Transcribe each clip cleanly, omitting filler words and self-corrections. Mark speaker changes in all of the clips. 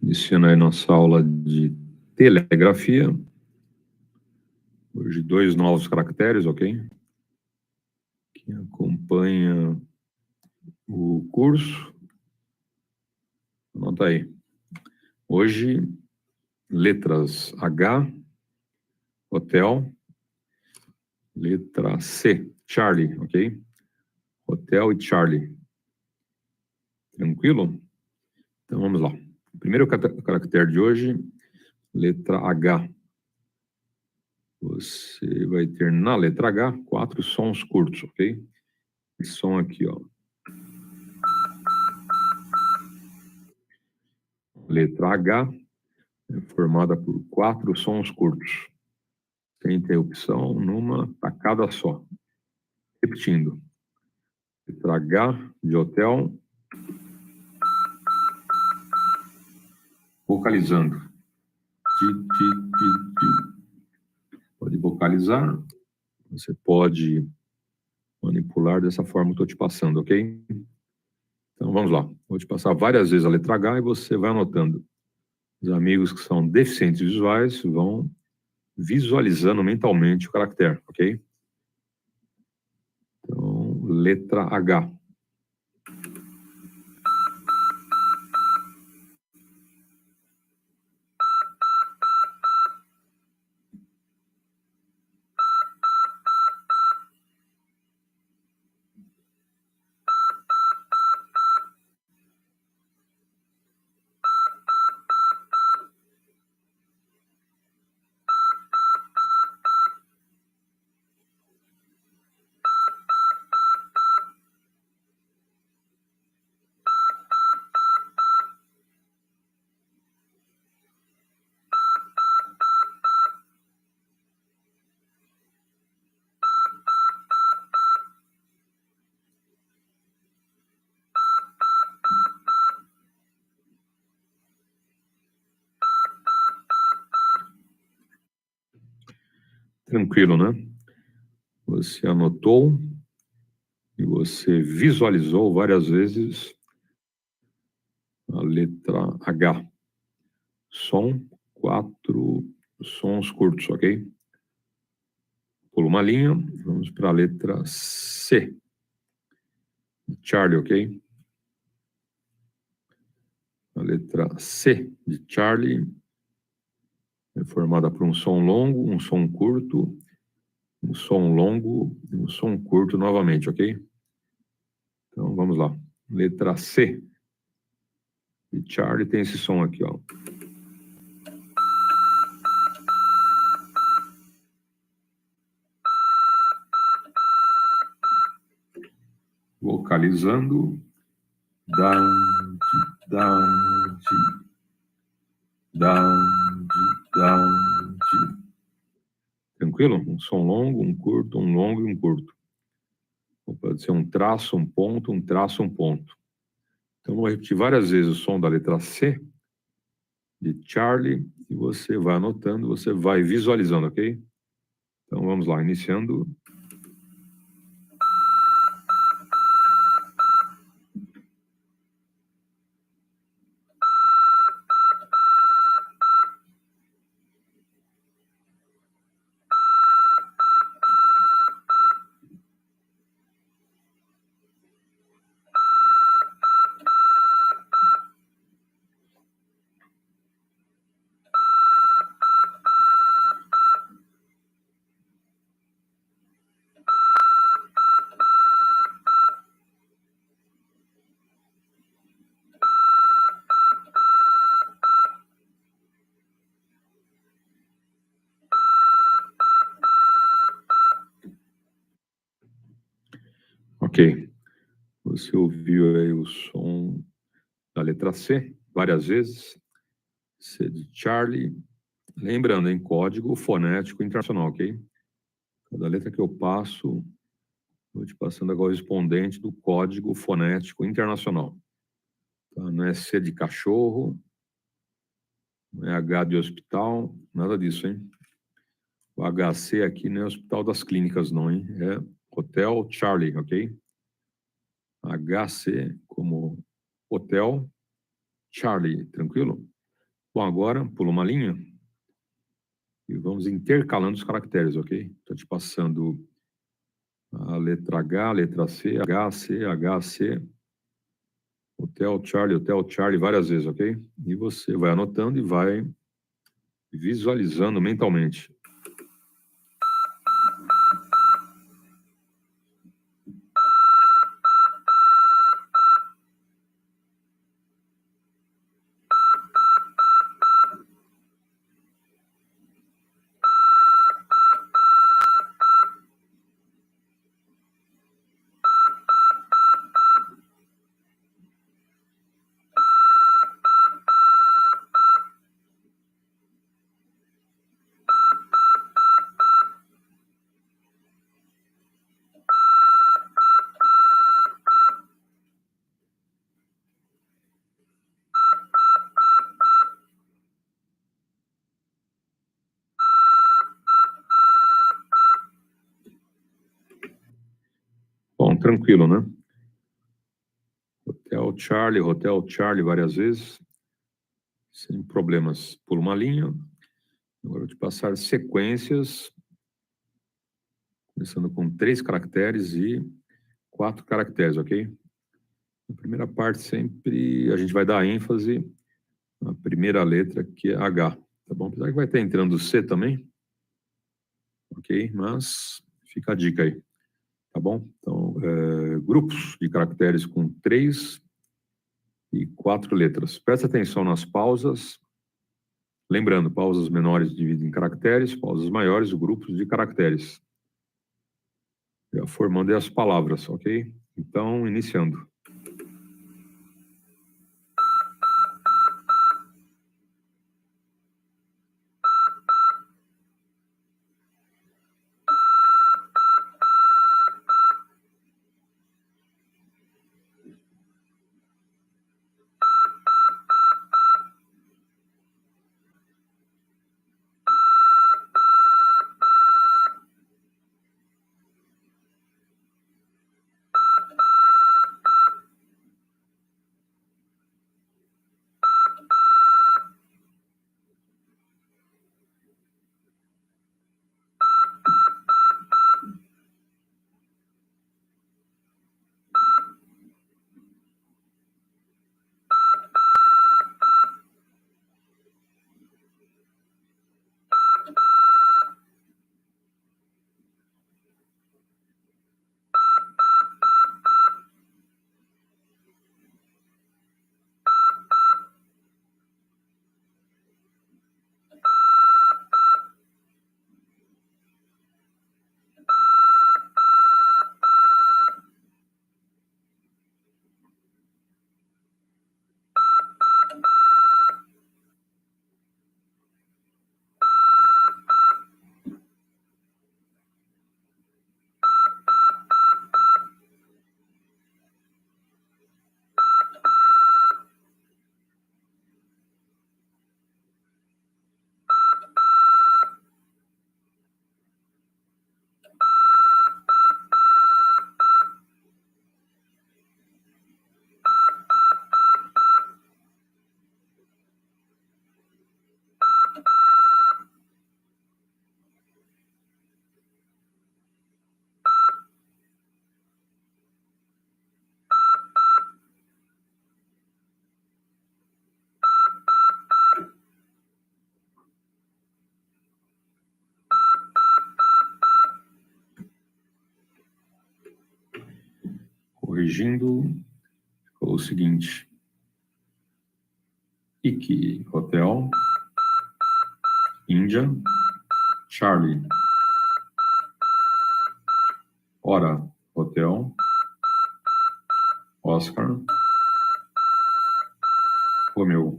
Speaker 1: Iniciando aí nossa aula de telegrafia. Hoje 2 novos caracteres, ok? Quem acompanha o curso, anota aí. Hoje, letras H, hotel, letra C, Charlie, ok? Hotel e Charlie. Tranquilo? Então vamos lá. O primeiro caractere de hoje, letra H. Você vai ter na letra H 4 sons curtos, ok? Esse som aqui, ó. Letra H é formada por 4 sons curtos, sem interrupção, numa tacada só. Repetindo. Letra H de hotel. Vocalizando. Ti, ti, ti, ti. Pode vocalizar. Você pode manipular dessa forma que eu estou te passando, ok? Então vamos lá. Vou te passar várias vezes a letra H e você vai anotando. Os amigos que são deficientes visuais vão visualizando mentalmente o caractere, ok? Então, letra H. Tranquilo, né? Você anotou e você visualizou várias vezes a letra H. Som, 4 sons curtos, ok? Pula uma linha, vamos para a letra C. Charlie, ok? A letra C de Charlie é formada por um som longo, um som curto, um som longo e um som curto novamente, ok? Então, vamos lá. Letra C de Charlie tem esse som aqui, ó. Vocalizando. Da, di, da, di. Da, di, da, di. Tranquilo? Um som longo, um curto, um longo e um curto. Ou pode ser um traço, um ponto, um traço, um ponto. Então, vou repetir várias vezes o som da letra C de Charlie e você vai anotando, você vai visualizando, ok? Então, vamos lá, iniciando. Ok. Você ouviu aí o som da letra C várias vezes. C de Charlie. Lembrando, em código fonético internacional, ok? Cada letra que eu passo, vou te passando a correspondente do código fonético internacional. Tá? Não é C de cachorro, não é H de hospital, nada disso, hein? O HC aqui não é Hospital das Clínicas, não, hein? É Hotel Charlie, ok? HC como Hotel Charlie, tranquilo? Bom, agora pula uma linha e vamos intercalando os caracteres, ok? Estou te passando a letra H, letra C, HC, HC, Hotel Charlie, várias vezes, ok? E você vai anotando e vai visualizando mentalmente. Bom, tranquilo, né? Hotel Charlie, várias vezes, sem problemas. Pula uma linha. Agora eu vou te passar sequências, começando com 3 caracteres e 4 caracteres, ok? Na primeira parte, sempre a gente vai dar ênfase na primeira letra, que é H, tá bom? Apesar que vai estar entrando C também, ok? Mas fica a dica aí, tá bom? Então, grupos de caracteres com 3 e 4 letras. Presta atenção nas pausas. Lembrando, pausas menores dividem em caracteres, pausas maiores, grupos de caracteres. Já formando aí as palavras, ok? Então, iniciando. Corrigindo, ficou o seguinte. IK, Hotel, Índia, Charlie. Hora, Hotel, Oscar, Romeu,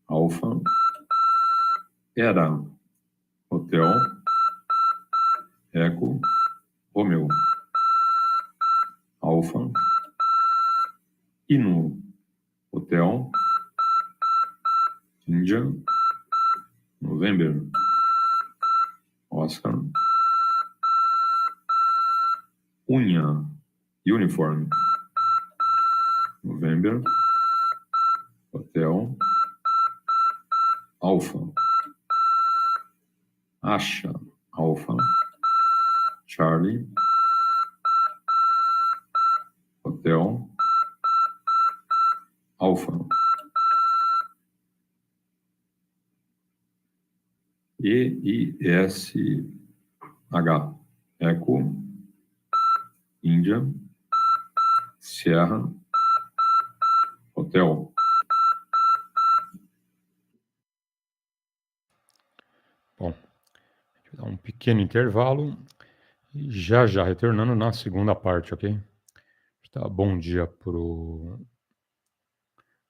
Speaker 1: Alfa, Era, Hotel, Eco, Romeu, Alfa, Inu, Hotel, Índia, November, Oscar, Unha, Uniform, November, Hotel, Alpha, acha, Alpha, Charlie, Hotel, Alpha, EISH, Eco, Índia, Sierra, Hotel. Bom, vou dar um pequeno intervalo e já retornando na segunda parte, ok? Tá, bom dia pro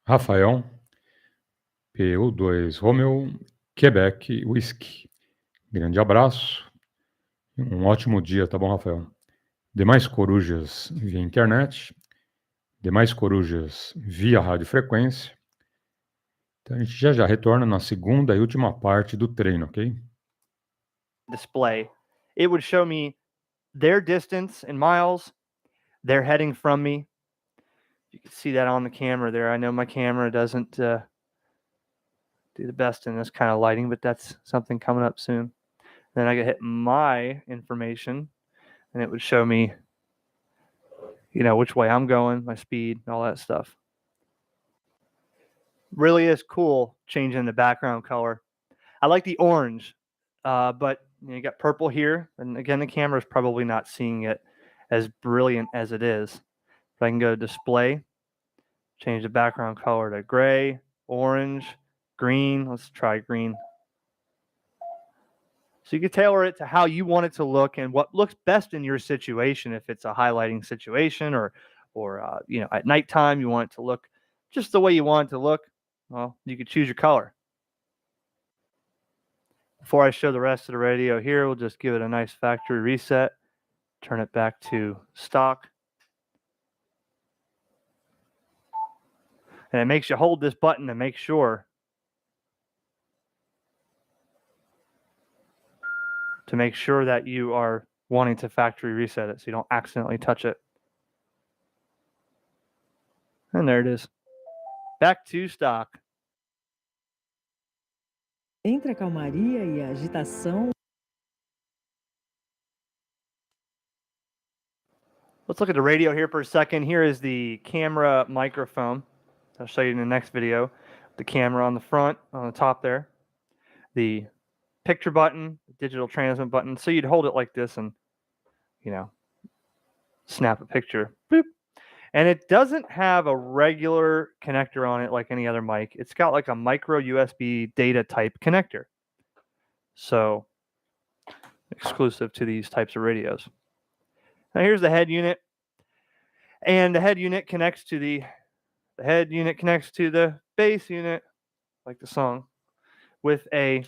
Speaker 1: Rafael, PY2EXU Romeo, Quebec, Whisky. Grande abraço. Um ótimo dia, tá bom, Rafael? Demais corujas via internet, demais corujas via radiofrequência. Então a gente já retorna na segunda e última parte do treino, ok?
Speaker 2: Display. It would show me their distance in miles, they're heading from me. You can see that on the camera there. I know my camera doesn't do the best in this kind of lighting, but that's something coming up soon. Then I could hit my information, and it would show me, you know, which way I'm going, my speed, all that stuff. Really is cool changing the background color. I like the orange, but you got purple here, and again, the camera is probably not seeing it as brilliant as it is. But I can go to display, change the background color to gray, orange, green. Let's try green. So you can tailor it to how you want it to look and what looks best in your situation. If it's a highlighting situation or you know, at nighttime you want it to look just the way you want it to look, well, you could choose your color. Before I show the rest of the radio here, we'll just give it a nice factory reset, turn it back to stock. And it makes you hold this button to make sure that you are wanting to factory reset it so you don't accidentally touch it. And there it is. Back to stock.
Speaker 3: Entre a calmaria e a agitação.
Speaker 2: Let's look at the radio here for a second. Here is the camera microphone. I'll show you in the next video. The camera on the front, on the top there. The picture button, digital transmit button. So you'd hold it like this and, you know, snap a picture. Boop. And it doesn't have a regular connector on it like any other mic. It's got like a micro USB data type connector. So exclusive to these types of radios. Now here's the head unit. And the head unit connects to the base unit, like the song, with a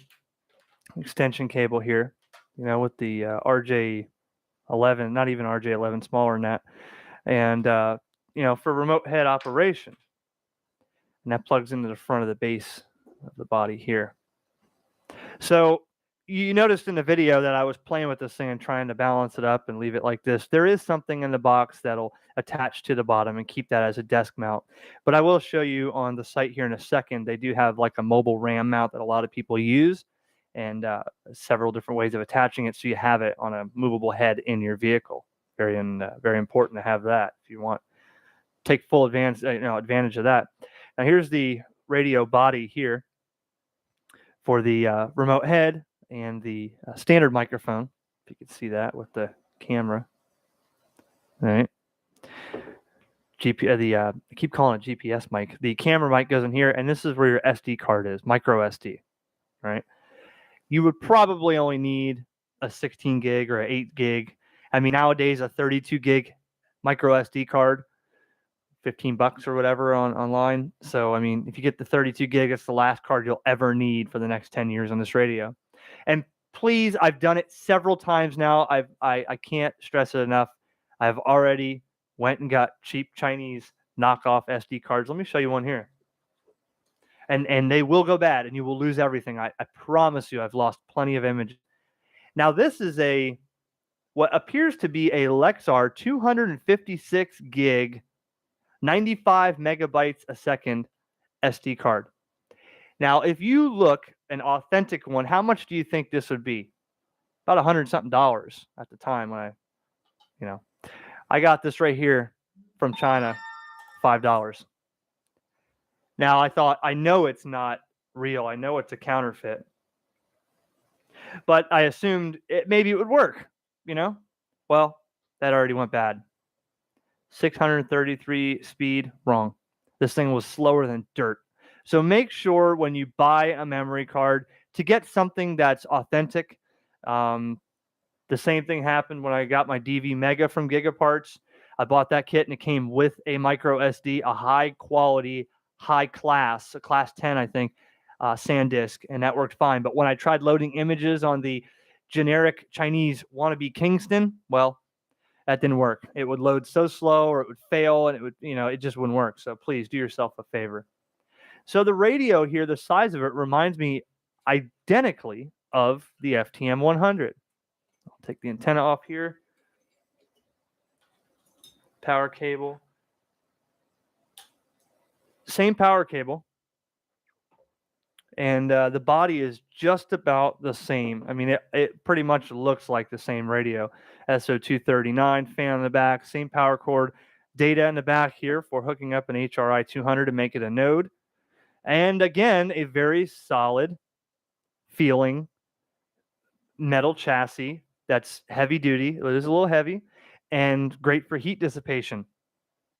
Speaker 2: extension cable here, you know, with the RJ11, not even RJ11, smaller than that. And you know, for remote head operation. And that plugs into the front of the base of the body here. So you noticed in the video that I was playing with this thing and trying to balance it up and leave it like this. There is something in the box that'll attach to the bottom and keep that as a desk mount. But I will show you on the site here in a second. They do have like a mobile RAM mount that a lot of people use, and several different ways of attaching it so you have it on a movable head in your vehicle. Very important to have that if you want take full advantage of that. Now here's the radio body here for the remote head and the standard microphone. If you can see that with the camera. All right. I keep calling it GPS mic. The camera mic goes in here, and this is where your SD card is, micro SD. Right. You would probably only need a 16 gig or an 8 gig. I mean, nowadays a 32 gig micro SD card, $15 or whatever online. So, I mean, if you get the 32 gig, it's the last card you'll ever need for the next 10 years on this radio. And please, I've done it several times now. I can't stress it enough. I've already went and got cheap Chinese knockoff SD cards. Let me show you one here. And they will go bad and you will lose everything. I promise you, I've lost plenty of images. Now, this is what appears to be a Lexar 256 gig 95 megabytes a second SD card. Now, if you look an authentic one, how much do you think this would be? About $100 something at the time when I got this right here from China, $5. Now I thought, I know it's not real. I know it's a counterfeit. But I assumed maybe it would work, Well, that already went bad. 633 speed, wrong. This thing was slower than dirt. So make sure when you buy a memory card to get something that's authentic. The same thing happened when I got my DV Mega from Gigaparts. I bought that kit and it came with a micro SD, a high quality, high class, a class 10, I think, SanDisk, and that worked fine. But when I tried loading images on the generic Chinese wannabe Kingston, well, that didn't work. It would load so slow, or it would fail, and it just wouldn't work. So please do yourself a favor. So the radio here, the size of it reminds me identically of the FTM 100. I'll take the antenna off here. Power cable. Same power cable. And the body is just about the same. I mean, it pretty much looks like the same radio. SO239, fan on the back, same power cord. Data in the back here for hooking up an HRI 200 to make it a node. And again, a very solid feeling metal chassis that's heavy duty. It is a little heavy and great for heat dissipation.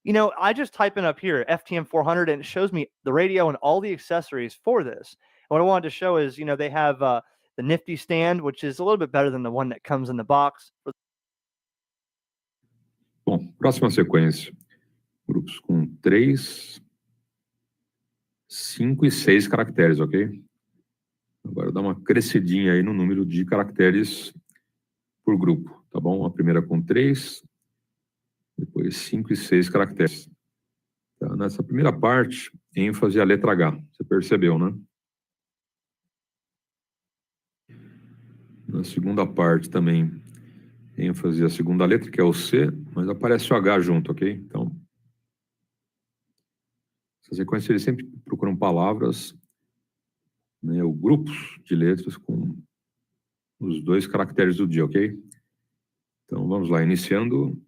Speaker 2: I just type in up here FTM 400 and it shows me the radio and all the accessories for this. And what I wanted to show is, they have the nifty stand, which is a little bit better than the one that comes in the box.
Speaker 1: Bom, próxima sequência. Grupos com 3, 5 e 6 caracteres, ok? Agora dá uma crescidinha aí no número de caracteres por grupo, tá bom? A primeira com 3, depois 5 e 6 caracteres. Tá? Nessa primeira parte, ênfase a letra H. Você percebeu, né? Na segunda parte também, ênfase a segunda letra, que é o C, mas aparece o H junto, ok? Então, essa sequência eles sempre procuram palavras, né, ou grupos de letras com os 2 caracteres do dia, ok? Então, vamos lá, iniciando.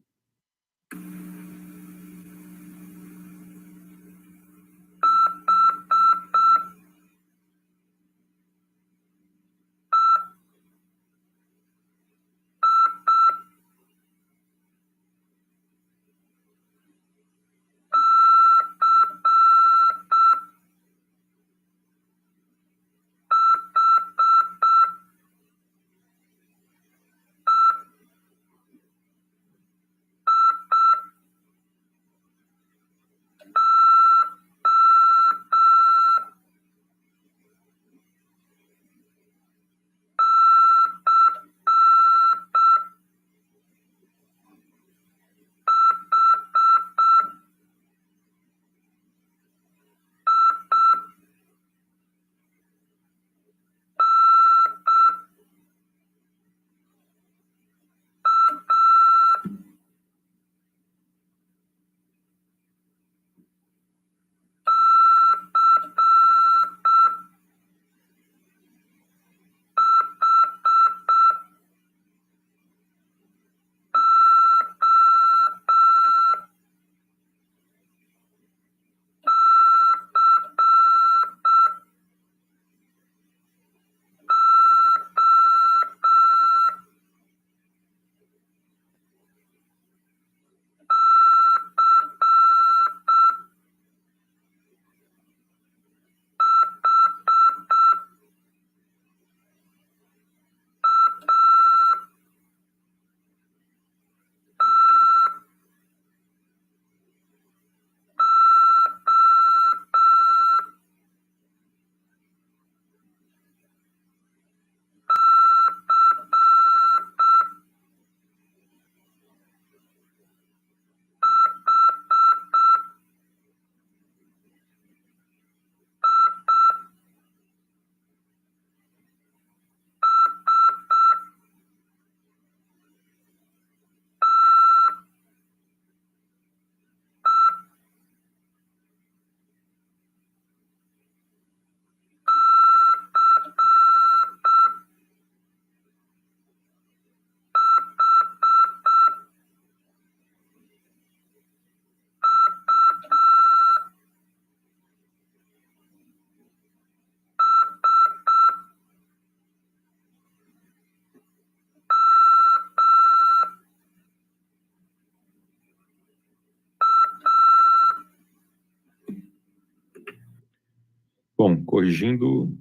Speaker 1: corrigindo,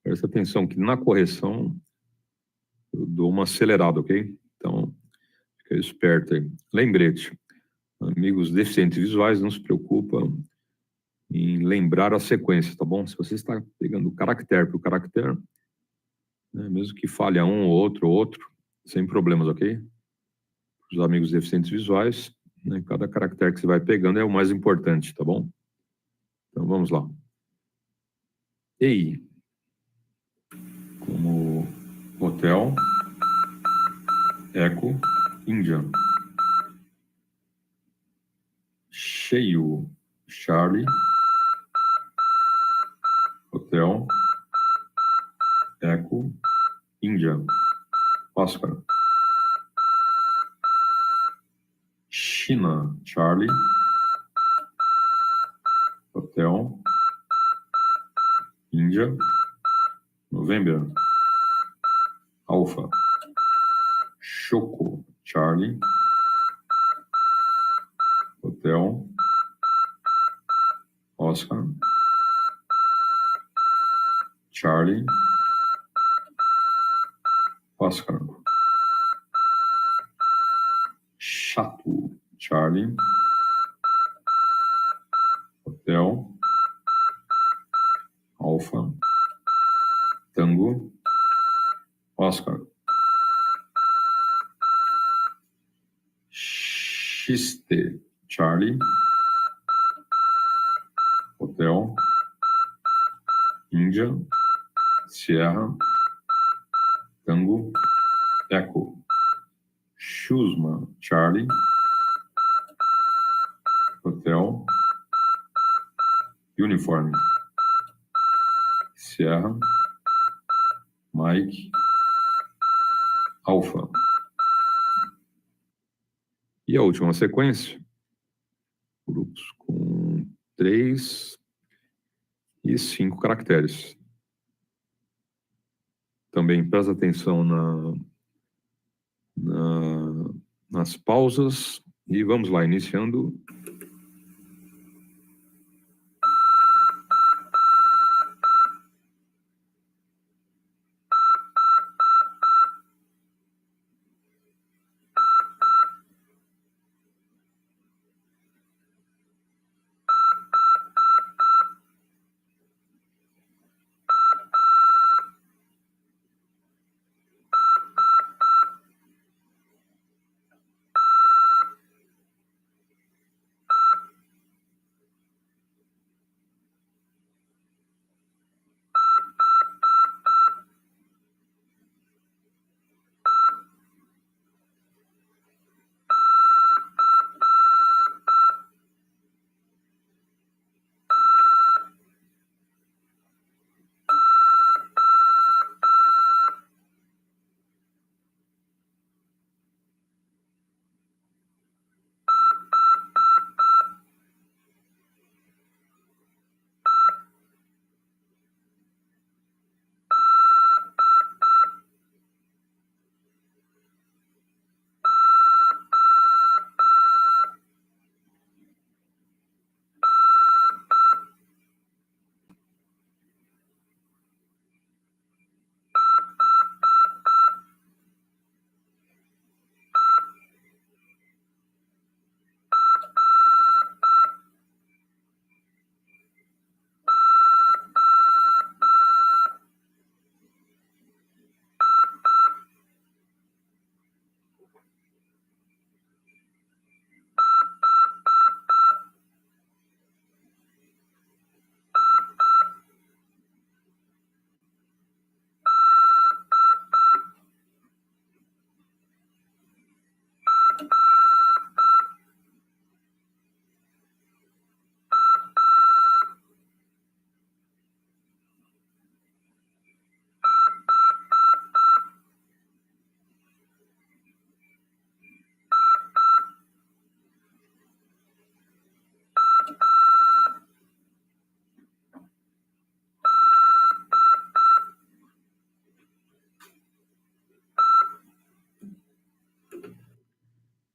Speaker 1: presta atenção que na correção eu dou uma acelerada, ok? Então, fica esperto aí. Lembrete, amigos deficientes visuais, não se preocupa em lembrar a sequência, tá bom? Se você está pegando caractere por caractere, né, mesmo que falha um ou outro, sem problemas, ok? Os amigos deficientes visuais, né, cada caractere que você vai pegando é o mais importante, tá bom? Então, vamos lá. EI, como hotel, eco, Índia. Cheio, Charlie, hotel, eco, Índia. Oscar. China, Charlie, hotel, Índia, November. Alpha. Choco, Charlie, hotel, Oscar, Charlie, Oscar. Chato, Charlie, hotel, Alpha, Tango, Oscar. Xiste, Charlie, hotel, Índia, Sierra, Tango, Echo. Chusma, Charlie, hotel, Uniforme, Sierra, Mike, Alpha. E a última sequência, grupos com 3 e 5 caracteres. Também presta atenção nas pausas e vamos lá, iniciando.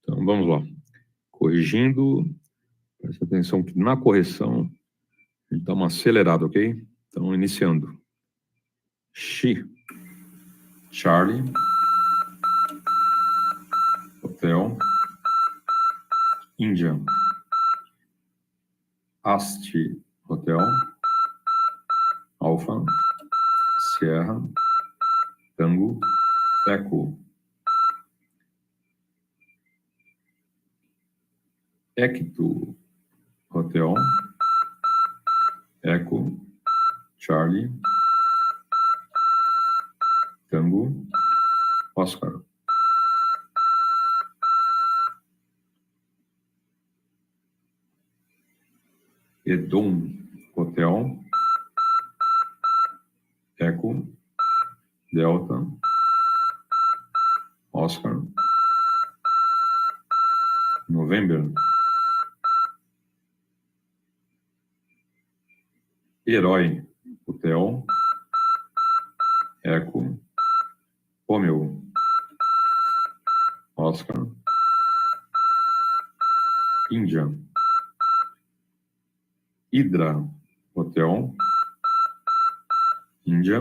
Speaker 1: Então, vamos lá. Corrigindo, presta atenção que na correção a gente dá uma acelerada, ok? Então, iniciando. X, Charlie, Hotel, Índia, Asti, Hotel, Alfa, Sierra, Tango, Eco, Ecto, Hotel, Eco, Charlie, Tango, Oscar. Edom, Hotel, Eco, Delta, Oscar, November, Herói, Hotel, Eco, Romeo, Oscar, Índia, Hydra, Hotel, Índia,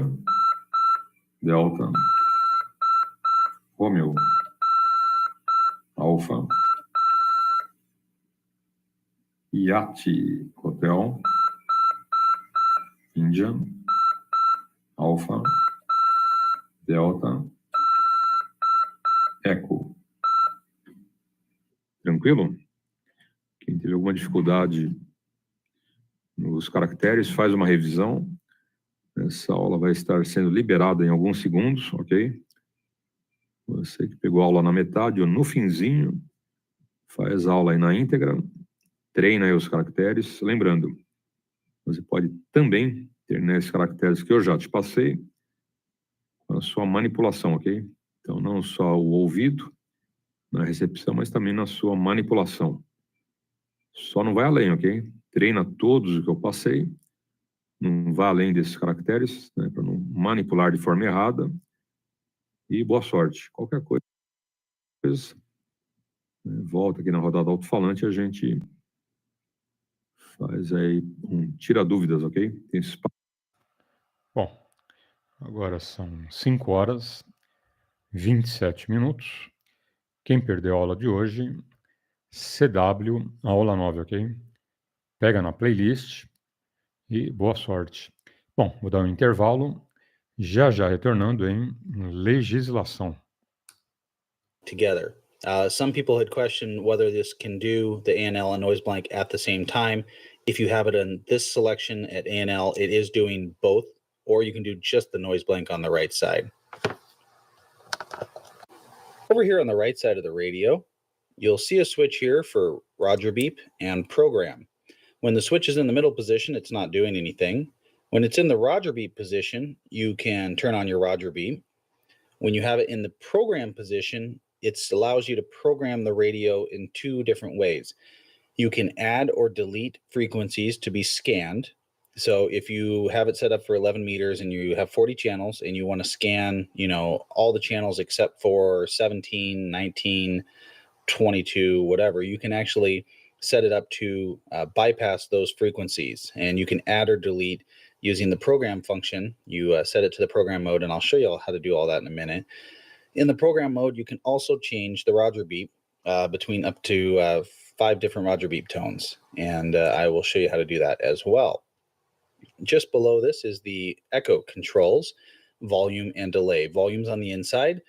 Speaker 1: Delta, Romeo, Alfa, Yati, Hotel, Índia, Alfa, Delta, Eco. Tranquilo? Quem teve alguma dificuldade nos caracteres, faz uma revisão. Essa aula vai estar sendo liberada em alguns segundos, ok? Você que pegou a aula na metade ou no finzinho, faz a aula aí na íntegra, treina aí os caracteres. Lembrando, você pode também ter nesses caracteres que eu já te passei, a sua manipulação, ok? Então, não só o ouvido na recepção, mas também na sua manipulação. Só não vai além, ok? Treina todos os que eu passei, não vá além desses caracteres, né, para não manipular de forma errada. E boa sorte. Qualquer coisa, né, volta aqui na rodada alto-falante e a gente faz aí tira dúvidas, ok? Tem espaço.
Speaker 4: Bom, agora são 5 horas, 27 minutos. Quem perdeu a aula de hoje, CW, aula 9, ok? Pega na playlist e boa sorte. Bom, vou dar um intervalo, já retornando em legislação.
Speaker 5: Together. Some people had questioned whether this can do the ANL and noise blank at the same time. If you have it in this selection at ANL, it is doing both, or you can do just the noise blank on the right side. Over here on the right side of the radio, you'll see a switch here for Roger beep and program. When the switch is in the middle position, it's not doing anything. When it's in the Roger beep position, you can turn on your Roger beep. When you have it in the program position, it allows you to program the radio in two different ways. You can add or delete frequencies to be scanned. So if you have it set up for 11 meters and you have 40 channels and you want to scan, all the channels except for 17, 19, 22, whatever, you can actually set it up to bypass those frequencies, and you can add or delete using the program function. You set it to the program mode, and I'll show you how to do all that in a minute. In the program mode, you can also change the Roger beep between up to 5 different Roger beep tones, and I will show you how to do that as well. Just below this is the echo controls, volume and delay. Volume's on the inside,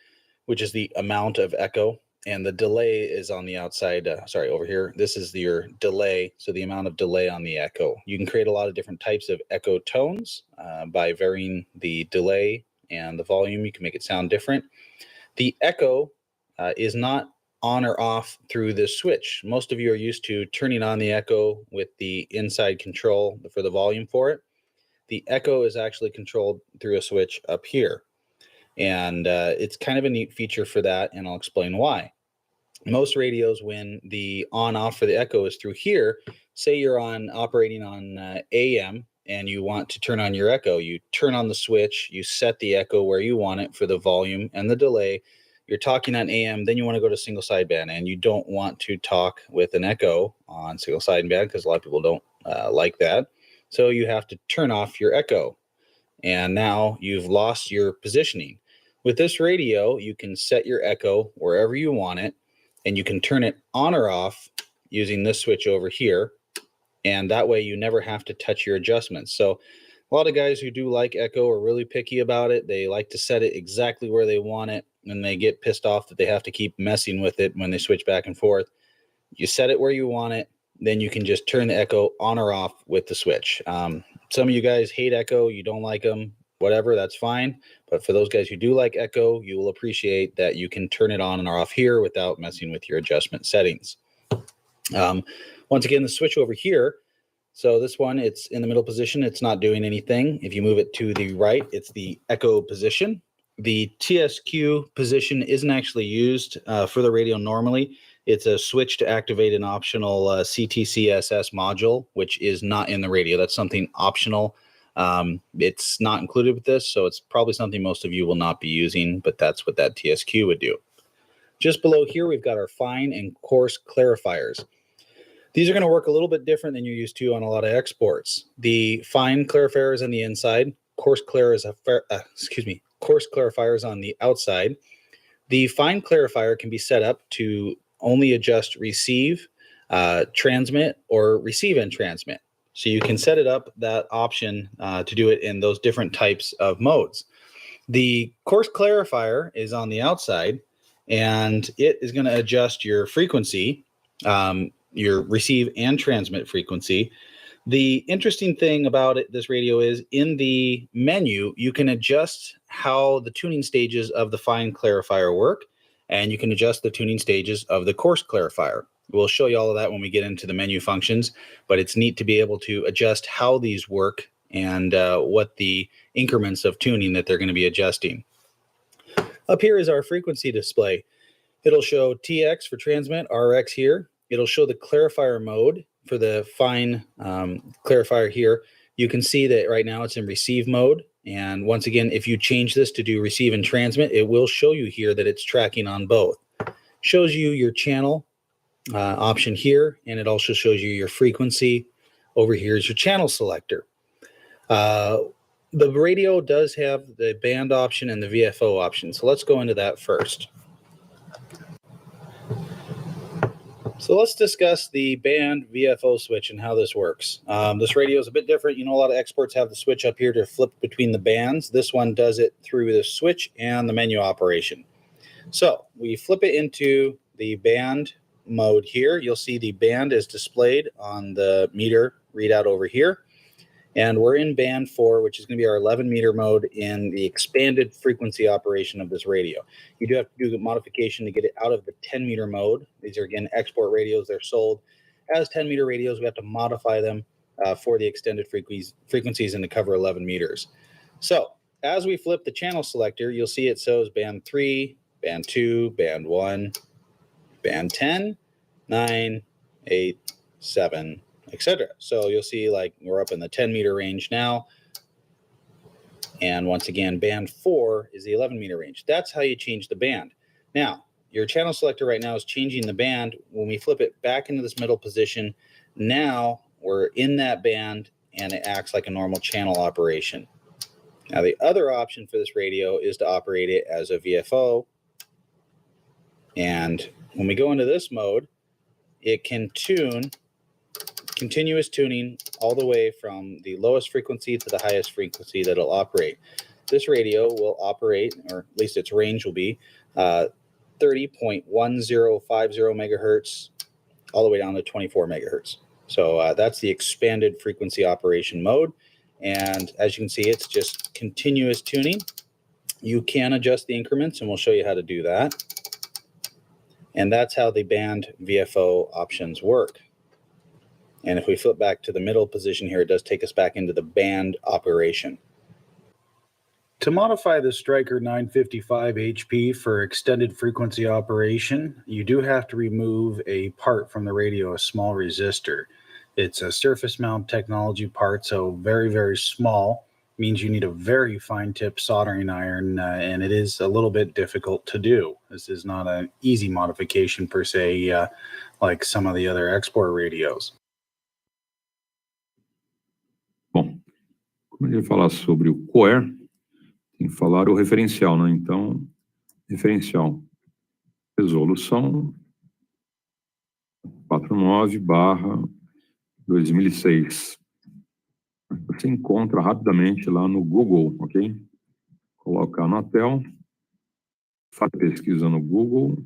Speaker 5: which is the amount of echo, and the delay is on the outside. Over here, this is your delay, so the amount of delay on the echo. You can create a lot of different types of echo tones by varying the delay and the volume. You can make it sound different. The echo is not on or off through this switch. Most of you are used to turning on the echo with the inside control for the volume for it. The echo is actually controlled through a switch up here. And it's kind of a neat feature for that, and I'll explain why. Most radios, when the on-off for the echo is through here, say you're operating on AM, and you want to turn on your echo, you turn on the switch, you set the echo where you want it for the volume and the delay. You're talking on AM, then you want to go to single sideband, and you don't want to talk with an echo on single sideband because a lot of people don't like that. So you have to turn off your echo. And now you've lost your positioning. With this radio, you can set your echo wherever you want it, and you can turn it on or off using this switch over here. And that way you never have to touch your adjustments. So a lot of guys who do like echo are really picky about it. They like to set it exactly where they want it, and they get pissed off that they have to keep messing with it when they switch back and forth. You set it where you want it, then you can just turn the echo on or off with the switch. Some of you guys hate echo, you don't like them, whatever, that's fine. But for those guys who do like echo, you will appreciate that you can turn it on and off here without messing with your adjustment settings. Once again, the switch over here, so this one, it's in the middle position, it's not doing anything. If you move it to the right, it's the echo position. The TSQ position isn't actually used for the radio normally. It's a switch to activate an optional CTCSS module, which is not in the radio. That's something optional. It's not included with this, so it's probably something most of you will not be using, but that's what that TSQ would do. Just below here, we've got our fine and coarse clarifiers. These are going to work a little bit different than you're used to on a lot of exports. The fine clarifier is on the inside. Coarse clarifier is on the outside. The fine clarifier can be set up to only adjust receive, transmit, or receive and transmit. So you can set it up, that option, to do it in those different types of modes. The coarse clarifier is on the outside, and it is going to adjust your frequency, your receive and transmit frequency. The interesting thing about this radio is in the menu, you can adjust how the tuning stages of the fine clarifier work, and you can adjust the tuning stages of the coarse clarifier. We'll show you all of that when we get into the menu functions, but it's neat to be able to adjust how these work and what the increments of tuning that they're going to be adjusting. Up here is our frequency display. It'll show TX for transmit, RX here. It'll show the clarifier mode for the fine clarifier here. You can see that right now it's in receive mode. And once again, if you change this to do receive and transmit, it will show you here that it's tracking on both. Shows you your channel option here, and it also shows you your frequency. Over here is your channel selector. The radio does have the band option and the VFO option. So let's go into that first. So let's discuss the band VFO switch and how this works. This radio is a bit different. You know, a lot of exports have the switch up here to flip between the bands. This one does it through the switch and the menu operation. So we flip it into the band mode here. You'll see the band is displayed on the meter readout over here. And we're in band 4, which is going to be our 11 meter mode in the expanded frequency operation of this radio. You do have to do the modification to get it out of the 10 meter mode. These are, again, export radios. They're sold as 10 meter radios. We have to modify them for the extended frequencies and to cover 11 meters. So as we flip the channel selector, you'll see it shows band 3, band 2, band 1, band 10, 9, 8, 7, etc. So you'll see like we're up in the 10 meter range now. And once again, band 4 is the 11 meter range. That's how you change the band. Now, your channel selector right now is changing the band. When we flip it back into this middle position, now we're in that band and it acts like a normal channel operation. Now, the other option for this radio is to operate it as a VFO. And when we go into this mode, it can tune continuous tuning all the way from the lowest frequency to the highest frequency that it'll operate. This radio will operate, or at least its range will be 30.1050 megahertz all the way down to 24 megahertz. So that's the expanded frequency operation mode. And as you can see, it's just continuous tuning. You can adjust the increments, and we'll show you how to do that. And that's how the band VFO options work. And if we flip back to the middle position here, it does take us back into the band operation. To modify the Striker 955 HP for extended frequency operation, you do have to remove a part from the radio, a small resistor. It's a surface mount technology part, so very, very small. Means you need a very fine tip soldering iron, and it is a little bit difficult to do. This is not an easy modification per se, like some of the other export radios.
Speaker 1: Quando a gente falar sobre o COER, tem que falar o referencial, né? Então, referencial, resolução 49/2006. Você encontra rapidamente lá no Google, ok? Coloca Anatel, faz pesquisa no Google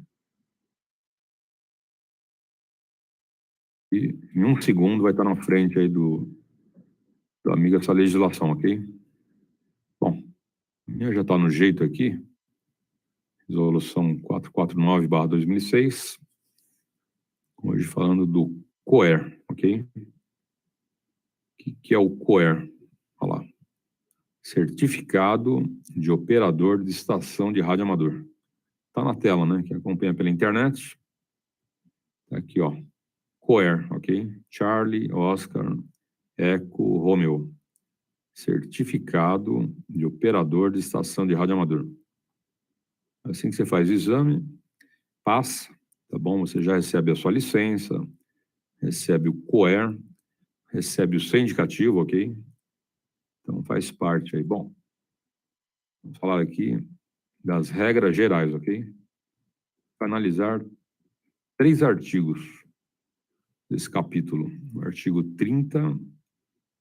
Speaker 1: e em 1 segundo vai estar na frente aí do amigo essa legislação, ok? Bom, a minha já está no jeito aqui, resolução 449/2006, hoje falando do COER, ok? O que é o COER? Olha lá. Certificado de Operador de Estação de Rádio Amador. Está na tela, né? Quem acompanha pela internet. Tá aqui, ó. COER, ok? Charlie, Oscar, Eco, Romeo. Certificado de Operador de Estação de Rádio Amador. Assim que você faz o exame, passa, tá bom? Você já recebe a sua licença, recebe o COER, recebe o seu indicativo, ok? Então faz parte aí. Bom, vamos falar aqui das regras gerais, ok? Para analisar 3 artigos desse capítulo. O artigo 30,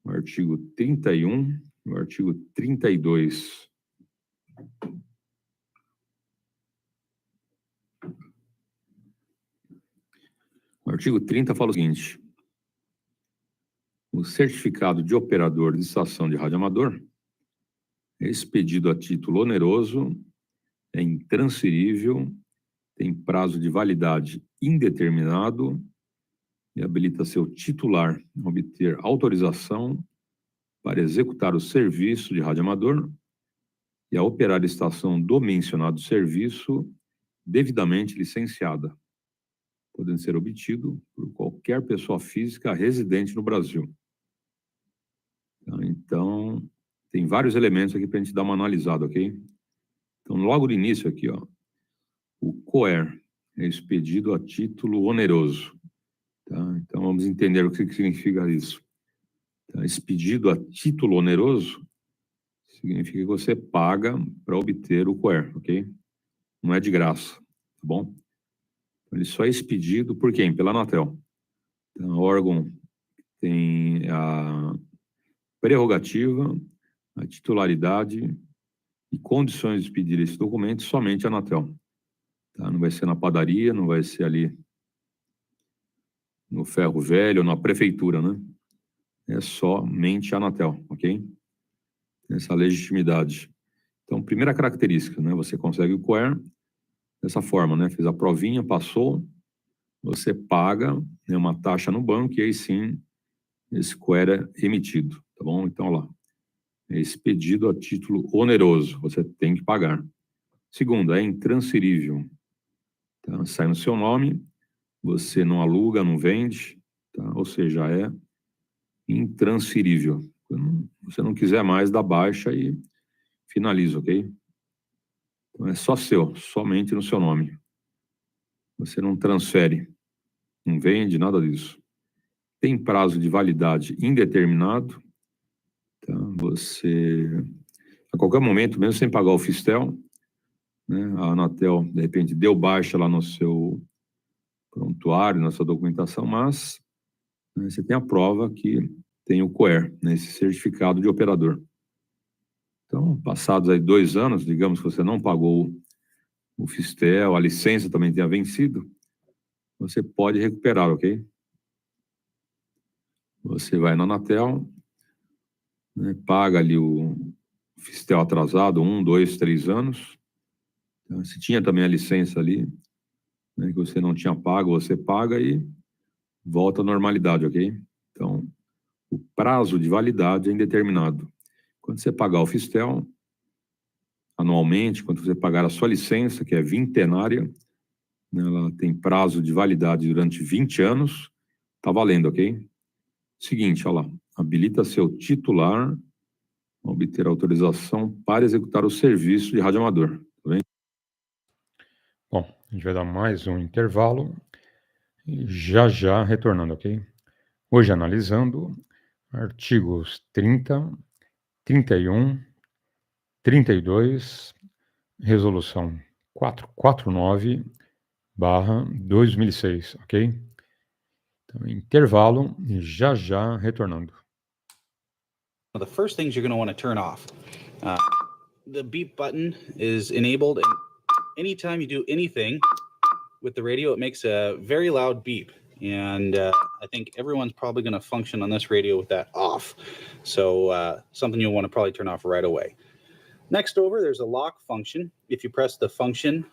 Speaker 1: o artigo 31 e o artigo 32. O artigo 30 fala o seguinte: o certificado de operador de estação de rádio amador é expedido a título oneroso, é intransferível, tem prazo de validade indeterminado e habilita seu titular a obter autorização para executar o serviço de rádio amador e a operar a estação do mencionado serviço devidamente licenciada, podendo ser obtido por qualquer pessoa física residente no Brasil. Então, tem vários elementos aqui para a gente dar uma analisada, ok? Então, logo no início aqui, ó, o COER é expedido a título oneroso. Tá? Então, vamos entender o que significa isso. Tá? Expedido a título oneroso significa que você paga para obter o COER, ok? Não é de graça, tá bom? Ele só é expedido por quem? Pela Anatel. Então, o órgão tem a prerrogativa, a titularidade e condições de pedir esse documento somente a Anatel. Tá? Não vai ser na padaria, não vai ser ali no ferro velho, na prefeitura, né? É somente a Anatel, ok? Essa legitimidade. Então, primeira característica, né? Você consegue o COER dessa forma, né? Fez a provinha, passou, você paga, né, uma taxa no banco e aí sim esse COER é emitido, tá bom? Então, lá, é expedido a título oneroso, você tem que pagar. Segundo, é intransferível. Tá? Sai no seu nome, você não aluga, não vende, tá? Ou seja, é intransferível. Se você não quiser mais, dá baixa e finaliza, ok? Então é só seu, somente no seu nome. Você não transfere, não vende, nada disso. Tem prazo de validade indeterminado, tá? Você, a qualquer momento, mesmo sem pagar o Fistel, né, a Anatel, de repente, deu baixa lá no seu prontuário, na sua documentação, mas né, você tem a prova que tem o COER, né, esse certificado de operador. Então, passados aí 2 anos, digamos que você não pagou o Fistel, a licença também tenha vencido, você pode recuperar, ok? Você vai na Anatel, né, paga ali o Fistel atrasado, 1, 2, 3 anos. Então, se tinha também a licença ali, né, que você não tinha pago, você paga e volta à normalidade, ok? Então, o prazo de validade é indeterminado. Quando você pagar o Fistel, anualmente, quando você pagar a sua licença, que é vintenária, né, ela tem prazo de validade durante 20 anos, tá valendo, ok? Seguinte, olha lá, habilita seu titular a obter autorização para executar o serviço de radioamador, tá bem?
Speaker 4: Bom, a gente vai dar mais um intervalo e já retornando, ok? Hoje analisando artigos 30, 31, 32, resolução 449/2006, ok? Então, intervalo e já retornando.
Speaker 5: The first things you're going to want to turn off. The beep button is enabled, and anytime you do anything with the radio, it makes a very loud beep. And I think everyone's probably going to function on this radio with that off. So something you'll want to probably turn off right away. Next over, there's a lock function. If you press the function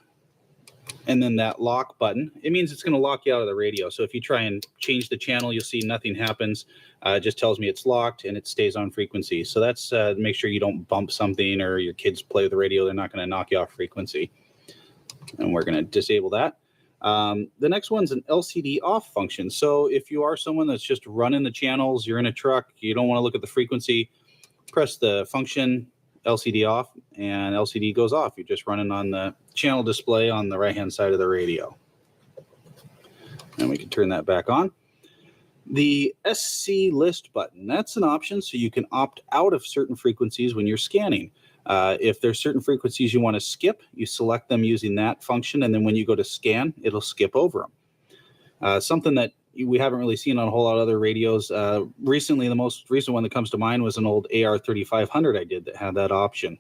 Speaker 5: and then that lock button, it means it's going to lock you out of the radio. So if you try and change the channel, you'll see nothing happens. It just tells me it's locked and it stays on frequency. So that's make sure you don't bump something or your kids play with the radio. They're not going to knock you off frequency. And we're going to disable that. The next one's an LCD off function. So if you are someone that's just running the channels, you're in a truck, you don't want to look at the frequency, press the function LCD off, and LCD goes off. You're just running on the channel display on the right-hand side of the radio. And we can turn that back on. The SC list button, that's an option so you can opt out of certain frequencies when you're scanning. If there's certain frequencies you want to skip, you select them using that function, and then when you go to scan, it'll skip over them. Something that we haven't really seen on a whole lot of other radios. Recently, the most recent one that comes to mind was an old AR3500 I did that had that option.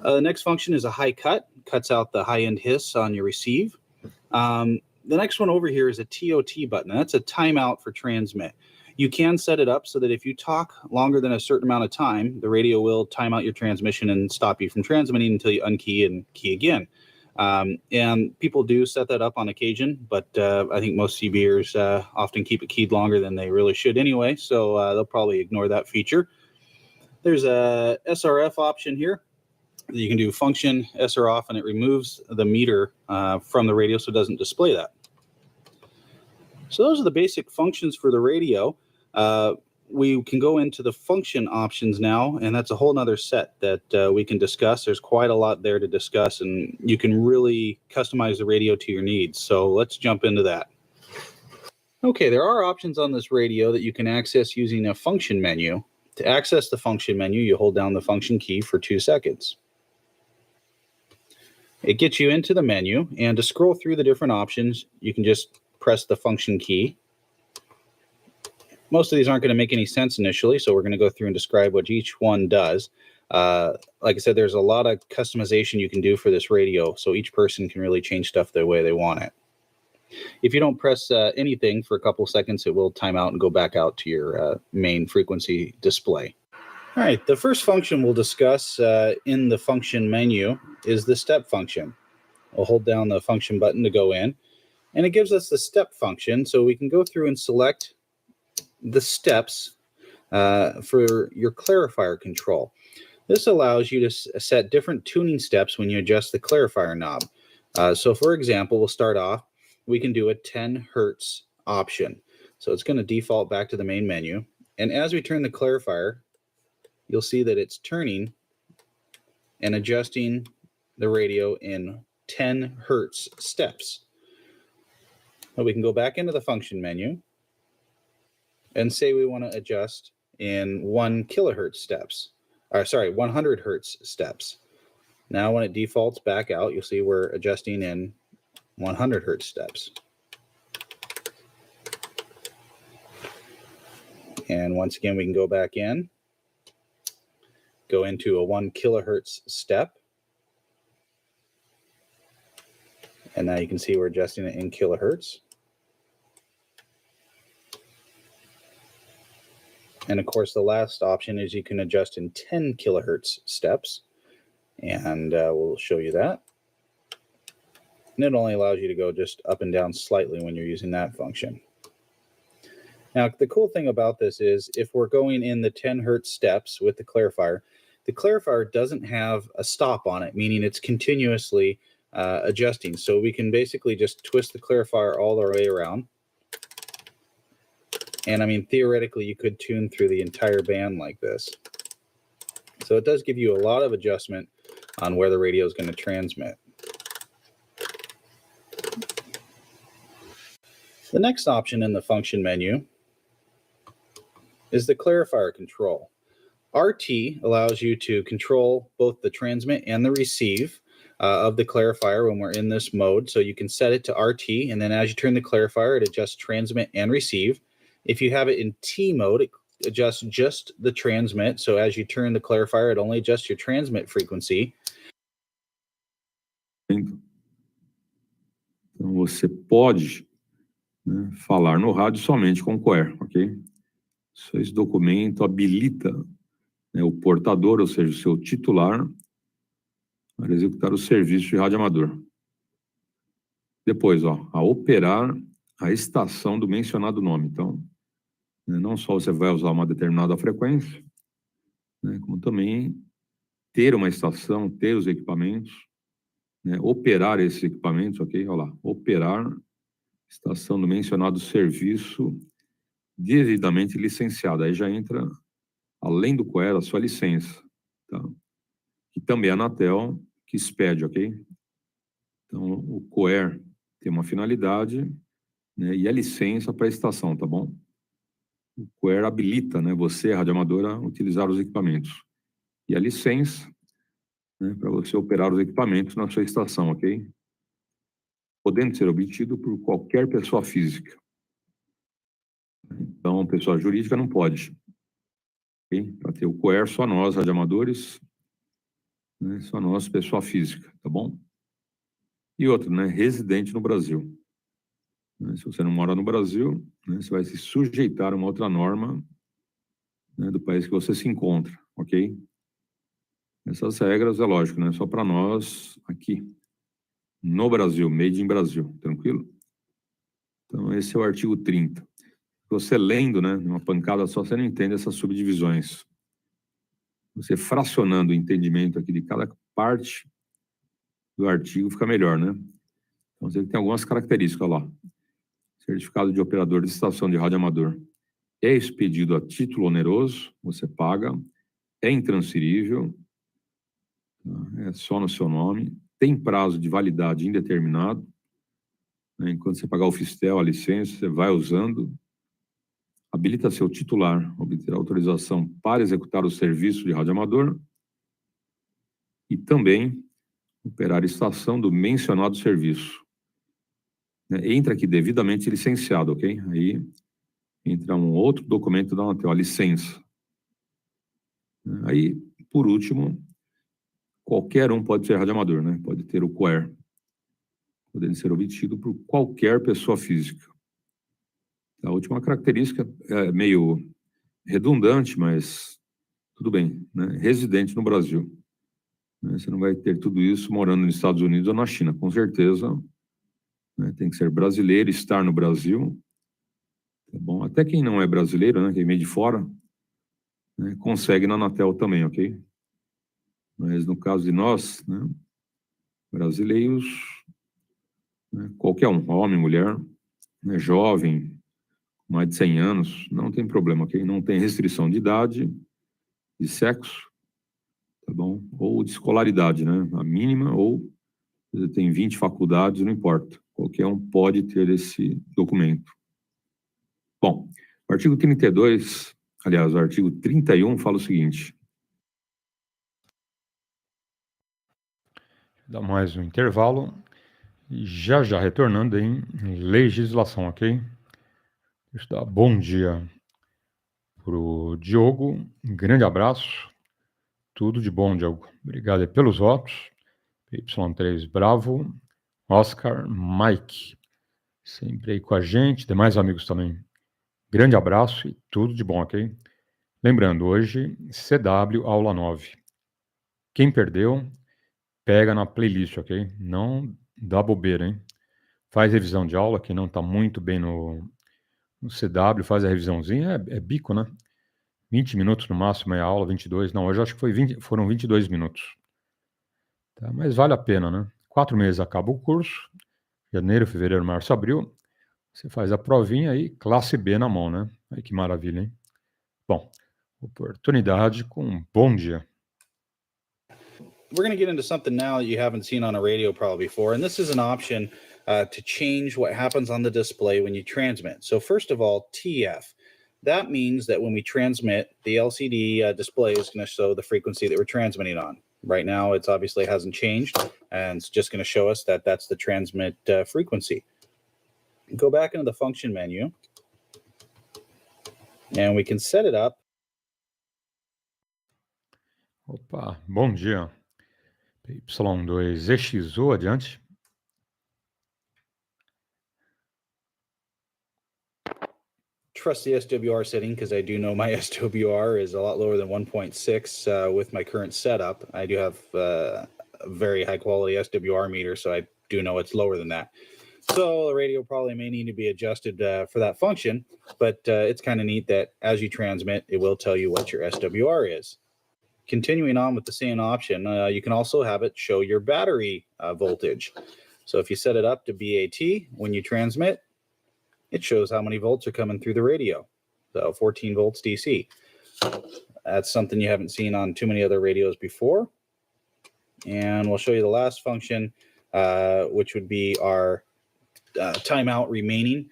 Speaker 5: The next function is a high cut, cuts out the high-end hiss on your receive. The next one over here is a TOT button, and that's a timeout for transmit. You can set it up so that if you talk longer than a certain amount of time, the radio will time out your transmission and stop you from transmitting until you unkey and key again. And people do set that up on occasion, but I think most CBers often keep it keyed longer than they really should anyway, so they'll probably ignore that feature. There's a SRF option here. You can do function SR off, and it removes the meter from the radio so it doesn't display that. So those are the basic functions for the radio. We can go into the function options now, and that's a whole nother set that we can discuss. There's quite a lot there to discuss, and you can really customize the radio to your needs. So let's jump into that. Okay, there are options on this radio that you can access using a function menu. To access the function menu, you hold down the function key for 2 seconds. It gets you into the menu, and to scroll through the different options, you can just press the function key. Most of these aren't going to make any sense initially, so we're going to go through and describe what each one does. Like I said, there's a lot of customization you can do for this radio, so each person can really change stuff the way they want it. If you don't press anything for a couple seconds, it will time out and go back out to your main frequency display. All right, the first function we'll discuss in the function menu is the step function. We'll hold down the function button to go in, and it gives us the step function, so we can go through and select the steps for your clarifier control. This allows you to set different tuning steps when you adjust the clarifier knob. So for example, we'll start off, we can do a 10 hertz option. So it's going to default back to the main menu. And as we turn the clarifier, you'll see that it's turning and adjusting the radio in 10 hertz steps. So we can go back into the function menu and say we want to adjust in 1 kilohertz steps. 100 hertz steps. Now when it defaults back out, you'll see we're adjusting in 100 hertz steps. And once again, we can go back in, go into a 1 kilohertz step. And now you can see we're adjusting it in kilohertz. And of course, the last option is you can adjust in 10 kilohertz steps. And we'll show you that. And it only allows you to go just up and down slightly when you're using that function. Now, the cool thing about this is if we're going in the 10 hertz steps with the clarifier doesn't have a stop on it, meaning it's continuously adjusting. So we can basically just twist the clarifier all the way around. And I mean, theoretically, you could tune through the entire band like this. So it does give you a lot of adjustment on where the radio is going to transmit. The next option in the function menu is the clarifier control. RT allows you to control both the transmit and the receive of the clarifier when we're in this mode. So you can set it to RT, and then as you turn the clarifier, it adjusts transmit and receive. If you have it in T mode, it adjusts just the transmit. So as you turn the clarifier, it only adjusts your transmit frequency.
Speaker 1: Então, você pode, né, falar no rádio somente com COER, ok? Só esse documento habilita, né, o portador, ou seja, o seu titular, para executar o serviço de radioamador. Depois, ó, a operar a estação do mencionado nome. Então, né, não só você vai usar uma determinada frequência, né, como também ter uma estação, ter os equipamentos, né, operar esses equipamentos, ok? Olha lá, operar estação do mencionado serviço devidamente licenciada. Aí já entra, além do COER, a sua licença, tá? Que também é a Anatel que expede, ok? Então, o COER tem uma finalidade, né, e a licença para a estação, tá bom? O COER habilita, né, você, radioamador, a utilizar os equipamentos. E a licença, né, para você operar os equipamentos na sua estação, ok? Podendo ser obtido por qualquer pessoa física. Então, pessoa jurídica não pode. Okay? Para ter o COER, só nós, radioamadores, né, só nós, pessoa física, tá bom? E outro, né, residente no Brasil. Né, se você não mora no Brasil, né, você vai se sujeitar a uma outra norma, né, do país que você se encontra, ok? Essas regras, é lógico, né, só para nós aqui, no Brasil, made in Brasil, tranquilo? Então, esse é o artigo 30. Você lendo, né, numa pancada só, você não entende essas subdivisões. Você fracionando o entendimento aqui de cada parte do artigo fica melhor, né? Então, você tem algumas características lá. Certificado de operador de estação de radioamador é expedido a título oneroso, você paga, é intransferível, tá? É só no seu nome, tem prazo de validade indeterminado, né? Enquanto você pagar o fistel, a licença, você vai usando, habilita seu titular, obter autorização para executar o serviço de radioamador e também operar estação do mencionado serviço. Entra aqui devidamente licenciado, ok? Aí entra um outro documento da Anatel, a licença. Aí, por último, qualquer um pode ser radioamador, né? Pode ter o COER, podendo ser obtido por qualquer pessoa física. A última característica é meio redundante, mas tudo bem, né? Residente no Brasil. Você não vai ter tudo isso morando nos Estados Unidos ou na China, com certeza, né? Tem que ser brasileiro, estar no Brasil, tá bom? Até quem não é brasileiro, né? Quem vem de fora, né, consegue na Anatel também, ok? Mas no caso de nós, né, brasileiros, né, qualquer um, homem, mulher, né, jovem, mais de 100 anos, não tem problema, ok? Não tem restrição de idade, de sexo, tá bom? Ou de escolaridade, né? A mínima, ou tem 20 faculdades, não importa. Qualquer um pode ter esse documento. Bom, o artigo 32, aliás, o artigo 31 fala o seguinte.
Speaker 4: Dá mais um intervalo e já retornando em legislação, ok? Deixa eu dar bom dia para o Diogo, um grande abraço, tudo de bom, Diogo. Obrigado aí pelos votos. Y3 Bravo, Oscar, Mike, sempre aí com a gente, demais amigos também. Grande abraço e tudo de bom, ok? Lembrando, hoje, CW Aula 9. Quem perdeu, pega na playlist, ok? Não dá bobeira, hein? Faz revisão de aula, que não está muito bem no CW, faz a revisãozinha, é bico, né? 20 minutos no máximo é a aula, 22. Não, hoje acho que foram 22 minutos. Tá? Mas vale a pena, né? 4 meses acaba o curso, janeiro, fevereiro, março, abril. Você faz a provinha aí, classe B na mão, né? Aí que maravilha, hein? Bom, oportunidade com um bom dia.
Speaker 5: We're going to get into something now that you haven't seen on a radio probably before, and this is an option to change what happens on the display when you transmit. So first of all, TF. that means that when we transmit, the LCD display is going to show the frequency that we're transmitting on. Right now, it's obviously hasn't changed, and it's just going to show us that that's the transmit frequency. Go back into the function menu, and we can set it up.
Speaker 4: Opa, bom dia. PY2EXU adiante.
Speaker 5: Trust the SWR setting because I do know my SWR is a lot lower than 1.6 with my current setup. I do have a very high quality SWR meter, so I do know it's lower than that. So the radio probably may need to be adjusted for that function, but it's kind of neat that as you transmit, it will tell you what your SWR is. Continuing on with the same option, you can also have it show your battery voltage. So if you set it up to BAT, when you transmit, it shows how many volts are coming through the radio. So 14 volts DC. That's something you haven't seen on too many other radios before. And we'll show you the last function, which would be our timeout remaining.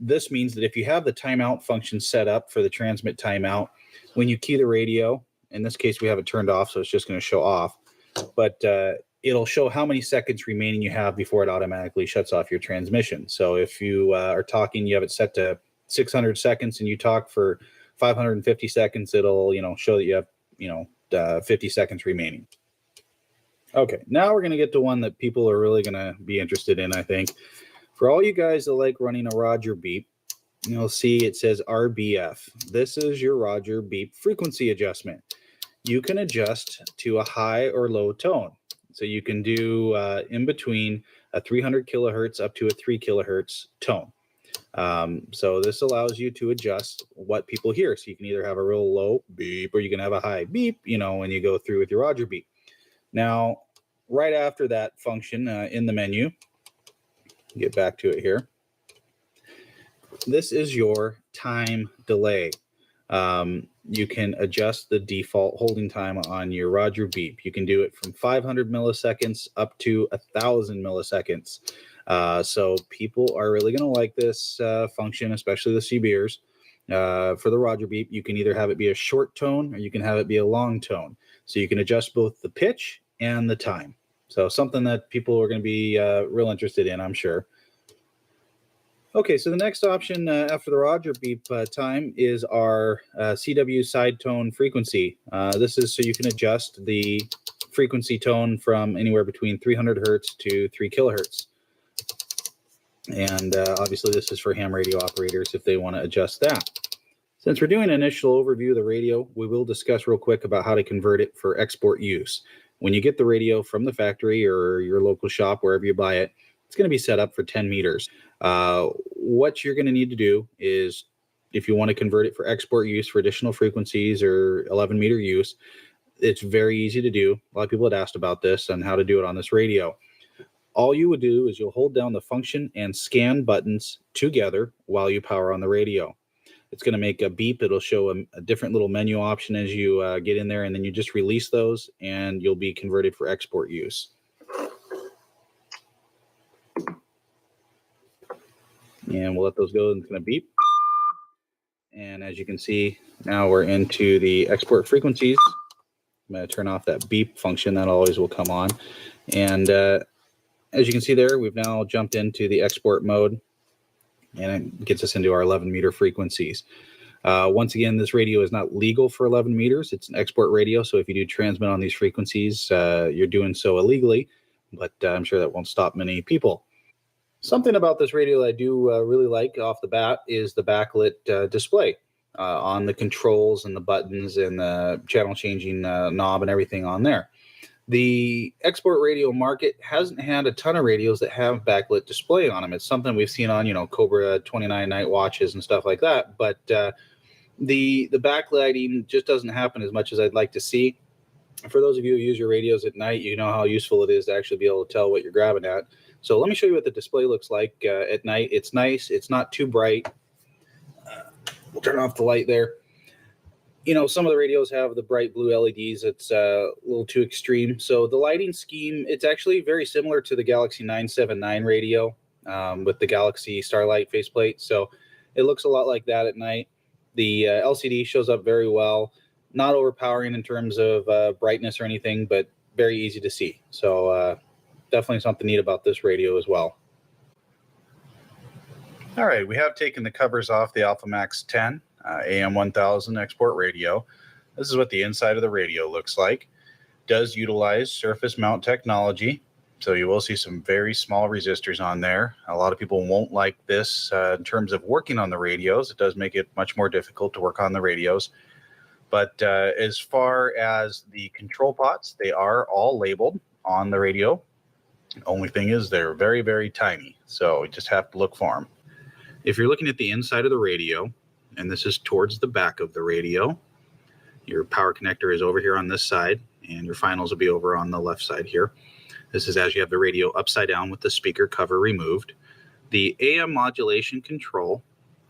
Speaker 5: This means that if you have the timeout function set up for the transmit timeout, when you key the radio, in this case we have it turned off, so it's just going to show off, but it'll show how many seconds remaining you have before it automatically shuts off your transmission. So if you are talking, you have it set to 600 seconds and you talk for 550 seconds, it'll show that you have 50 seconds remaining. Okay, now we're going to get to one that people are really going to be interested in, I think. For all you guys that like running a Roger beep, you'll see it says RBF. This is your Roger beep frequency adjustment. You can adjust to a high or low tone. So you can do in between a 300 kilohertz up to a 3 kilohertz tone. So this allows you to adjust what people hear. So you can either have a real low beep or you can have a high beep, when you go through with your Roger beep. Now, right after that function in the menu, get back to it here. This is your time delay. You can adjust the default holding time on your Roger beep. You can do it from 500 milliseconds up to 1,000 milliseconds. So people are really going to like this function, especially the CBers. For the Roger beep, you can either have it be a short tone or you can have it be a long tone. So you can adjust both the pitch and the time. So something that people are going to be real interested in, I'm sure. Okay, so the next option after the Roger beep time is our CW side tone frequency. This is so you can adjust the frequency tone from anywhere between 300 hertz to 3 kilohertz. And obviously this is for ham radio operators if they want to adjust that. Since we're doing an initial overview of the radio, we will discuss real quick about how to convert it for export use. When you get the radio from the factory or your local shop, wherever you buy it, it's going to be set up for 10 meters. What you're going to need to do is, if you want to convert it for export use for additional frequencies or 11 meter use, it's very easy to do. A lot of people had asked about this and how to do it on this radio. All you would do is you'll hold down the function and scan buttons together while you power on the radio. It's going to make a beep. It'll show a different little menu option as you get in there, and then you just release those and you'll be converted for export use. And we'll let those go, and it's going to beep. And as you can see, now we're into the export frequencies. I'm going to turn off that beep function. That always will come on. And as you can see there, we've now jumped into the export mode, and it gets us into our 11 meter frequencies. Once again, this radio is not legal for 11 meters. It's an export radio, so if you do transmit on these frequencies, you're doing so illegally, but I'm sure that won't stop many people. Something about this radio that I do really like off the bat is the backlit display on the controls and the buttons and the channel changing knob and everything on there. The export radio market hasn't had a ton of radios that have backlit display on them. It's something we've seen on, Cobra 29 night watches and stuff like that. But the backlighting just doesn't happen as much as I'd like to see. For those of you who use your radios at night, you know how useful it is to actually be able to tell what you're grabbing at. So let me show you what the display looks like at night. It's nice. It's not too bright. We'll turn off the light there. Some of the radios have the bright blue LEDs. It's a little too extreme. So the lighting scheme, it's actually very similar to the Galaxy 979 radio with the Galaxy Starlight faceplate. So it looks a lot like that at night. The LCD shows up very well, not overpowering in terms of brightness or anything, but very easy to see. So definitely something neat about this radio as well. All right, we have taken the covers off the AlphaMax 10 AM 1000 export radio. This is what the inside of the radio looks like. It does utilize surface mount technology, so you will see some very small resistors on there. A lot of people won't like this in terms of working on the radios. It does make it much more difficult to work on the radios. But as far as the control pots, they are all labeled on the radio. The only thing is they're very, very tiny, so you just have to look for them. If you're looking at the inside of the radio, and this is towards the back of the radio, your power connector is over here on this side, and your finals will be over on the left side here. This is as you have the radio upside down with the speaker cover removed. The AM modulation control,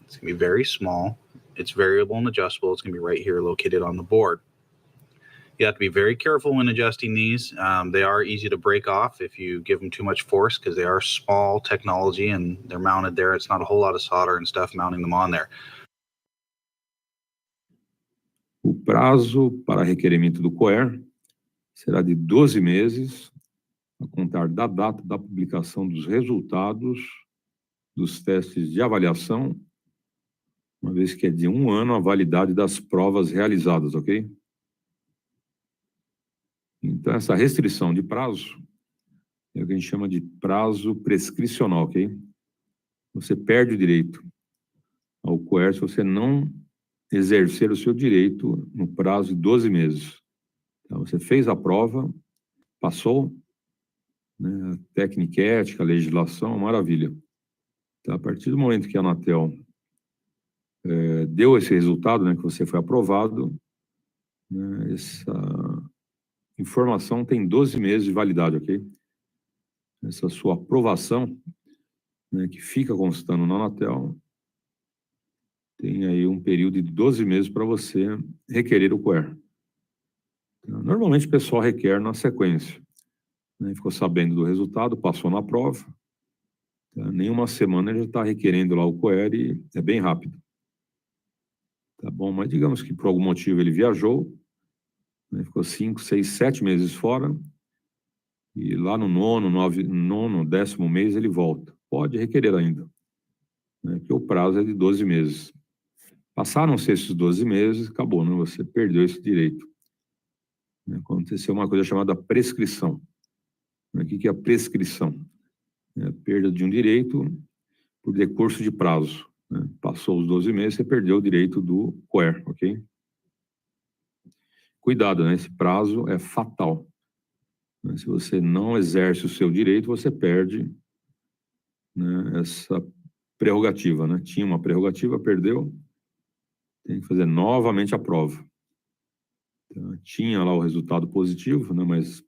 Speaker 5: it's going to be very small. It's variable and adjustable. It's going to be right here located on the board. You have to be very careful when adjusting these. They are easy to break off if you give them too much force because they are small technology and they're mounted there. It's not a whole lot of solder and stuff mounting them on there.
Speaker 1: O prazo para requerimento do COER será de 12 meses, a contar da data da publicação dos resultados dos testes de avaliação, uma vez que é de 1 ano a validade das provas realizadas, ok? Então, essa restrição de prazo é o que a gente chama de prazo prescricional, ok? Você perde o direito ao COER se você não exercer o seu direito no prazo de 12 meses. Então, você fez a prova, passou, né, a técnica ética, a legislação, maravilha. Então, a partir do momento que a Anatel deu esse resultado, né, que você foi aprovado, né, essa informação tem 12 meses de validade, ok? Essa sua aprovação, né, que fica constando na Anatel, tem aí um período de 12 meses para você requerer o COER. Normalmente o pessoal requer na sequência, né? Ficou sabendo do resultado, passou na prova, tá? Nem uma semana ele já está requerendo lá o COER e é bem rápido. Tá bom, mas digamos que por algum motivo ele viajou, né? Ficou 5, 6, 7 meses fora, e lá no 9º, 10º mês ele volta. Pode requerer ainda, né? Porque o prazo é de 12 meses. Passaram-se esses 12 meses, acabou, né? Você perdeu esse direito. Aconteceu uma coisa chamada prescrição. O que é a prescrição? É a perda de um direito por decurso de prazo, né? Passou os 12 meses, você perdeu o direito do COER, ok? Cuidado, né? Esse prazo é fatal. Se você não exerce o seu direito, você perde, né, essa prerrogativa, né? Tinha uma prerrogativa, perdeu, tem que fazer novamente a prova. Então, tinha lá o resultado positivo, né, mas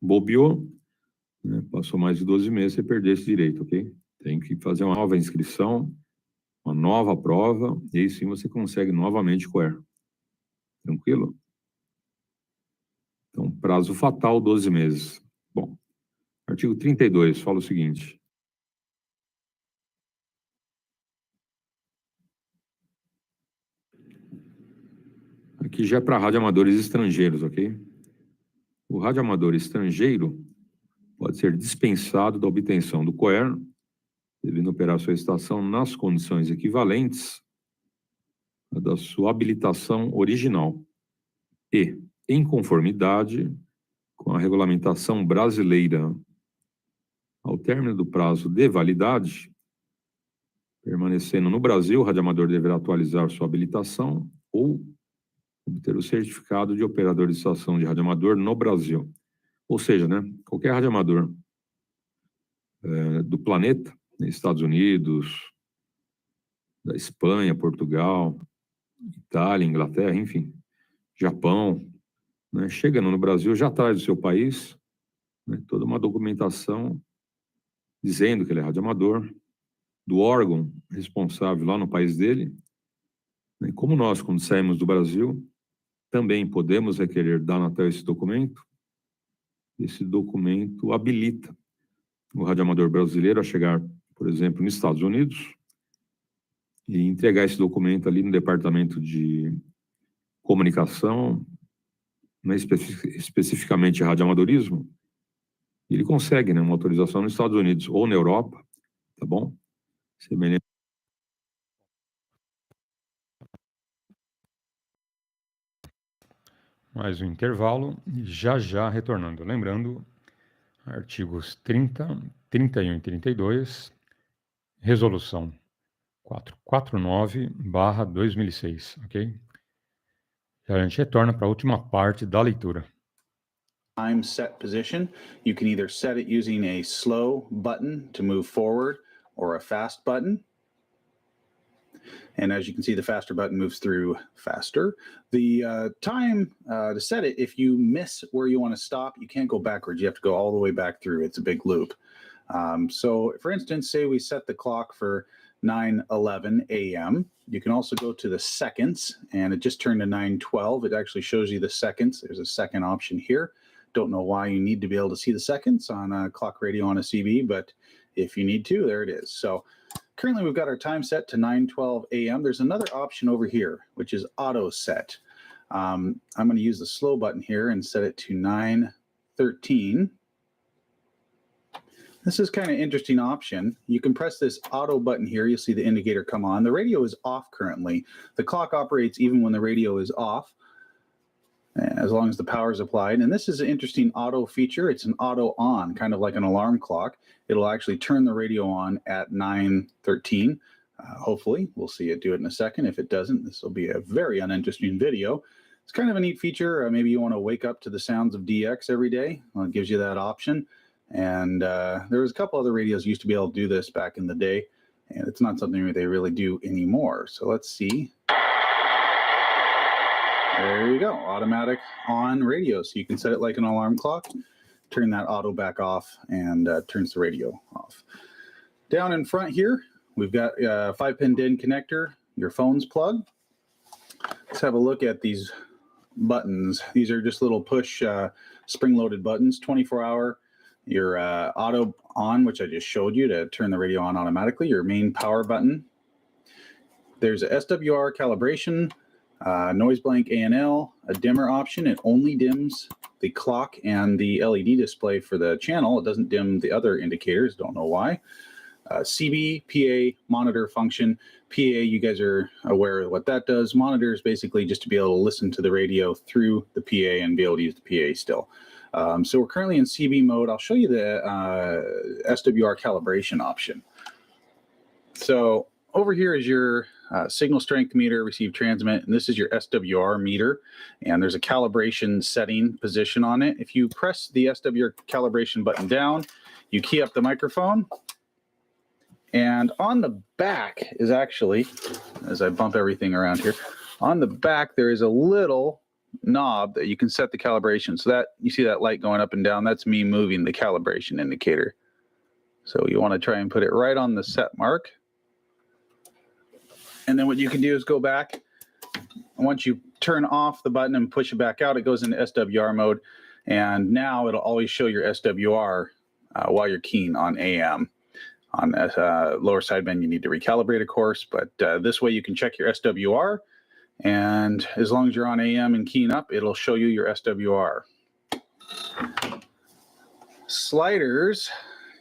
Speaker 1: bobeou, né, passou mais de 12 meses, você perdeu esse direito, ok? Tem que fazer uma nova inscrição, uma nova prova, e aí sim você consegue novamente COER. Tranquilo? Então, prazo fatal, 12 meses. Bom, artigo 32 fala o seguinte. Aqui já é para radioamadores estrangeiros, ok? O radioamador estrangeiro pode ser dispensado da obtenção do COER, devendo operar sua estação nas condições equivalentes à da sua habilitação original e em conformidade com a regulamentação brasileira. Ao término do prazo de validade, permanecendo no Brasil, o radioamador deverá atualizar sua habilitação ou obter o certificado de operador de estação de radioamador no Brasil. Ou seja, né, qualquer radioamador do planeta, Estados Unidos, da Espanha, Portugal, Itália, Inglaterra, enfim, Japão, né, chegando no Brasil, já traz do seu país, né, toda uma documentação dizendo que ele é radioamador, do órgão responsável lá no país dele. E como nós, quando saímos do Brasil, também podemos requerer da Anatel esse documento habilita o radioamador brasileiro a chegar, por exemplo, nos Estados Unidos e entregar esse documento ali no departamento de comunicação, né, especificamente radioamadorismo, e ele consegue, né, uma autorização nos Estados Unidos ou na Europa, tá bom? Semelhante.
Speaker 4: Mais um intervalo, já já retornando. Lembrando, artigos 30, 31 e 32, resolução 449/2006, ok? E a gente retorna para a última parte da leitura.
Speaker 5: Time set position. You can either set it using a slow button to move forward or a fast button. And as you can see, the faster button moves through faster. The time to set it, if you miss where you want to stop, you can't go backwards. You have to go all the way back through. It's a big loop. So for instance, say we set the clock for 9:11 a.m. You can also go to the seconds, and it just turned to 9:12. It actually shows you the seconds. There's a second option here. Don't know why you need to be able to see the seconds on a clock radio on a CB, but if you need to, there it is. So currently we've got our time set to 9:12 a.m. There's another option over here, which is auto set. I'm going to use the slow button here and set it to 9:13. This is kind of interesting option. You can press this auto button here. You'll see the indicator come on. The radio is off currently. The clock operates even when the radio is off, as long as the power is applied. And this is an interesting auto feature. It's an auto on, kind of like an alarm clock. It'll actually turn the radio on at 9:13. Hopefully, we'll see it do it in a second. If it doesn't, this will be a very uninteresting video. It's kind of a neat feature. Maybe you want to wake up to the sounds of DX every day. Well, it gives you that option. And there was a couple other radios used to be able to do this back in the day, and it's not something that they really do anymore. So let's see. There you go, automatic on radio. So you can set it like an alarm clock, turn that auto back off, and turns the radio off. Down in front here, we've got a 5-pin DIN connector, your phone's plug. Let's have a look at these buttons. These are just little push spring-loaded buttons, 24-hour. Your auto on, which I just showed you to turn the radio on automatically, your main power button. There's a SWR calibration, noise blank ANL, a dimmer option. It only dims the clock and the LED display for the channel. It doesn't dim the other indicators, don't know why. CB, PA, monitor function. PA, you guys are aware of what that does. Monitor is basically just to be able to listen to the radio through the PA and be able to use the PA still. So we're currently in CB mode. I'll show you the SWR calibration option. So over here is your signal strength meter, receive transmit, and this is your SWR meter. And there's a calibration setting position on it. If you press the SWR calibration button down, you key up the microphone. And on the back is actually, as I bump everything around here, on the back there is a little knob that you can set the calibration. So that you see that light going up and down, that's me moving the calibration indicator. So you want to try and put it right on the set mark. And then what you can do is go back. And once you turn off the button and push it back out, it goes into SWR mode. And now it'll always show your SWR while you're keying on AM. On lower sideband, you need to recalibrate, of course, but this way you can check your SWR. And as long as you're on AM and keying up, it'll show you your SWR. Sliders,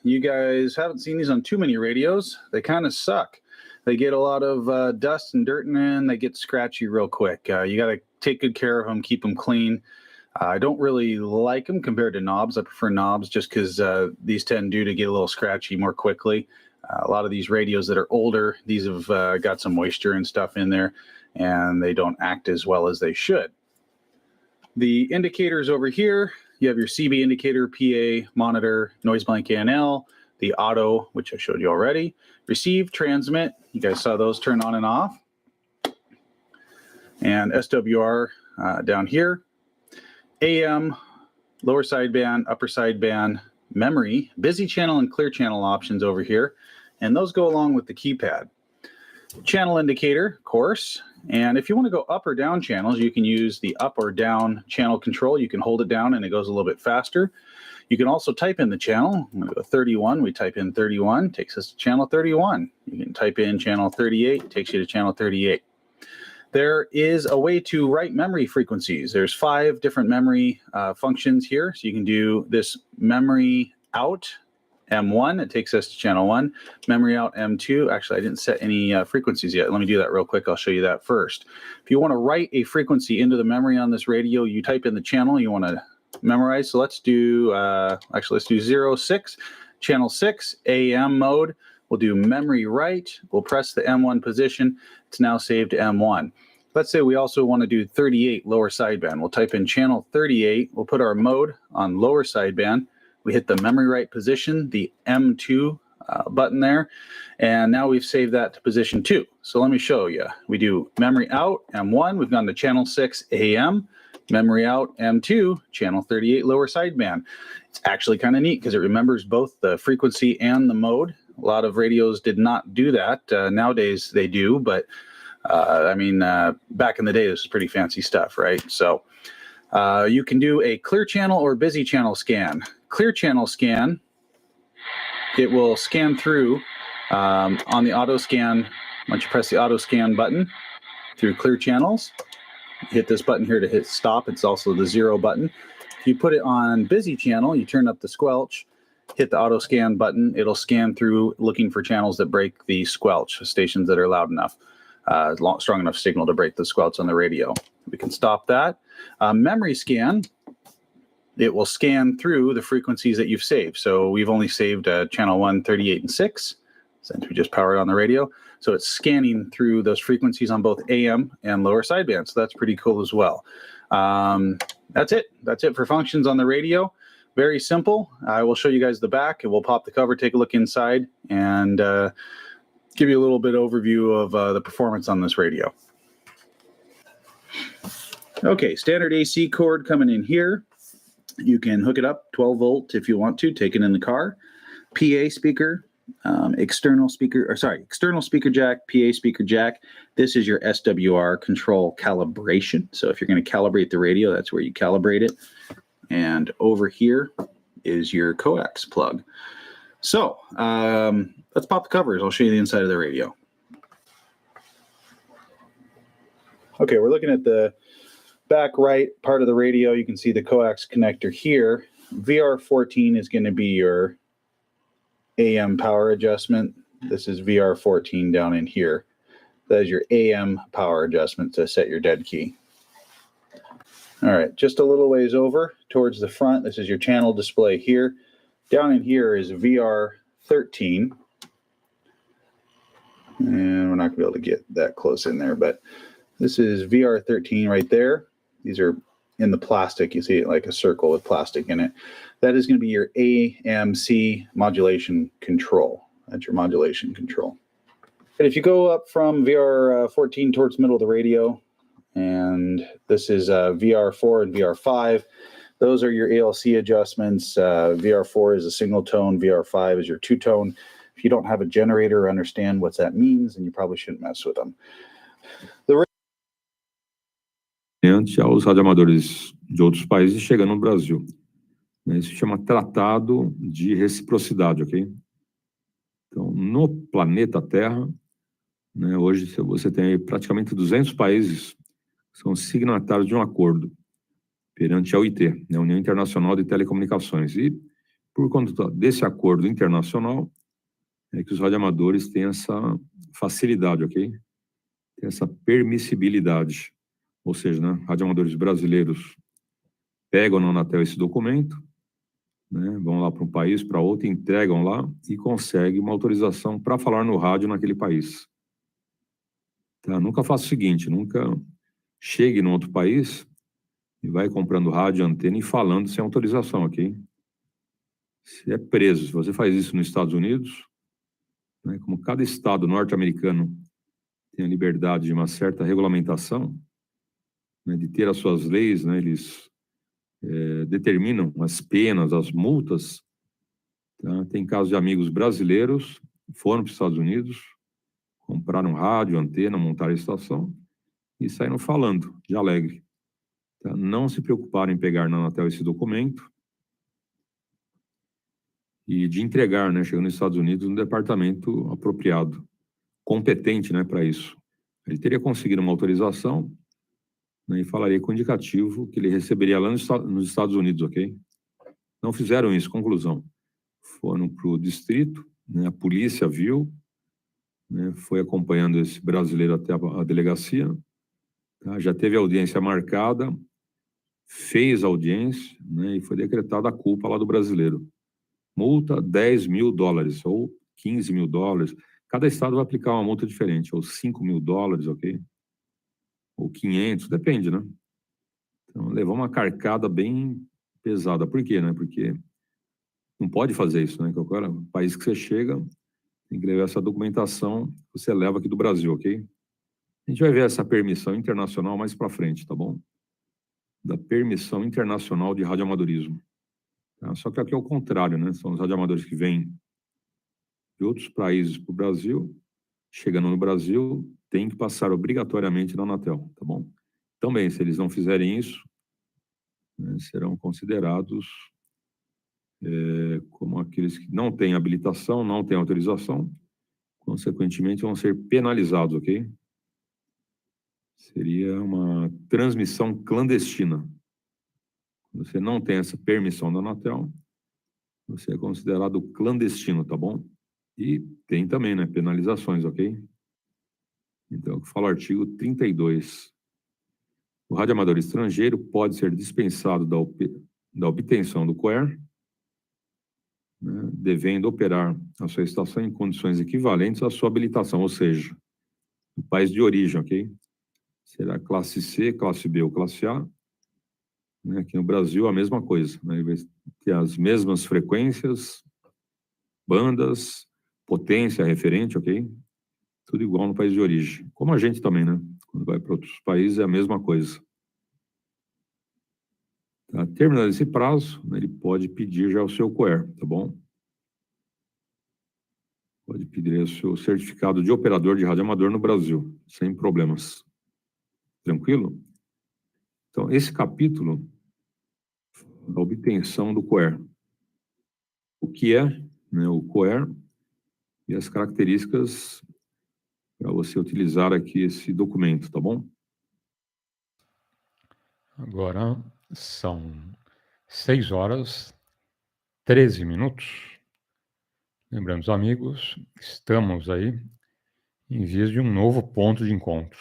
Speaker 5: you guys haven't seen these on too many radios. They kind of suck. They get a lot of dust and dirt in them. They get scratchy real quick. You got to take good care of them, keep them clean. I don't really like them compared to knobs. I prefer knobs just because these tend to get a little scratchy more quickly. A lot of these radios that are older, these have got some moisture and stuff in there, and they don't act as well as they should. The indicators over here, you have your CB indicator, PA, monitor, noise blank ANL, the auto, which I showed you already, receive, transmit, you guys saw those turn on and off, and SWR down here, AM, lower sideband, upper sideband, memory, busy channel and clear channel options over here, and those go along with the keypad. Channel indicator, of course, and if you want to go up or down channels, you can use the up or down channel control. You can hold it down and it goes a little bit faster. You can also type in the channel. I'm going to go 31. We type in 31, takes us to channel 31. You can type in channel 38, takes you to channel 38. There is a way to write memory frequencies. There's 5 different memory functions here. So you can do this memory out M1, it takes us to channel 1. Memory out M2, actually I didn't set any frequencies yet. Let me do that real quick. I'll show you that first. If you want to write a frequency into the memory on this radio, you type in the channel you want to memorize. So let's do, let's do 06, channel 6, AM mode. We'll do memory write. We'll press the M1 position. It's now saved to M1. Let's say we also want to do 38 lower sideband. We'll type in channel 38. We'll put our mode on lower sideband. We hit the memory write position, the M2 button there, and now we've saved that to position 2. So let me show you. We do memory out, M1, we've gone to channel 6 AM, memory out, M2, channel 38 lower sideband. It's actually kind of neat because it remembers both the frequency and the mode. A lot of radios did not do that. Nowadays they do, but back in the day, this was pretty fancy stuff, right? So you can do a clear channel or busy channel scan. Clear channel scan, it will scan through on the auto scan. Once you press the auto scan button through clear channels, hit this button here to hit stop. It's also the 0 button. If you put it on busy channel, you turn up the squelch, hit the auto scan button. It'll scan through looking for channels that break the squelch, stations that are loud enough, strong enough signal to break the squelch on the radio. We can stop that. Memory scan, it will scan through the frequencies that you've saved. So we've only saved channel 1, 38, and 6, since we just powered on the radio. So it's scanning through those frequencies on both AM and lower sideband. So that's pretty cool as well. That's it. That's it for functions on the radio. Very simple. I will show you guys the back, and we'll pop the cover, take a look inside, and give you a little bit overview of the performance on this radio. Okay, standard AC cord coming in here. You can hook it up 12 volt if you want to, take it in the car. PA speaker, external speaker jack, PA speaker jack. This is your SWR control calibration. So if you're going to calibrate the radio, that's where you calibrate it. And over here is your coax plug. So let's pop the covers. I'll show you the inside of the radio. Okay, we're looking at the back right part of the radio. You can see the coax connector here. VR14 is going to be your AM power adjustment. This is VR14 down in here. That is your AM power adjustment to set your dead key. All right, just a little ways over towards the front. This is your channel display here. Down in here is VR13. And we're not going to be able to get that close in there, but this is VR13 right there. These are in the plastic. You see it like a circle with plastic in it. That is going to be your AMC modulation control. That's your modulation control. And if you go up from VR14 towards the middle of the radio, and this is VR4 and VR5, those are your ALC adjustments. VR4 is a single tone, VR5 is your 2-tone. If you don't have a generator or understand what that means, then you probably shouldn't mess with them.
Speaker 1: Aos radioamadores de outros países chegando no Brasil. Isso se chama tratado de reciprocidade, ok? Então, no planeta Terra, né, hoje você tem praticamente 200 países que são signatários de um acordo perante a UIT, né, União Internacional de Telecomunicações. E, por conta desse acordo internacional, é que os radioamadores têm essa facilidade, ok? Tem essa permissibilidade. Ou seja, né, radioamadores brasileiros pegam na Anatel esse documento, né, vão lá para um país, para outro, entregam lá e conseguem uma autorização para falar no rádio naquele país. Tá? Nunca faça o seguinte, nunca chegue em outro país e vai comprando rádio, antena e falando sem autorização, ok? Você é preso. Se você faz isso nos Estados Unidos, né, como cada estado norte-americano tem a liberdade de uma certa regulamentação, né, de ter as suas leis, né, eles determinam as penas, as multas. Tá? Tem casos de amigos brasileiros, foram para os Estados Unidos, compraram rádio, antena, montaram a estação e saíram falando, de alegre. Tá? Não se preocuparem em pegar na Anatel esse documento, e de entregar, né, chegando nos Estados Unidos, no departamento apropriado, competente, né, para isso. Ele teria conseguido uma autorização, né, e falaria com o indicativo que ele receberia lá nos Estados Unidos, ok? Não fizeram isso, conclusão. Foram para o distrito, né, a polícia viu, né, foi acompanhando esse brasileiro até a delegacia, tá? Já teve audiência marcada, fez a audiência, né, e foi decretada a culpa lá do brasileiro. Multa $10.000 ou $15.000. Cada estado vai aplicar uma multa diferente, ou $5.000, ok? Ou 500, depende, né? Então, levou uma carcada bem pesada. Por quê, né? Porque não pode fazer isso, né? Qualquer país que você chega, tem que levar essa documentação que você leva aqui do Brasil, ok? A gente vai ver essa permissão internacional mais para frente, tá bom? Da permissão internacional de radioamadorismo. Tá? Só que aqui é o contrário, né? São os radioamadores que vêm de outros países para o Brasil, chegando no Brasil, tem que passar obrigatoriamente na Anatel, tá bom? Também, se eles não fizerem isso, né, serão considerados como aqueles que não têm habilitação, não têm autorização, consequentemente vão ser penalizados, ok? Seria uma transmissão clandestina. Você não tem essa permissão da Anatel, você é considerado clandestino, tá bom? E tem também, né, penalizações, ok? Então, o que fala o artigo 32. O radioamador estrangeiro pode ser dispensado da obtenção do COER, né, devendo operar a sua estação em condições equivalentes à sua habilitação, ou seja, no país de origem, ok? Será classe C, classe B ou classe A. Né? Aqui no Brasil, a mesma coisa, né? Vai ter as mesmas frequências, bandas, potência referente, ok? Tudo igual no país de origem. Como a gente também, né? Quando vai para outros países é a mesma coisa. Tá? Terminado esse prazo, né, ele pode pedir já o seu COER, tá bom? Pode pedir o seu certificado de operador de radioamador no Brasil, sem problemas. Tranquilo? Então, esse capítulo, a obtenção do COER. O que é, né, o COER e as características para você utilizar aqui esse documento, tá bom?
Speaker 4: Agora são 6h13. Lembrando, amigos, estamos aí em vias de um novo ponto de encontro.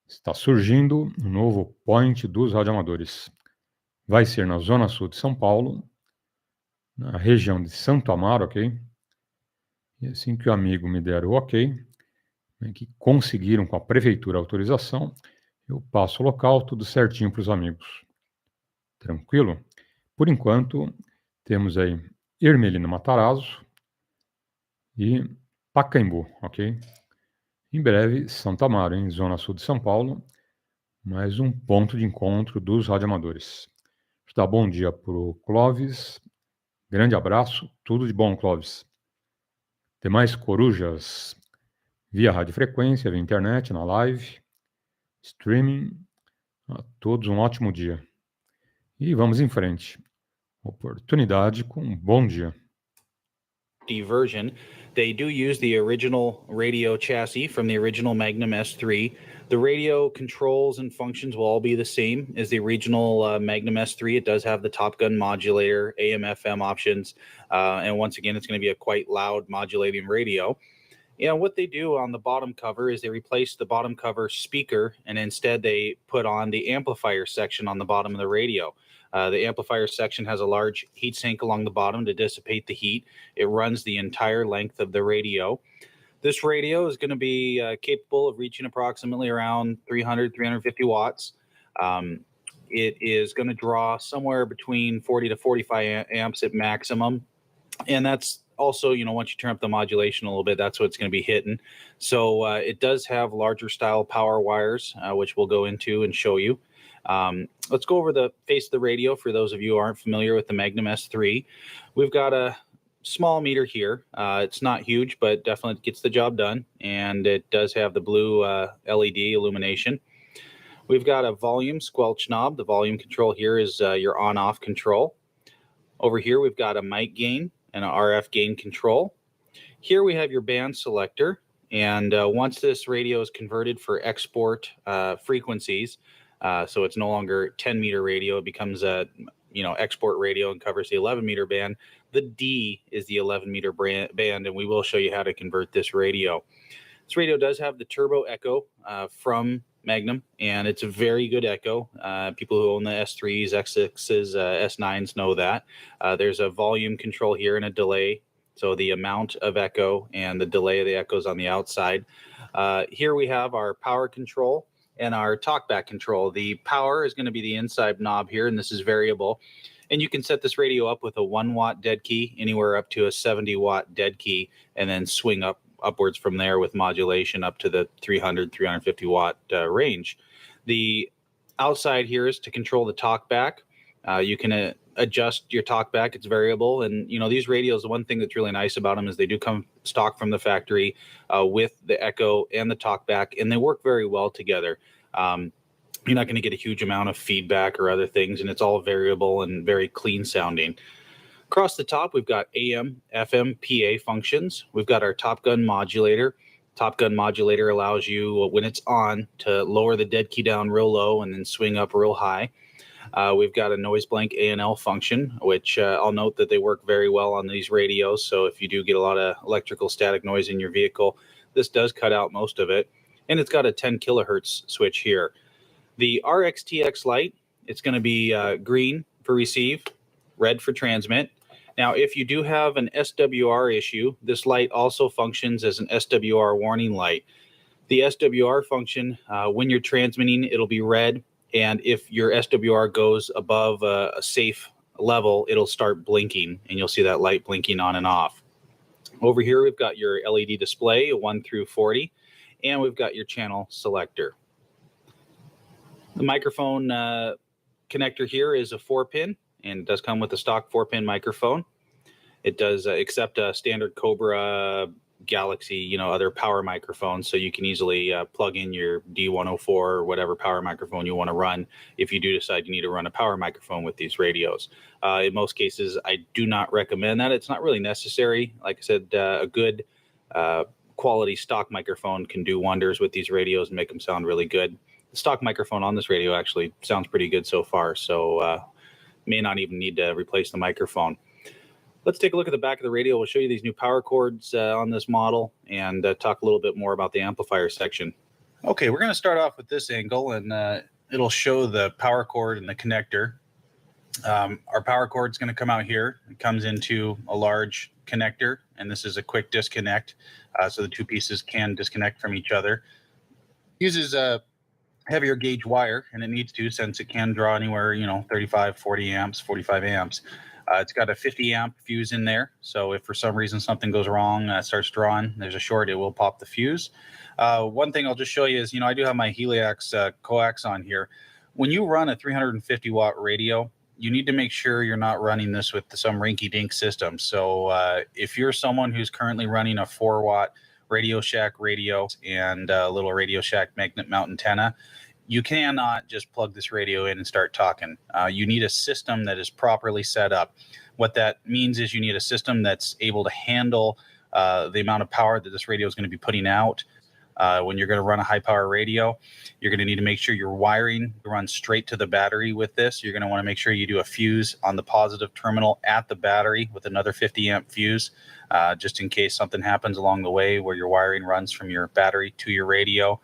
Speaker 4: Está surgindo um novo point dos radioamadores. Vai ser na zona sul de São Paulo, na região de Santo Amaro, ok? E assim que o amigo me der o ok, né, que conseguiram com a prefeitura a autorização, eu passo o local, tudo certinho para os amigos. Tranquilo? Por enquanto, temos aí Ermelino Matarazzo e Pacaembu, ok? Em breve, Santo Amaro, em zona sul de São Paulo, mais um ponto de encontro dos radioamadores. Dá bom dia para o Clóvis, grande abraço, tudo de bom, Clóvis. Demais corujas via radiofrequência, via internet, na live, streaming, a todos um ótimo dia. E vamos em frente. Oportunidade com um bom dia.
Speaker 5: Version, they do use the original radio chassis from the original Magnum S3. The radio controls and functions will all be the same as the original Magnum S3. It does have the Top Gun modulator, AM/FM options, and once again, it's going to be a quite loud modulating radio. Yeah, what they do on the bottom cover is they replace the bottom cover speaker, and instead they put on the amplifier section on the bottom of the radio. The amplifier section has a large heat sink along the bottom to dissipate the heat. It runs the entire length of the radio. This radio is going to be capable of reaching approximately around 300, 350 watts. It is going to draw somewhere between 40 to 45 amps at maximum. And that's also, once you turn up the modulation a little bit, that's what it's going to be hitting. So it does have larger style power wires, which we'll go into and show you. Let's go over the face of the radio for those of you who aren't familiar with the Magnum S3. We've got a small meter here. It's not huge, but definitely gets the job done. And it does have the blue LED illumination. We've got a volume squelch knob. The volume control here is your on-off control. Over here, we've got a mic gain. and an RF gain control. Here we have your band selector, and once this radio is converted for export frequencies, so it's no longer 10-meter radio, it becomes a export radio and covers the 11-meter band. The D is the 11-meter band, and we will show you how to convert this radio. This radio does have the turbo echo from Magnum, and it's a very good echo. People who own the S3s, X6s, S9s know that. There's a volume control here and a delay, so the amount of echo and the delay of the echoes on the outside. Here we have our power control and our talkback control. The power is going to be the inside knob here, and this is variable. And you can set this radio up with a 1-watt dead key, anywhere up to a 70-watt dead key, and then swing upwards from there with modulation up to the 300, 350-watt range. The outside here is to control the talkback. You can adjust your talkback. It's variable. And, these radios, the one thing that's really nice about them is they do come stock from the factory with the echo and the talkback, and they work very well together. You're not going to get a huge amount of feedback or other things, and it's all variable and very clean sounding. Across the top, we've got AM, FM, PA functions. We've got our Top Gun modulator. Top Gun modulator allows you, when it's on, to lower the dead key down real low and then swing up real high. We've got a noise blank A&L function, which I'll note that they work very well on these radios. So if you do get a lot of electrical static noise in your vehicle, this does cut out most of it. And it's got a 10 kilohertz switch here. The RXTX light, it's going to be green for receive, red for transmit. Now, if you do have an SWR issue, this light also functions as an SWR warning light. The SWR function, when you're transmitting, it'll be red. And if your SWR goes above a safe level, it'll start blinking, and you'll see that light blinking on and off. Over here, we've got your LED display, 1 through 40, and we've got your channel selector. The microphone connector here is a 4-pin, and it does come with a stock 4-pin microphone. It does accept a standard Cobra, Galaxy, other power microphones, so you can easily plug in your D104 or whatever power microphone you want to run if you do decide you need to run a power microphone with these radios. In most cases, I do not recommend that. It's not really necessary. Like I said, a good quality stock microphone can do wonders with these radios and make them sound really good. The stock microphone on this radio actually sounds pretty good so far, so may not even need to replace the microphone. Let's take a look at the back of the radio. We'll show you these new power cords on this model and talk a little bit more about the amplifier section. Okay, we're going to start off with this angle, and it'll show the power cord and the connector. Our power cord is going to come out here. It comes into a large connector, and this is a quick disconnect, so the two pieces can disconnect from each other. Uses a heavier gauge wire, and it needs to, since it can draw anywhere, 35, 40 amps, 45 amps. It's got a 50 amp fuse in there, so if for some reason something goes wrong, starts drawing, there's a short, it will pop the fuse. One thing I'll just show you is, I do have my Heliax coax on here. When you run a 350 watt radio, you need to make sure you're not running this with some rinky-dink system. So if you're someone who's currently running a 4-watt Radio Shack radio and a little Radio Shack magnet mount antenna, you cannot just plug this radio in and start talking. You need a system that is properly set up. What that means is you need a system that's able to handle the amount of power that this radio is going to be putting out. When you're going to run a high-power radio, you're going to need to make sure your wiring runs straight to the battery with this. You're going to want to make sure you do a fuse on the positive terminal at the battery with another 50 amp fuse, just in case something happens along the way where your wiring runs from your battery to your radio.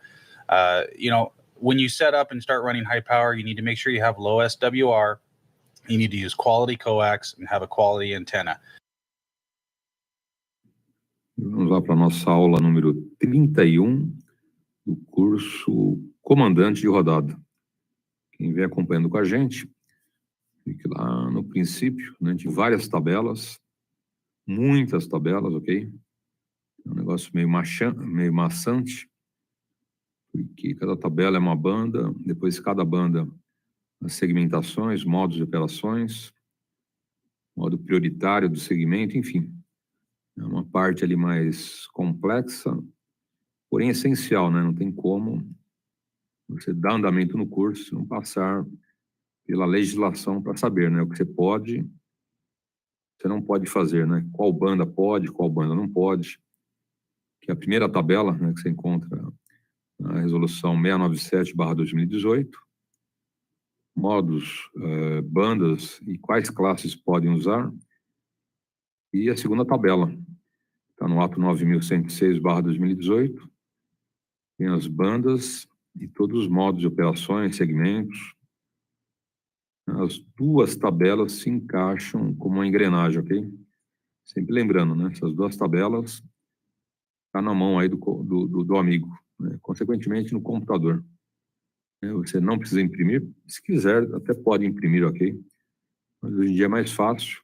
Speaker 5: When you set up and start running high power, you need to make sure you have low SWR. You need to use quality coax and have a quality antenna.
Speaker 1: Vamos lá para a nossa aula número 31 do curso Comandante de Rodada. Quem vem acompanhando com a gente, fique lá no princípio, né, de várias tabelas, muitas tabelas, ok? É um negócio meio maçante, porque cada tabela é uma banda, depois cada banda as segmentações, modos de operações, modo prioritário do segmento, enfim. É uma parte ali mais complexa, porém essencial, né? Não tem como você dar andamento no curso e não passar pela legislação para saber, né? O que você pode você não pode fazer, né? Qual banda pode, qual banda não pode. Que é a primeira tabela, né, que você encontra na resolução 697/2018, modos, bandas e quais classes podem usar. E a segunda tabela, está no ato 9106/2018, tem as bandas e todos os modos de operações, segmentos. As duas tabelas se encaixam como uma engrenagem, ok? Sempre lembrando, né? Essas duas tabelas estão na mão aí do amigo, né? Consequentemente, no computador. Você não precisa imprimir. Se quiser, até pode imprimir, ok? Mas hoje em dia é mais fácil,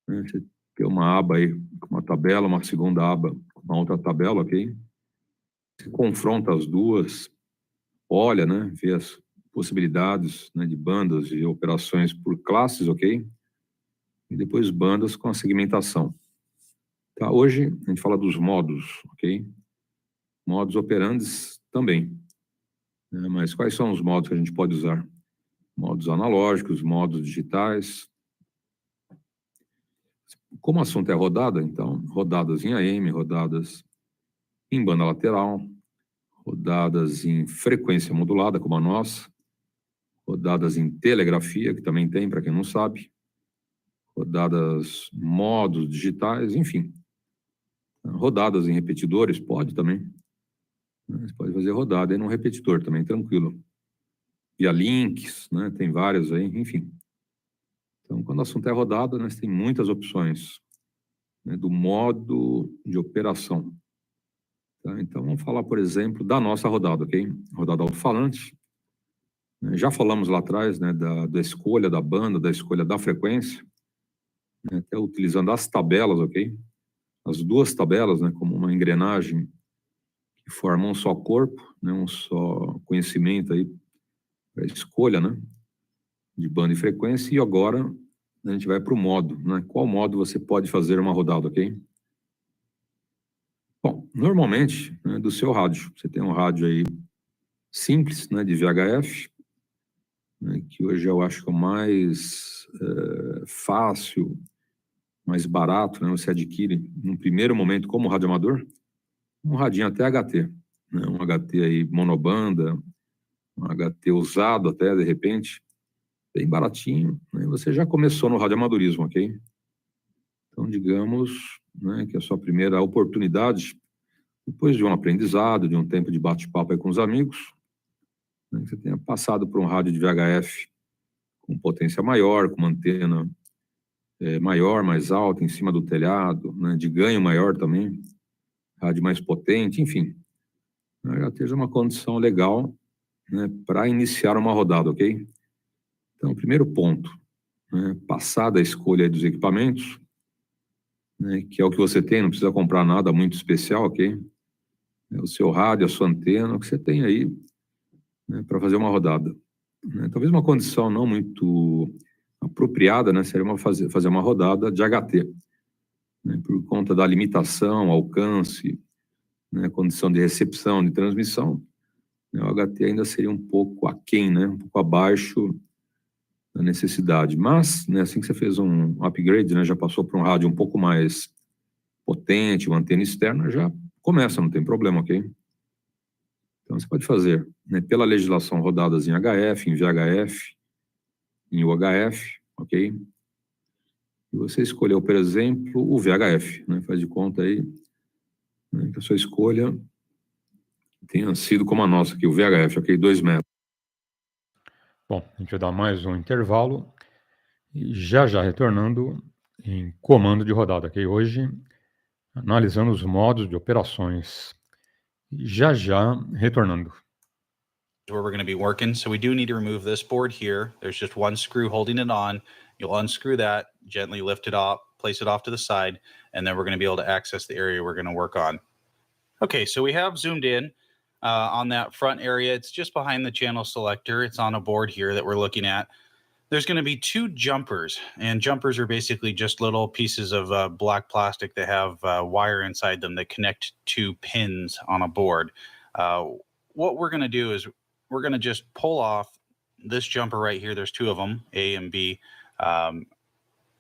Speaker 1: né? Você ter uma aba aí, uma tabela, uma segunda aba, uma outra tabela, ok? Você confronta as duas, olha, né? Vê as possibilidades, né, de bandas e operações por classes, ok? E depois bandas com a segmentação. Tá? Hoje a gente fala dos modos, ok? Modos operandes também. Né? Mas quais são os modos que a gente pode usar? Modos analógicos, modos digitais. Como o assunto é rodada, então, rodadas em AM, rodadas em banda lateral, rodadas em frequência modulada, como a nossa, rodadas em telegrafia, que também tem, para quem não sabe, rodadas modos digitais, enfim. Rodadas em repetidores, pode também. Você pode fazer rodada aí num repetidor também, tranquilo. Via links, né? Tem várias aí, enfim. Então, quando o assunto é rodada, nós tem muitas opções, né, do modo de operação. Tá? Então, vamos falar, por exemplo, da nossa rodada, ok? Rodada alto-falante. Já falamos lá atrás, né, da escolha da banda, da escolha da frequência, né, até utilizando as tabelas, ok? As duas tabelas, né, como uma engrenagem que formam um só corpo, né, um só conhecimento aí para escolha, né, de banda e frequência. E agora a gente vai para o modo, né? Qual modo você pode fazer uma rodada, ok? Bom, normalmente, né, do seu rádio, você tem um rádio aí simples, né, de VHF, né, que hoje eu acho que é o mais fácil, mais barato, né, você adquire no primeiro momento como radioamador, um radinho até HT, né, um HT aí monobanda, um HT usado até, de repente, bem baratinho, né, você já começou no radioamadorismo, ok? Então, digamos, né, que a sua primeira oportunidade, depois de um aprendizado, de um tempo de bate-papo aí com os amigos, né, que você tenha passado por um rádio de VHF com potência maior, com uma antena maior, mais alta, em cima do telhado, né, de ganho maior também, rádio mais potente, enfim. Já esteja uma condição legal, né, para iniciar uma rodada, ok? Então, primeiro ponto, né, passada a escolha dos equipamentos, né, que é o que você tem, não precisa comprar nada muito especial, ok? É o seu rádio, a sua antena, o que você tem aí, né, para fazer uma rodada. Né? Talvez uma condição não muito apropriada, né, seria fazer uma rodada de HT, né, por conta da limitação, alcance, né, condição de recepção, de transmissão, né, o HT ainda seria um pouco aquém, né, um pouco abaixo da necessidade. Mas, né, assim que você fez um upgrade, né, já passou para um rádio um pouco mais potente, uma antena externa, já começa, não tem problema, ok? Então, você pode fazer, né, pela legislação, rodadas em HF, em VHF, em UHF, ok? E você escolheu, por exemplo, o VHF, né? Faz de conta aí, né, que a sua escolha tenha sido como a nossa aqui, o VHF, ok? 2 metros.
Speaker 4: Bom, a gente vai dar mais um intervalo e já retornando em comando de rodada, ok? Hoje, analisando os modos de operações. Já retornando.
Speaker 5: Where we're going to be working. So we do need to remove this board here. There's just one screw holding it on. You'll unscrew that, gently lift it off, place it off to the side, and then we're going to be able to access the area we're going to work on. Okay, so we have zoomed in on that front area. It's just behind the channel selector. It's on a board here that we're looking at. There's going to be two jumpers, and jumpers are basically just little pieces of black plastic that have wire inside them that connect two pins on a board. What we're going to do is we're going to just pull off this jumper right here. There's two of them, A and B.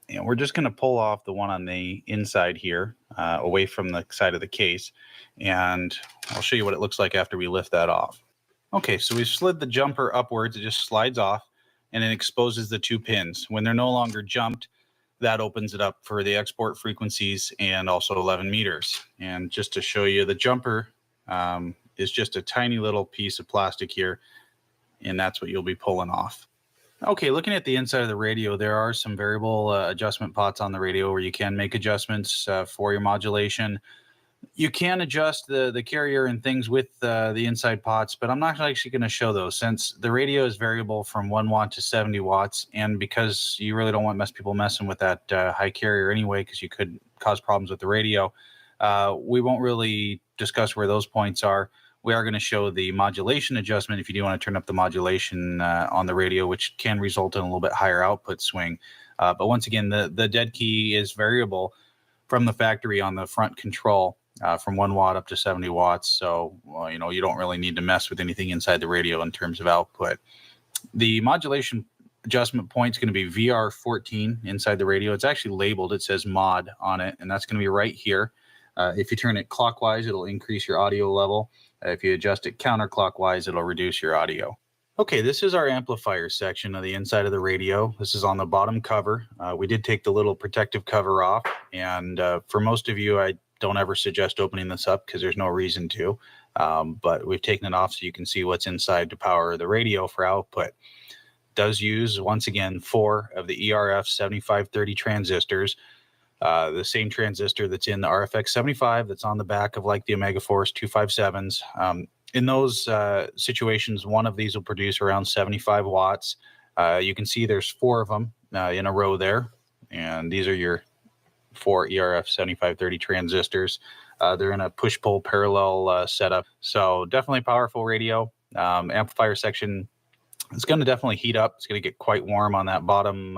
Speaker 5: And we're just going to pull off the one on the inside here, away from the side of the case. And I'll show you what it looks like after we lift that off. Okay, so we've slid the jumper upwards. It just slides off and it exposes the 2 pins. When they're no longer jumped, that opens it up for the export frequencies and also 11 meters. And just to show you, the jumper is just a tiny little piece of plastic here, and that's what you'll be pulling off. Okay, looking at the inside of the radio, there are some variable adjustment pots on the radio where you can make adjustments for your modulation. You can adjust the carrier and things with the inside pots, but I'm not actually going to show those since the radio is variable from 1 watt to 70 watts. And because you really don't want people messing with that high carrier anyway, because you could cause problems with the radio, we won't really discuss where those points are. We are going to show the modulation adjustment if you do want to turn up the modulation on the radio, which can result in a little bit higher output swing. But once again, the dead key is variable from the factory on the front control from 1 watt up to 70 watts. So, well, you don't really need to mess with anything inside the radio in terms of output. The modulation adjustment point is going to be VR14 inside the radio. It's actually labeled. It says mod on it, and that's going to be right here. If you turn it clockwise, it'll increase your audio level. If you adjust it counterclockwise, it'll reduce your audio. Okay, this is our amplifier section of the inside of the radio. This is on the bottom cover. We did take the little protective cover off, and for most of you, I don't ever suggest opening this up because there's no reason to, but we've taken it off so you can see what's inside to power the radio for output. It does use, once again, 4 of the ERF 7530 transistors. The same transistor that's in the RFX 75 that's on the back of like the Omega Force 257s. In those situations, one of these will produce around 75 watts. You can see there's 4 of them in a row there. And these are your 4 ERF 7530 transistors. They're in a push-pull parallel setup. So definitely powerful radio. Amplifier section, it's going to definitely heat up. It's going to get quite warm on that bottom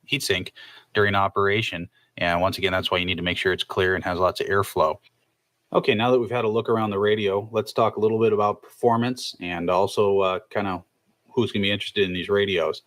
Speaker 5: heatsink during operation. And once again, that's why you need to make sure it's clear and has lots of airflow. Okay, now that we've had a look around the radio, let's talk a little bit about performance and also kind of who's going to be interested in these radios.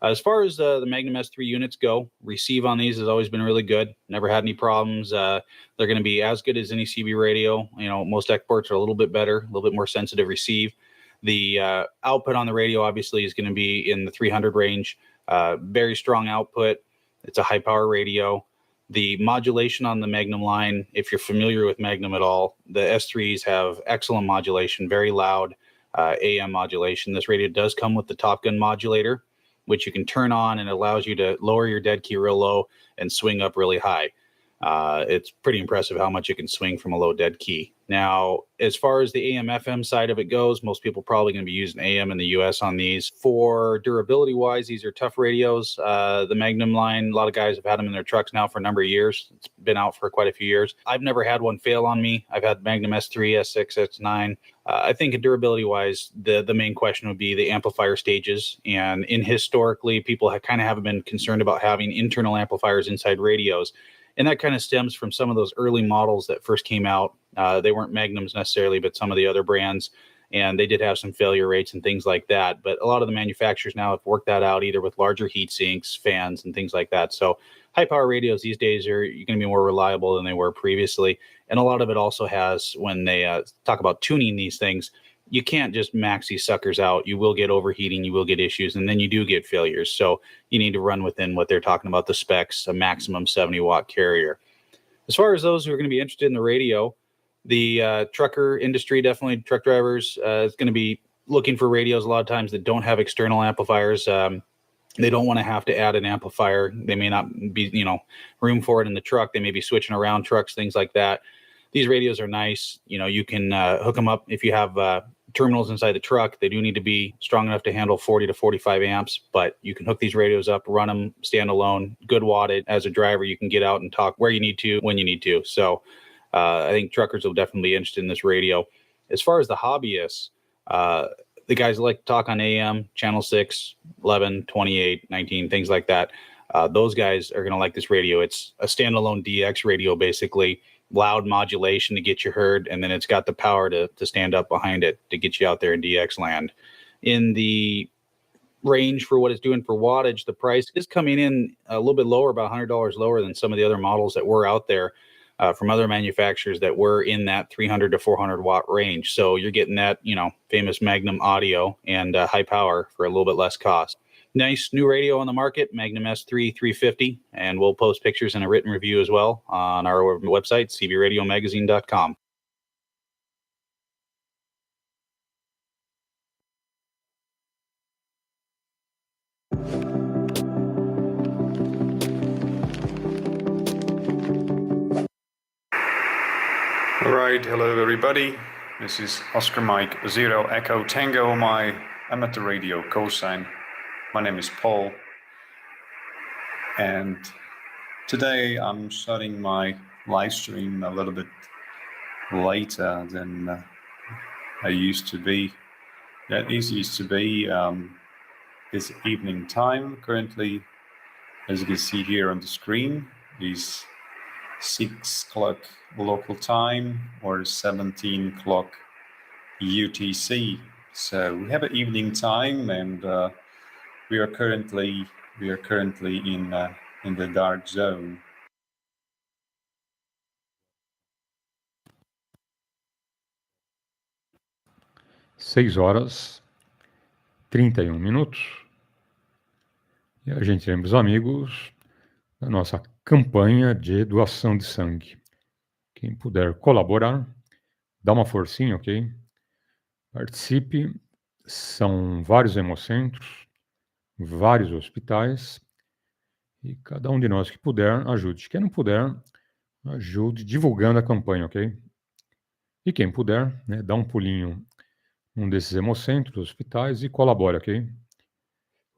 Speaker 5: As far as the Magnum S3 units go, receive on these has always been really good. Never had any problems. They're going to be as good as any CB radio. Most exports are a little bit better, a little bit more sensitive receive. The output on the radio obviously is going to be in the 300 range. Very strong output. It's a high power radio. The modulation on the Magnum line, if you're familiar with Magnum at all, the S3s have excellent modulation, very loud AM modulation. This radio does come with the Top Gun modulator, which you can turn on and it allows you to lower your dead key real low and swing up really high. It's pretty impressive how much it can swing from a low dead key. Now, as far as the AM FM side of it goes, most people probably going to be using AM in the US on these. For durability wise, these are tough radios. The Magnum line, a lot of guys have had them in their trucks now for a number of years. It's been out for quite a few years. I've never had one fail on me. I've had Magnum S3, S6, S9. I think durability wise, the main question would be the amplifier stages. And historically, people haven't been concerned about having internal amplifiers inside radios. And that kind of stems from some of those early models that first came out. They weren't Magnums necessarily, but some of the other brands. And they did have some failure rates and things like that. But a lot of the manufacturers now have worked that out either with larger heat sinks, fans, and things like that. So high power radios these days are going to be more reliable than they were previously. And a lot of it also has, when they talk about tuning these things, you can't just max these suckers out. You will get overheating, you will get issues, and then you do get failures. So you need to run within what they're talking about, the specs, a maximum 70 watt carrier. As far as those who are going to be interested in the radio, the trucker industry, definitely truck drivers, is going to be looking for radios a lot of times that don't have external amplifiers. They don't want to have to add an amplifier. They may not be, room for it in the truck. They may be switching around trucks, things like that. These radios are nice. You can hook them up if you have terminals inside the truck. They do need to be strong enough to handle 40 to 45 amps, but you can hook these radios up, run them standalone, good wattage. As a driver, you can get out and talk where you need to, when you need to. So I think truckers will definitely be interested in this radio. As far as the hobbyists, the guys that like to talk on AM, channel 6, 11, 28, 19, things like that, those guys are going to like this radio. It's a standalone DX radio, basically. Loud modulation to get you heard, and then it's got the power to stand up behind it to get you out there in DX land. In the range for what it's doing for wattage, the price is coming in a little bit lower, about $100 lower than some of the other models that were out there from other manufacturers that were in that 300 to 400 watt range. So you're getting that, famous Magnum audio and high power for a little bit less cost. Nice new radio on the market, Magnum S3 350, and we'll post pictures and a written review as well on our website, cbradiomagazine.com.
Speaker 6: All right, hello everybody. This is Oscar Mike 0 Echo Tango, my amateur radio cosine. My name is Paul, and today I'm starting my live stream a little bit later than I used to be. That used to be this evening time. Currently, as you can see here on the screen, is 6 o'clock local time or 17 o'clock UTC. So we have an evening time, and we are currently in the dark zone.
Speaker 4: Seis horas, 31 minutos. E a gente lembra os amigos da nossa campanha de doação de sangue. Quem puder colaborar, dá uma forcinha, ok? Participe. São vários hemocentros, vários hospitais, e cada um de nós que puder, ajude. Quem não puder, ajude divulgando a campanha, ok? E quem puder, dá um pulinho num desses hemocentros, hospitais e colabore, ok?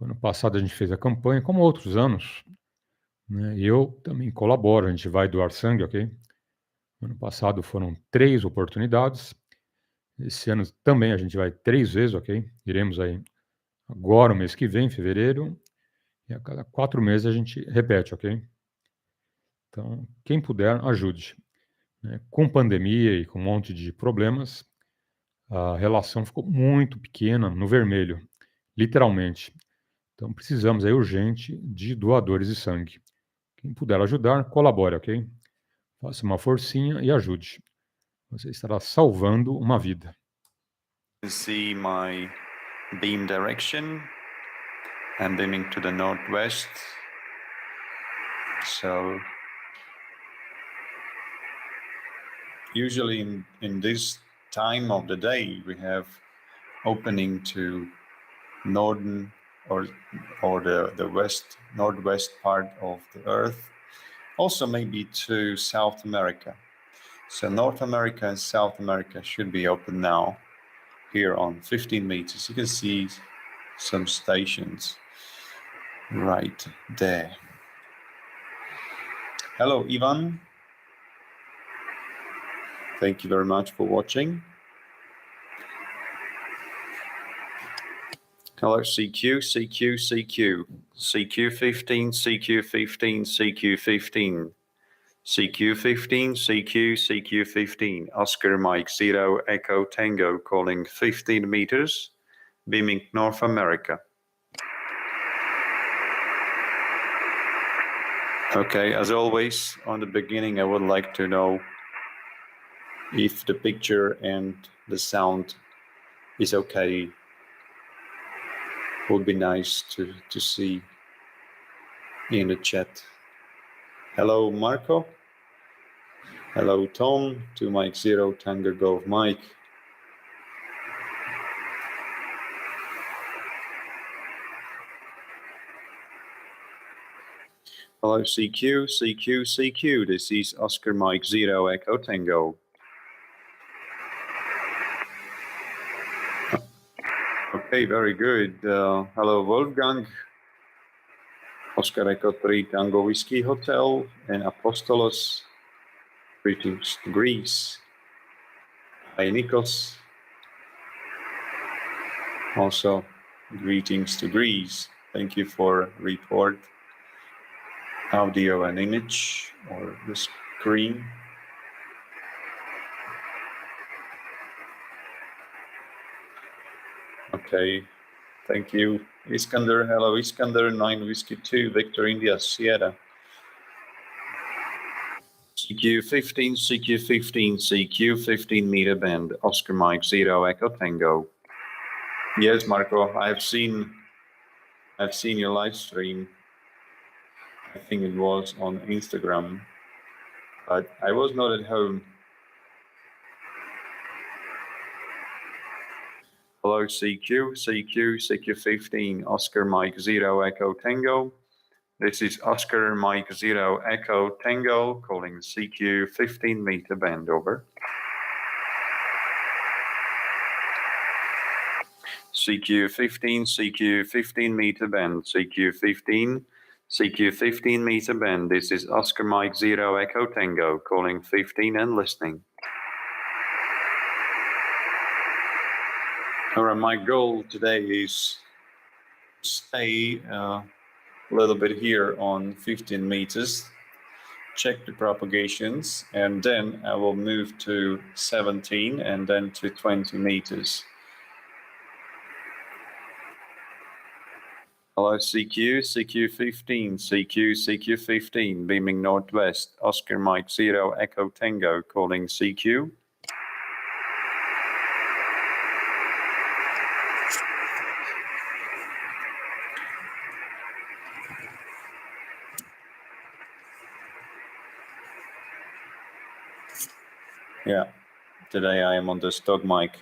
Speaker 4: Ano passado a gente fez a campanha, como outros anos, e eu também colaboro, a gente vai doar sangue, ok? Ano passado foram 3 oportunidades, esse ano também a gente vai 3 vezes, ok? Iremos aí agora, o mês que vem, em fevereiro, e a cada 4 meses a gente repete, ok? Então, quem puder, ajude. Com pandemia e com um monte de problemas, a relação ficou muito pequena, no vermelho, literalmente. Então, precisamos aí urgente de doadores de sangue. Quem puder ajudar, colabore, ok? Faça uma forcinha e ajude. Você estará salvando uma vida.
Speaker 6: You can see my beam direction. I'm beaming to the northwest. So usually in this time of the day we have opening to northern or the west northwest part of the earth, also maybe to South America. So North America and South America should be open now. Here on 15 meters you can see some stations right there. Hello Ivan, thank you very much for watching. Hello CQ, CQ, CQ, CQ15, CQ15, CQ15, CQ15, CQ, CQ15, Oscar Mike 0 Echo Tango calling 15 meters, beaming North America. Okay, as always, on the beginning I would like to know if the picture and the sound is okay. Would be nice to see in the chat. Hello Marco. Hello Tom, to Mike 0 Tango Golf Mike. Hello CQ, CQ, CQ. This is Oscar Mike 0 Echo Tango. Okay, very good. Hello Wolfgang. Oscar Echo 3 Tango Whiskey Hotel and Apostolos. Greetings to Greece. Hi Nikos. Also greetings to Greece. Thank you for report. Audio and image or the screen. Okay, Thank you. Iskander, hello, Iskander, 9 Whiskey 2, Victor India, Sierra. CQ15, CQ15, CQ15 meter band, Oscar Mike 0 Echo Tango. Yes, Marco, I've seen your live stream. I think it was on Instagram, but I was not at home. Hello, CQ15, Oscar Mike 0 Echo Tango. This is Oscar Mike 0 Echo Tango calling CQ15 meter band, over. CQ15 meter band, CQ15 meter band. This is Oscar Mike 0 Echo Tango calling 15 and listening. All right, my goal today is to stay a little bit here on 15 meters, check the propagations, and then I will move to 17 and then to 20 meters. Hello, CQ15, beaming northwest, Oscar Mike 0 Echo Tango calling CQ. Yeah, today I am on the stock mic.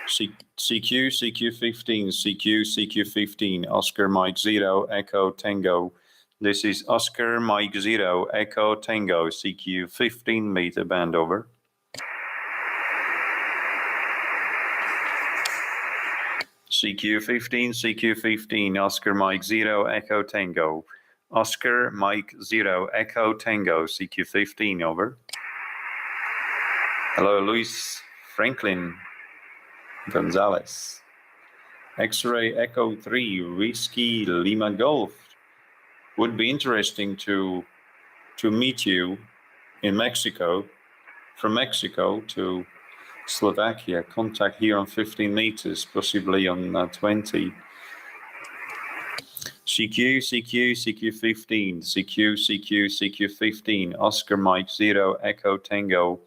Speaker 6: CQ15, Oscar Mike 0 Echo Tango. This is Oscar Mike 0 Echo Tango, CQ15 meter band, over. CQ15, Oscar Mike 0 Echo Tango. Oscar Mike 0 Echo Tango, CQ15, over. Hello, Luis Franklin Gonzalez. X-ray Echo 3, Whiskey Lima Golf. Would be interesting to meet you in Mexico, from Mexico to Slovakia. Contact here on 15 meters, possibly on 20. CQ15, Oscar Mike 0 Echo Tango.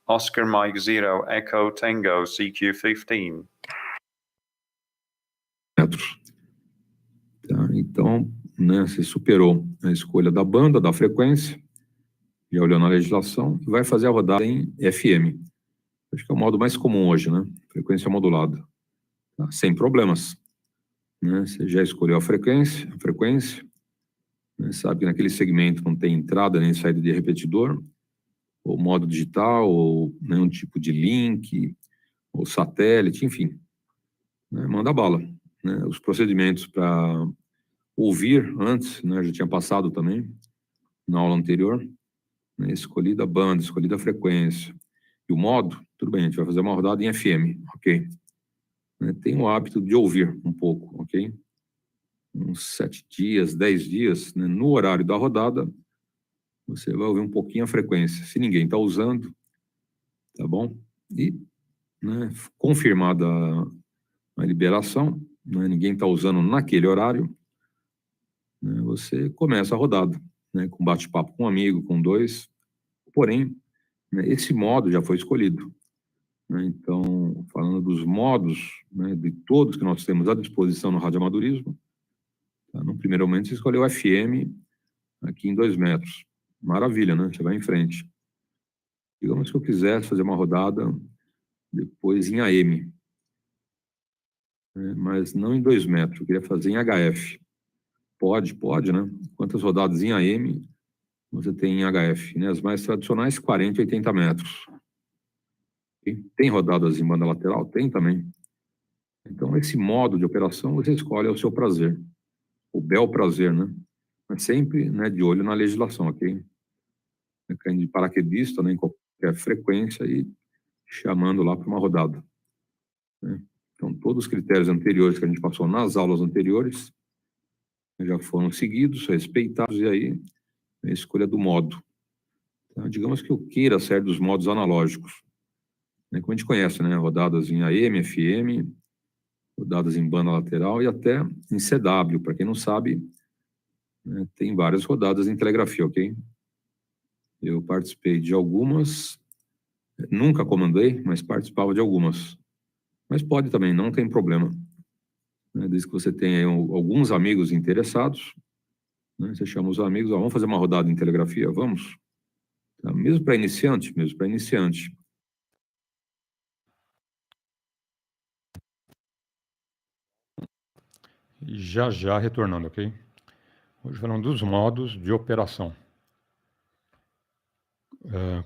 Speaker 6: Oscar Mike 0 Echo Tango, CQ15.
Speaker 1: Tá, então, né, você superou a escolha da banda, da frequência, já olhou na legislação, e vai fazer a rodada em FM. Acho que é o modo mais comum hoje, né? Frequência modulada. Tá? Sem problemas. Né? Você já escolheu a frequência, né? Sabe que naquele segmento não tem entrada nem saída de repetidor, ou modo digital, ou nenhum tipo de link, ou satélite, enfim. Né? Manda bala. Né? Os procedimentos para ouvir antes, né? Eu já tinha passado também, na aula anterior, né? Escolhida a banda, escolhida a frequência. E o modo, tudo bem, a gente vai fazer uma rodada em FM, ok? Né? Tem o hábito de ouvir um pouco, ok? Uns 7 dias, 10 dias, né? No horário da rodada, você vai ouvir um pouquinho a frequência. Se ninguém está usando, tá bom? E, né, confirmada a liberação, né, ninguém está usando naquele horário, né, você começa a rodada, né, com bate-papo com um amigo, com dois. Porém, né, esse modo já foi escolhido. Né, então, falando dos modos, né, de todos que nós temos à disposição no radioamadorismo, tá, no primeiro momento você escolheu o FM aqui em 2 metros. Maravilha, né? Você vai em frente. Digamos que eu quisesse fazer uma rodada depois em AM, né? Mas não em 2 metros, eu queria fazer em HF. Pode, né? Quantas rodadas em AM você tem em HF? Né? As mais tradicionais, 40 e 80 metros. Tem rodadas em banda lateral? Tem também. Então, esse modo de operação você escolhe ao seu prazer. O bel prazer, né? Mas sempre, né, de olho na legislação, ok? Caindo de paraquedista, né, em qualquer frequência e chamando lá para uma rodada. Né? Então, todos os critérios anteriores que a gente passou nas aulas anteriores já foram seguidos, respeitados, e aí a escolha do modo. Então, digamos que eu queira sair dos modos analógicos. Né? Como a gente conhece, né, rodadas em AM, FM, rodadas em banda lateral e até em CW. Para quem não sabe, né, tem várias rodadas em telegrafia, ok? Eu participei de algumas, nunca comandei, mas participava de algumas. Mas pode também, não tem problema. Né, desde que você tenha alguns amigos interessados, né, você chama os amigos, vamos fazer uma rodada em telegrafia? Vamos. Tá? Mesmo para iniciante, mesmo para iniciante.
Speaker 4: E já retornando, ok? Hoje falando dos modos de operação.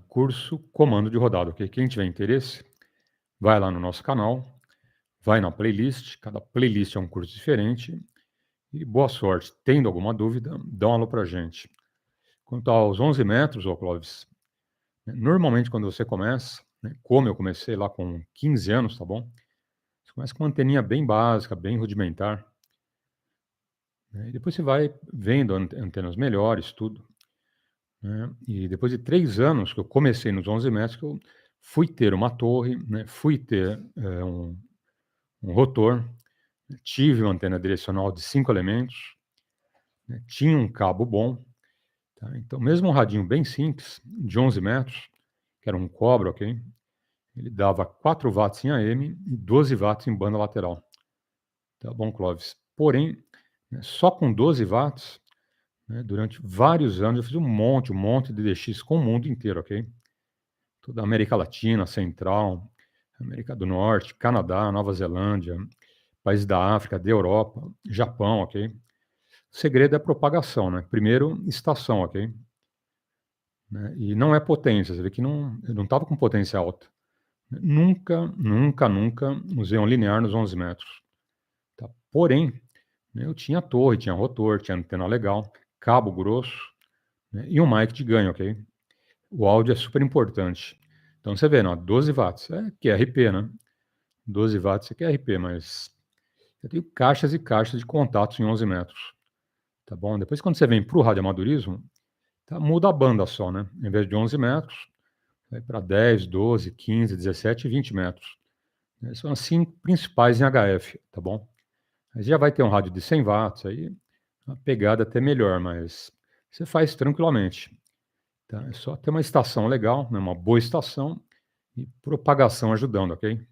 Speaker 4: Curso Comando de Rodada, ok? Quem tiver interesse, vai lá no nosso canal, vai na playlist, cada playlist é um curso diferente, e boa sorte. Tendo alguma dúvida, dá um alô pra gente. Quanto aos 11 metros, ô Clóvis, normalmente quando você começa, né, como eu comecei lá com 15 anos, tá bom? Você começa com uma anteninha bem básica, bem rudimentar, né, e depois você vai vendo antenas melhores, tudo. Né? E depois de 3 anos que eu comecei nos 11 metros, que eu fui ter uma torre, né? Fui ter um rotor, tive uma antena direcional de 5 elementos, né? Tinha um cabo bom. Tá? Então, mesmo um radinho bem simples, de 11 metros, que era um Cobra, ok? Ele dava 4 watts em AM e 12 watts em banda lateral. Tá bom, Clóvis? Porém, né, só com 12 watts, né, durante vários anos, eu fiz um monte de DX com o mundo inteiro, ok? Toda a América Latina, Central, América do Norte, Canadá, Nova Zelândia, países da África, da Europa, Japão, ok? O segredo é a propagação, né? Primeiro, estação, ok? Né? E não é potência, você vê que eu não estava com potência alta. Nunca usei um linear nos 11 metros. Tá? Porém, né, eu tinha torre, tinha rotor, tinha antena legal, cabo grosso, né, e um mic de ganho, ok? O áudio é super importante. Então você vê, não, 12 watts, é QRP, né? 12 watts é QRP, mas eu tenho caixas e caixas de contatos em 11 metros, tá bom? Depois quando você vem para o radioamadorismo, tá, muda a banda só, né? Em vez de 11 metros, vai para 10, 12, 15, 17 e 20 metros. São as 5 principais em HF, tá bom? Aí já vai ter um rádio de 100 watts, aí a pegada até melhor, mas você faz tranquilamente. Tá? É só ter uma estação legal, né? Uma boa estação e propagação ajudando, ok?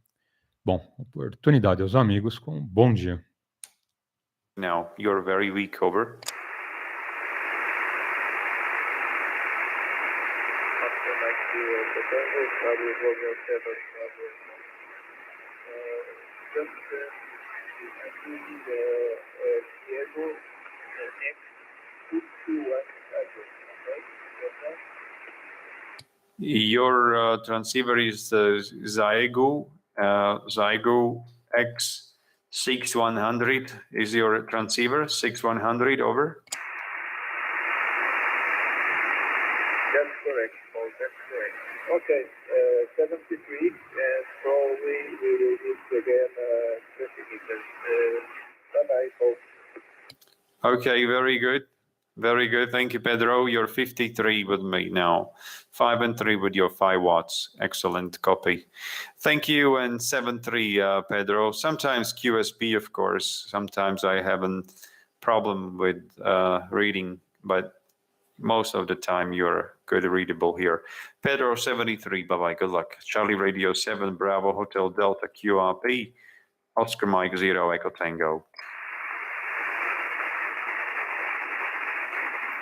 Speaker 4: Bom, oportunidade aos amigos com bom dia.
Speaker 7: Now, you're very weak, over. Your transceiver is Zygo X6100 is your transceiver, 6100, over.
Speaker 8: That's correct, Paul, that's correct. Okay, 73, and probably we will need again 20 meters. Bye-bye, Paul.
Speaker 7: Okay, very good. Very good. Thank you, Pedro. You're 53 with me now. 5 and 3 with your 5 watts. Excellent copy. Thank you. And 7-3, Pedro. Sometimes QSP, of course. Sometimes I have a problem with reading, but most of the time you're good readable here. Pedro 73. Bye-bye. Good luck. Charlie Radio 7 Bravo Hotel Delta QRP. Oscar Mike 0 Echo Tango.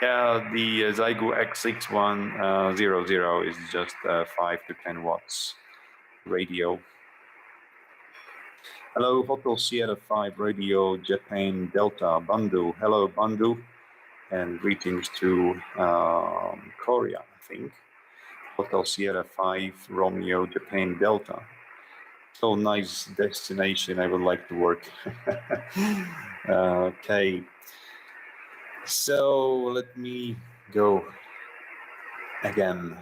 Speaker 7: Yeah, the Zygo X6100 is just 5 to 10 watts radio. Hello, Hotel Sierra 5 Radio Japan Delta Bandu. Hello, Bandu, and greetings to Korea, I think. Hotel Sierra 5 Romeo Japan Delta. So nice destination. I would like to work. Okay. So let me go again.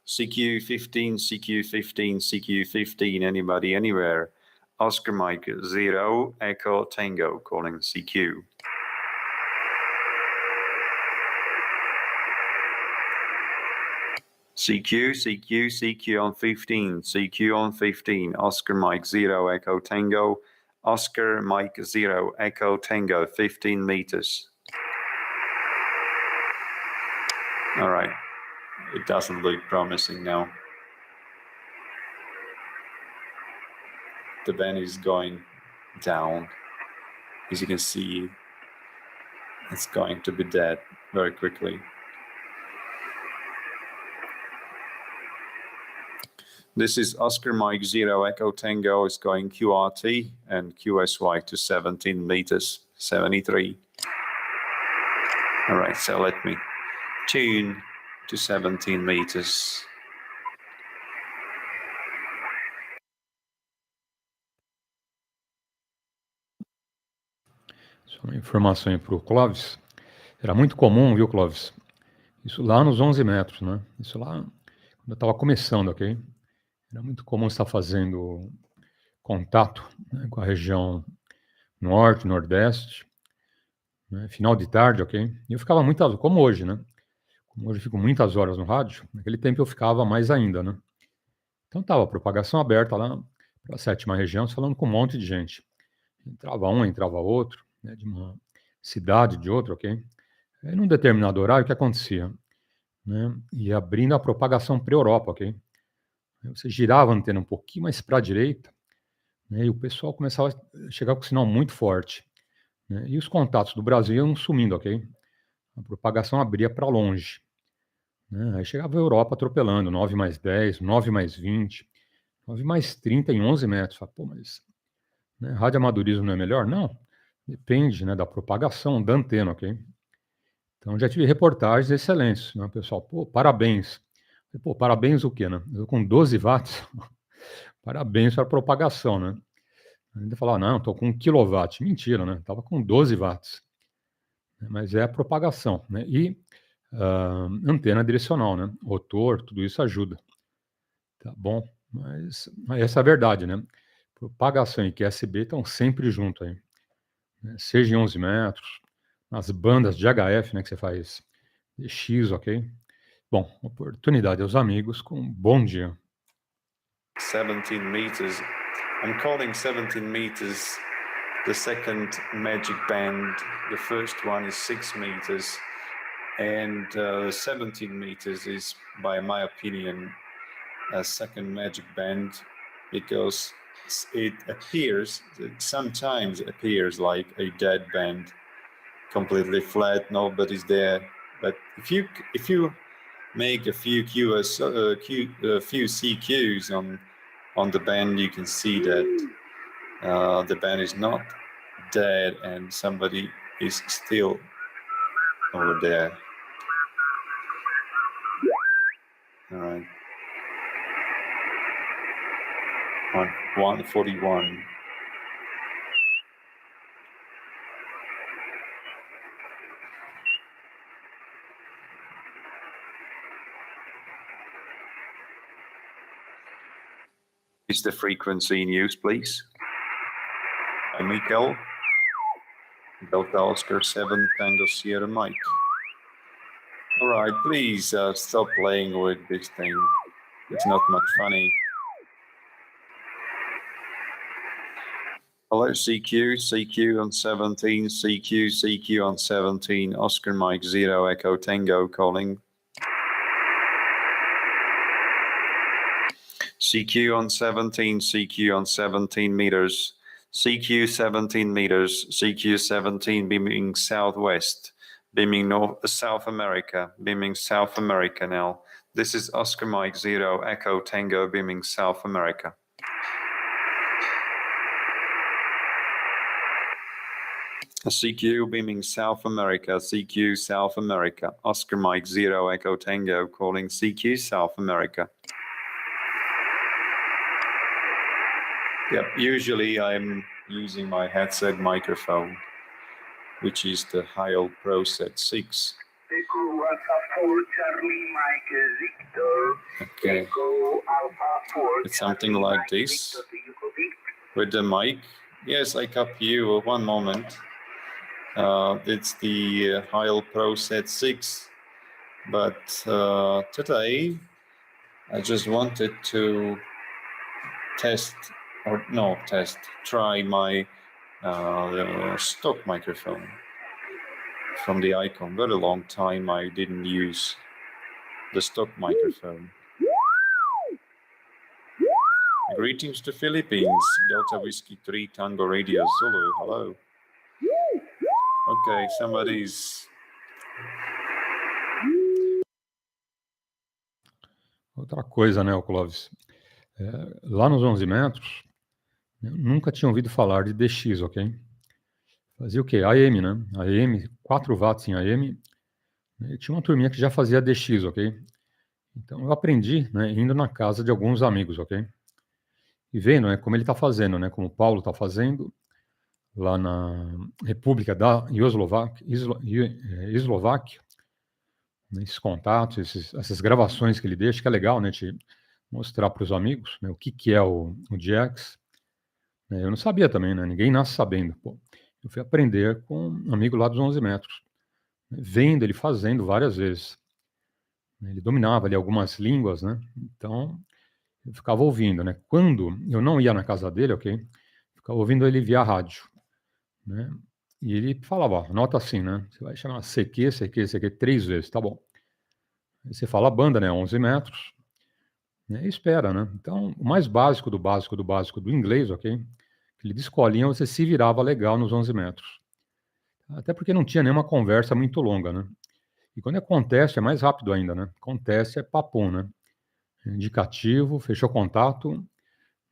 Speaker 7: CQ15, CQ15, CQ15, anybody, anywhere. Oscar Mike 0 Echo Tango calling CQ. CQ on 15, CQ on 15, Oscar Mike 0 Echo Tango, Oscar Mike 0 Echo Tango 15 meters. All right, it doesn't look promising now. The band is going down. As you can see, it's going to be dead very quickly. This is Oscar Mike 0 Echo Tango is going QRT and QSY to 17 meters, 73. All right, so let me tune to 17 meters.
Speaker 4: Só uma informação aí para o Clóvis. Era muito comum, viu, Clóvis? Isso lá nos 11 metros, né? Isso lá, quando eu estava começando, ok? Era muito comum estar fazendo contato, né, com a região norte, nordeste, né, final de tarde, ok? E eu ficava muitas, como hoje, né? Como hoje eu fico muitas horas no rádio, naquele tempo eu ficava mais ainda, né? Então tava a propagação aberta lá para a 7ª região, falando com um monte de gente. Entrava um, entrava outro, né, de uma cidade, de outra, ok? Aí num determinado horário, o que acontecia? Né? Ia abrindo a propagação para a Europa, ok? Aí você girava a antena um pouquinho mais para a direita, né, e o pessoal começava a chegar com sinal muito forte, né, e os contatos do Brasil iam sumindo, ok? A propagação abria para longe, né, aí chegava a Europa atropelando, 9 mais 10, 9 mais 20, 9 mais 30 em 11 metros. Fala, pô, mas né, radioamadorismo não é melhor? Não, depende, né, da propagação da antena, ok? Então já tive reportagens excelentes, né, pessoal, pô, parabéns. Pô, parabéns o quê, né? Eu com 12 watts, parabéns para a propagação, né? Ainda falava, não, estou com 1 kW. Mentira, né? Estava com 12 watts. Mas é a propagação, né? E antena direcional, né? Rotor, tudo isso ajuda. Tá bom? Mas essa é a verdade, né? Propagação e QSB estão sempre juntos aí. Né? Seja em 11 metros, nas bandas de HF, né? Que você faz X, ok? Bom, oportunidade aos amigos com um bom dia.
Speaker 7: 17 meters. I'm calling 17 meters the second magic band. The first one is 6 meters. And 17 meters is, by my opinion, a second magic band because it sometimes appears like a dead band, completely flat, nobody's there. But if you make a few few CQs on the band, you can see that the band is not dead and somebody is still over there. All right. On 141. Is the frequency in use, please? Hi, Mikael. Delta Oscar 7 Tango Sierra Mike. All right, please stop playing with this thing. It's not much funny. Hello, CQ, CQ on 17, CQ, CQ on 17, Oscar Mike 0 Echo Tango calling. CQ on 17, CQ on 17 meters, CQ 17 meters, CQ 17 beaming southwest, beaming South America, beaming South America now. This is Oscar Mike 0 Echo Tango beaming South America. CQ beaming South America, CQ South America, Oscar Mike 0 Echo Tango calling CQ South America. Yep, usually I'm using my headset microphone, which is the AULA Pro Set 6. Okay, it's something like this with the mic. Yes, I copy you. One moment. It's the AULA Pro Set 6, but today I just wanted to test or no, try my stock microphone from the icon. Very long time I didn't use the stock microphone. Greetings to Philippines, Delta Whiskey 3 Tango Radio Zulu, hello. Okay, somebody's...
Speaker 4: Outra coisa, né, Clóvis? Lá nos 11 metros, eu nunca tinha ouvido falar de DX, ok? Fazia o quê? AM, né? AM, 4 watts em AM. E tinha uma turminha que já fazia DX, ok? Então eu aprendi, né, indo na casa de alguns amigos, ok? E vendo, né, como ele está fazendo, né, como o Paulo está fazendo lá na República da Eslováquia, né, esses contatos, essas gravações que ele deixa, que é legal, né, de mostrar para os amigos, né, o que é o DX. Eu não sabia também, né, ninguém nasce sabendo. Pô, eu fui aprender com um amigo lá dos 11 metros, né, vendo ele fazendo várias vezes. Ele dominava ali algumas línguas, né, então eu ficava ouvindo, né. Quando eu não ia na casa dele, ok, ficava ouvindo ele via rádio, né, e ele falava: "Ó, anota assim, né, você vai chamar CQ, CQ, CQ 3 vezes, tá bom". Aí você fala a banda, né, 11 metros, né, e espera, né. Então, o mais básico do básico do básico do inglês, ok, aquele de escolinha, você se virava legal nos 11 metros. Até porque não tinha nenhuma conversa muito longa, né. E quando acontece, é mais rápido ainda, né. Acontece, é papum, né. Indicativo, fechou contato,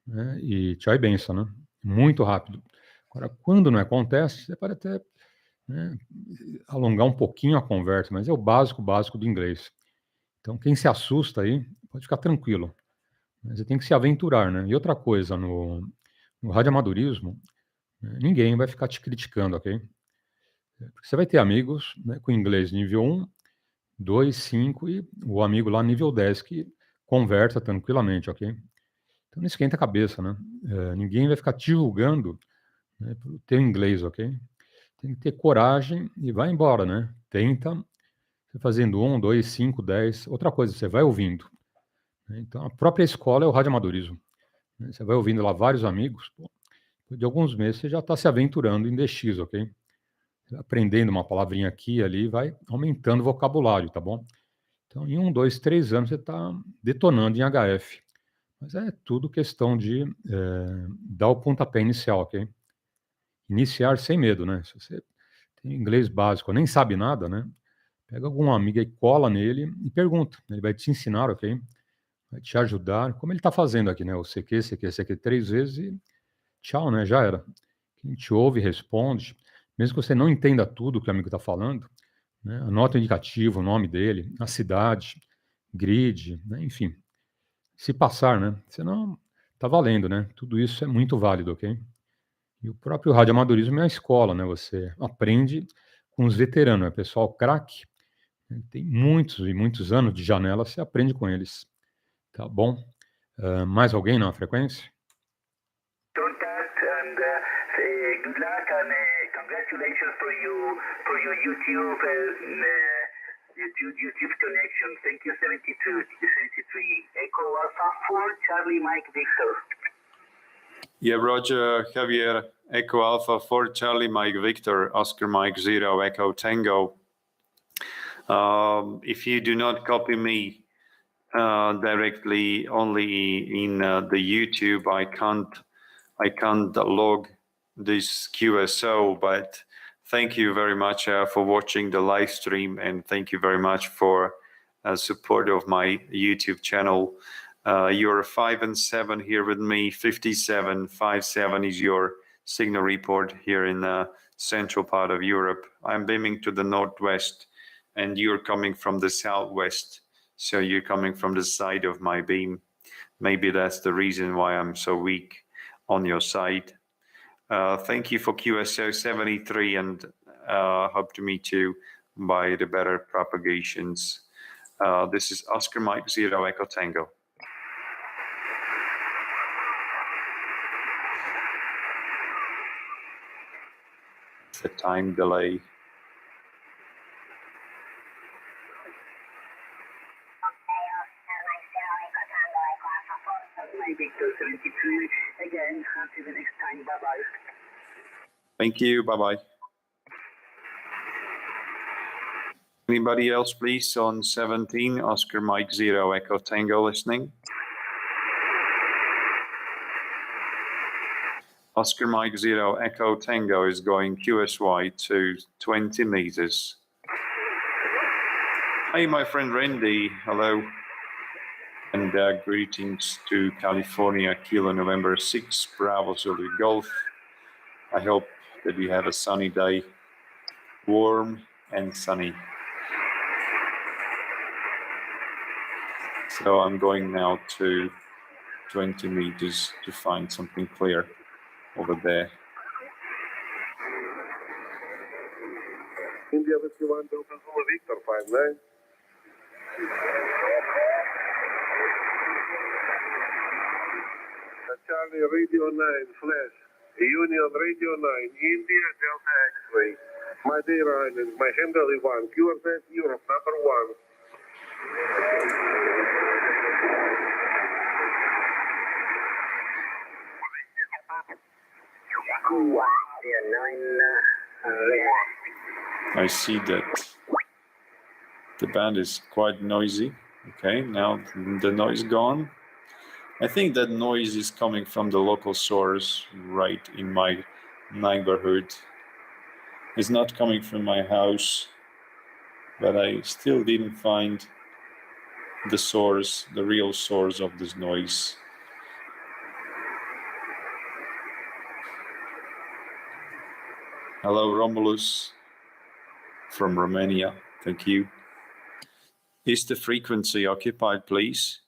Speaker 4: né, e tchau e benção, né. Muito rápido. Agora, quando não acontece, você pode até, né, alongar um pouquinho a conversa, mas é o básico, básico do inglês. Então quem se assusta aí, pode ficar tranquilo, mas você tem que se aventurar, né. E outra coisa, no radioamadorismo, ninguém vai ficar te criticando, ok. Porque você vai ter amigos, né, com inglês nível 1, 2, 5 e o amigo lá nível 10 que conversa tranquilamente, ok. Então não esquenta a cabeça, né. Ninguém vai ficar te julgando, né, pelo teu inglês, ok. Tem que ter coragem e vai embora, né. Tenta, você fazendo 1, 2, 5, 10. Outra coisa, você vai ouvindo, né. Então a própria escola é o radioamadorismo, né. Você vai ouvindo lá vários amigos, pô, depois de alguns meses você já está se aventurando em DX, ok. Aprendendo uma palavrinha aqui e ali, vai aumentando o vocabulário, tá bom. Então em 1, 2, 3 anos você está detonando em HF. Mas é tudo questão de, dar o pontapé inicial, ok. Iniciar sem medo, né. Se você tem inglês básico, nem sabe nada, né, pega algum amigo e cola nele e pergunta, ele vai te ensinar, ok, vai te ajudar, como ele está fazendo aqui, né, o CQ, CQ, CQ 3 vezes e tchau, né, já era. Quem te ouve responde, mesmo que você não entenda tudo que o amigo está falando, né, anota o indicativo, o nome dele, a cidade, grid, né, enfim. Se passar, né, senão tá valendo, né, tudo isso é muito válido, ok. E o próprio radioamadorismo é a escola, né, você aprende com os veteranos, é pessoal craque, né, tem muitos e muitos anos de janela, você aprende com eles, tá bom. Mais alguém na frequência?
Speaker 8: Contact and good luck and congratulations for your YouTube YouTube connection. Thank you. 73 Echo Alpha 4 Charlie Mike Victor.
Speaker 7: Yeah, Roger, Javier, Echo Alpha 4 Charlie Mike Victor, Oscar Mike 0 Echo Tango. If you do not copy me directly only in the YouTube, I can't log this QSO, but thank you very much for watching the live stream, and thank you very much for support of my YouTube channel. You're 5 and 7 here with me. 57, 57 is your signal report here in the central part of Europe. I'm beaming to the northwest, and you're coming from the southwest. So you're coming from the side of my beam. Maybe that's the reason why I'm so weak on your side. Thank you for QSO 73, and hope to meet you by the better propagations. This is Oscar Mike 0 Echo Tango. The time delay.
Speaker 8: Victor 73. Again, until the next time. Bye-bye.
Speaker 7: Thank you. Bye-bye. Anybody else, please, on 17, Oscar Mike 0, Echo Tango listening? Oscar Mike 0, Echo Tango is going QSY to 20 meters. Hey, my friend Randy, hello. And greetings to California, Kilo November 6, Bravo Zulu Golf. I hope that you have a sunny day, warm and sunny. So I'm going now to 20 meters to find something clear over there.
Speaker 8: India Whiskey 1, Delta Zulu Victor 59. Charlie Radio 9, Flash. Union Radio 9, India Delta X-Ray. Madeira Island, my handle is 1. QRZ Europe, number 1.
Speaker 7: I see that the band is quite noisy. Okay, now the noise gone. I think that noise is coming from the local source right in my neighborhood. It's not coming from my house, but I still didn't find the source, the real source of this noise. Hello, Romulus from Romania. Thank you. Is the frequency occupied, please?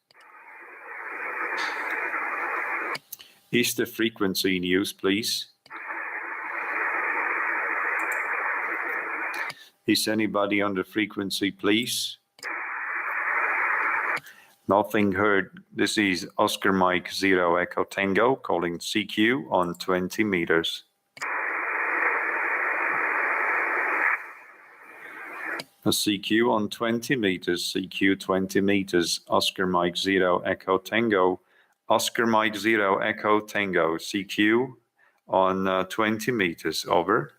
Speaker 7: Is the frequency in use, please? Is anybody on the frequency, please? Nothing heard. This is Oscar Mike 0 Echo Tango calling CQ on 20 meters. A CQ on 20 meters, CQ 20 meters, Oscar Mike 0 Echo Tango, Oscar Mike 0 Echo Tango, CQ on 20 meters, over.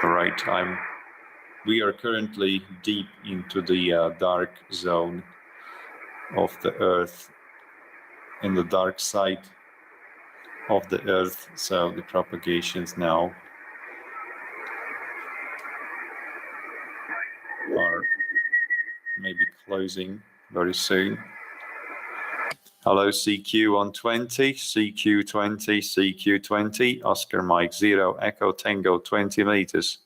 Speaker 7: All right, we are currently deep into the dark zone of the Earth, in the dark side of the Earth, so the propagations now are maybe closing very soon. Hello, CQ on 20, CQ 20, CQ 20, Oscar Mike 0, Echo Tango 20 meters.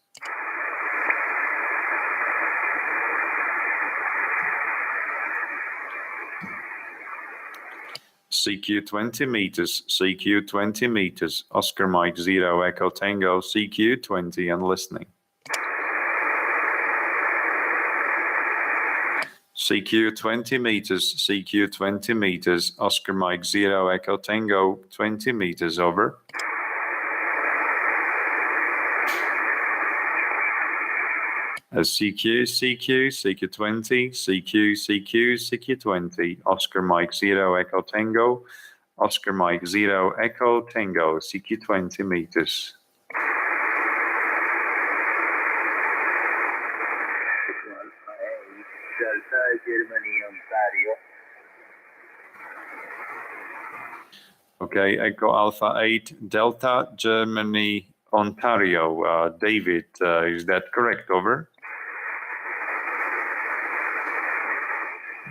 Speaker 7: CQ 20 meters, CQ 20 meters, Oscar Mike 0, Echo Tango, CQ 20 and listening. CQ 20 meters, CQ 20 meters, Oscar Mike 0, Echo Tango, 20 meters, over. CQ, CQ, CQ 20, CQ, CQ, CQ 20, Oscar Mike 0, Echo Tango, Oscar Mike 0, Echo Tango, CQ 20 meters.
Speaker 8: Delta, Germany, Ontario.
Speaker 7: Okay, Echo Alpha 8, Delta, Germany, Ontario. David, is that correct? Over.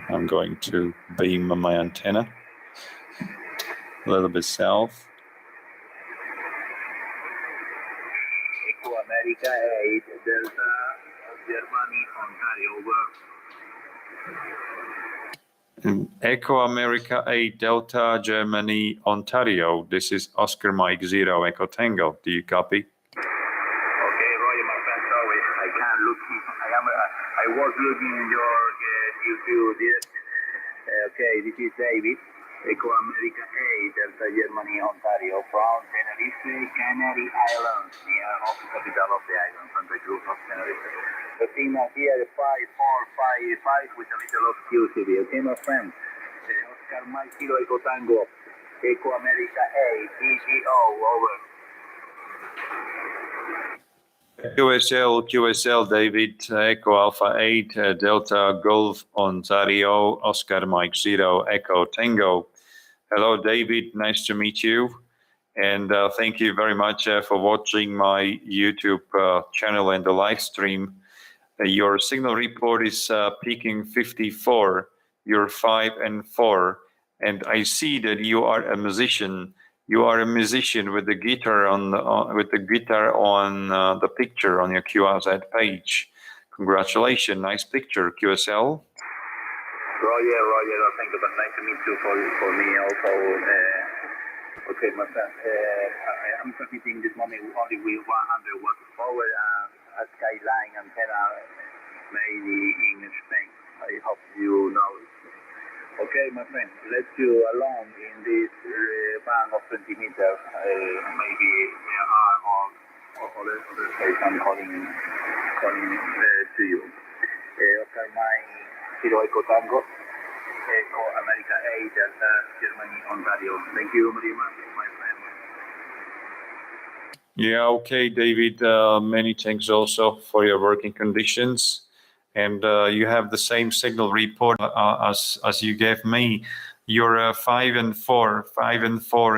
Speaker 7: I'm going to beam my antenna a little bit south.
Speaker 8: Echo America 8, Delta, Germany, Ontario, over.
Speaker 7: Echo America 8 Delta Germany Ontario. This is Oscar Mike 0 Echo Tango. Do you copy?
Speaker 8: Okay, Roger, my friend. Sorry, I can't look. I was looking in your YouTube. Yes. Okay, this is David. Echo America 8, Delta Germany, Ontario, from Tenerife, Canary Islands, near of the capital of the island, Santa Cruz of Tenerife. The signal here is 5455 with a little of QCD. Okay, my friend. Oscar Mike Kilo Echo Tango, Echo America 8, EGO, over.
Speaker 7: QSL, David, Echo Alpha 8, Delta Golf Ontario, Oscar Mike Zero, Echo Tango. Hello, David. Nice to meet you. And thank you very much for watching my YouTube channel and the live stream. Your signal report is peaking 54. You're 5 and 4. And I see that you are a musician. You are a musician with the guitar on the picture on your QRZ page. Congratulations, nice picture, QSL.
Speaker 8: Roger, thank you, but nice to meet you for me also. Okay, my friend, I am transmitting this morning only with 100 watts of power and a skyline antenna made in Spain. I hope you know it. Okay, my friend, let's you alone in this band of 20 meters. Maybe there are other stations calling to you. Oscar, my Kilo Echo Tango, Echo America 8, Delta Germany, Ontario. Thank you very much, my friend.
Speaker 7: Yeah, okay, David. Many thanks also for your working conditions. And you have the same signal report as you gave me. You're 5 and 4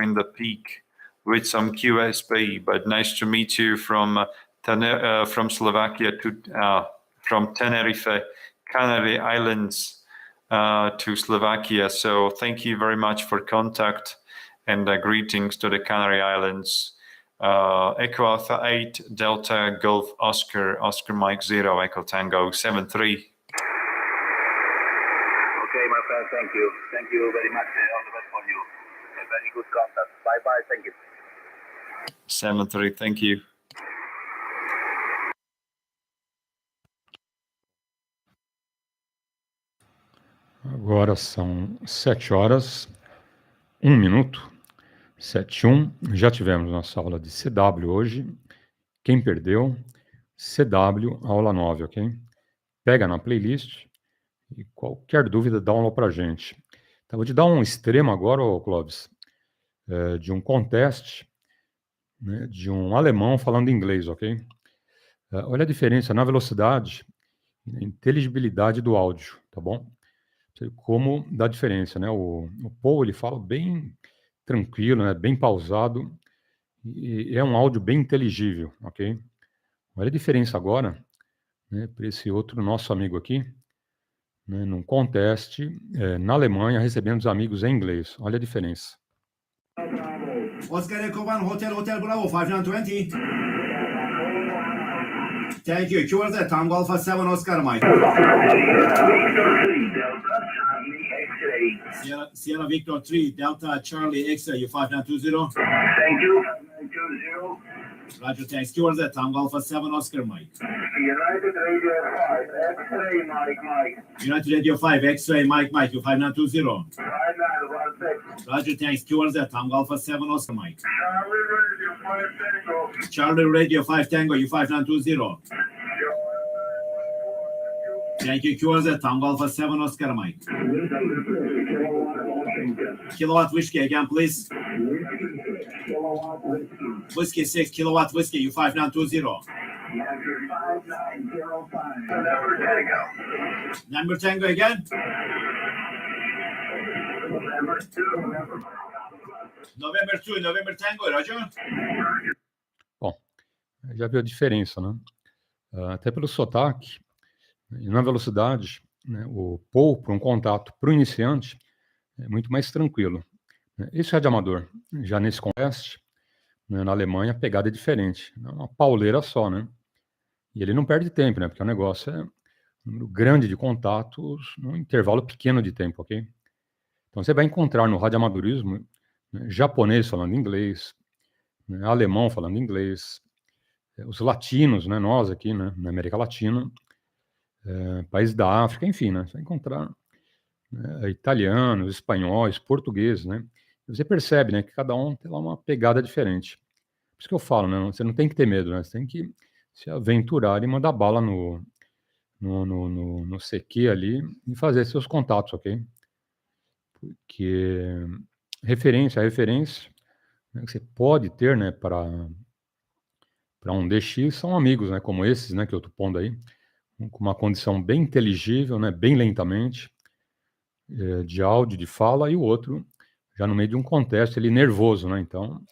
Speaker 7: in the peak with some QSB. But nice to meet you from Slovakia from Tenerife, Canary Islands to Slovakia. So thank you very much for contact and greetings to the Canary Islands. Echo Alpha 8, Delta Golf Oscar Mike 0, Echo Tango 73.
Speaker 8: Okay, my friend, thank you. Thank you very much. All the best for you. A very good contact. Bye-bye, thank you.
Speaker 7: 73, thank you.
Speaker 4: Agora são 7 horas, 1 minuto, 7:01. Já tivemos nossa aula de CW hoje. Quem perdeu, CW, aula 9, ok? Pega na playlist e qualquer dúvida dá uma aula pra gente. Então, vou te dar um extremo agora, Clóvis, de um contest, né, de um alemão falando inglês, ok? Olha a diferença na velocidade e na inteligibilidade do áudio, tá bom? Como dá diferença, né? O Paul, ele fala bem tranquilo, né? Bem pausado, e é um áudio bem inteligível, ok? Olha a diferença agora, né, para esse outro nosso amigo aqui, né, num contest na Alemanha, recebendo os amigos em inglês. Olha a diferença.
Speaker 9: Oscar Echo 1, Hotel Bravo, 520. Thank you. QRZ, Tango Alpha 7, Oscar Mike. Sierra Victor 3, Delta Charlie X-ray, 5920.
Speaker 8: Thank you. 520.
Speaker 9: Roger, thanks. QRZ, Tango Alpha 7, Oscar Mike.
Speaker 8: United Radio 5, X-ray, Mike.
Speaker 9: United Radio 5, X-ray, Mike, you 5920.
Speaker 8: 5916.
Speaker 9: Roger, thanks. QRZ, Tango Alpha 7, Oscar Mike.
Speaker 8: Charlie Radio 5 Tango.
Speaker 9: Charlie Radio 5 Tango, you 5920. Thank you. QRZ, Tango Alpha 7, Oscar Mike. Kilowatt whiskey again, please. Whiskey 6, kilowatt whiskey, you 5920. Number Tango again. November Tango, Roger.
Speaker 4: Bom, já viu a diferença, né? Até pelo sotaque e na velocidade, né? O Paul, para um contato para o iniciante, é muito mais tranquilo. Esse radioamador, já nesse contest, né, na Alemanha, a pegada é diferente. É uma pauleira só, né? E ele não perde tempo, né? Porque o negócio é um número grande de contatos num intervalo pequeno de tempo, ok? Então, você vai encontrar no radioamadorismo, né, japonês falando inglês, né, alemão falando inglês, os latinos, né, nós aqui, né, na América Latina, países da África, enfim, né? Você vai encontrar italianos, espanhóis, portugueses, né? E você percebe, né, que cada um tem lá uma pegada diferente. Por isso que eu falo, né? Você não tem que ter medo, né? Você tem que se aventurar e mandar bala no CQ ali e fazer seus contatos, ok? Porque a referência, né, que você pode ter, né, para um DX são amigos, né, como esses, né, que eu estou pondo aí, com uma condição bem inteligível, né, bem lentamente, de áudio, de fala, e o outro já no meio de um contexto, ele nervoso, né, então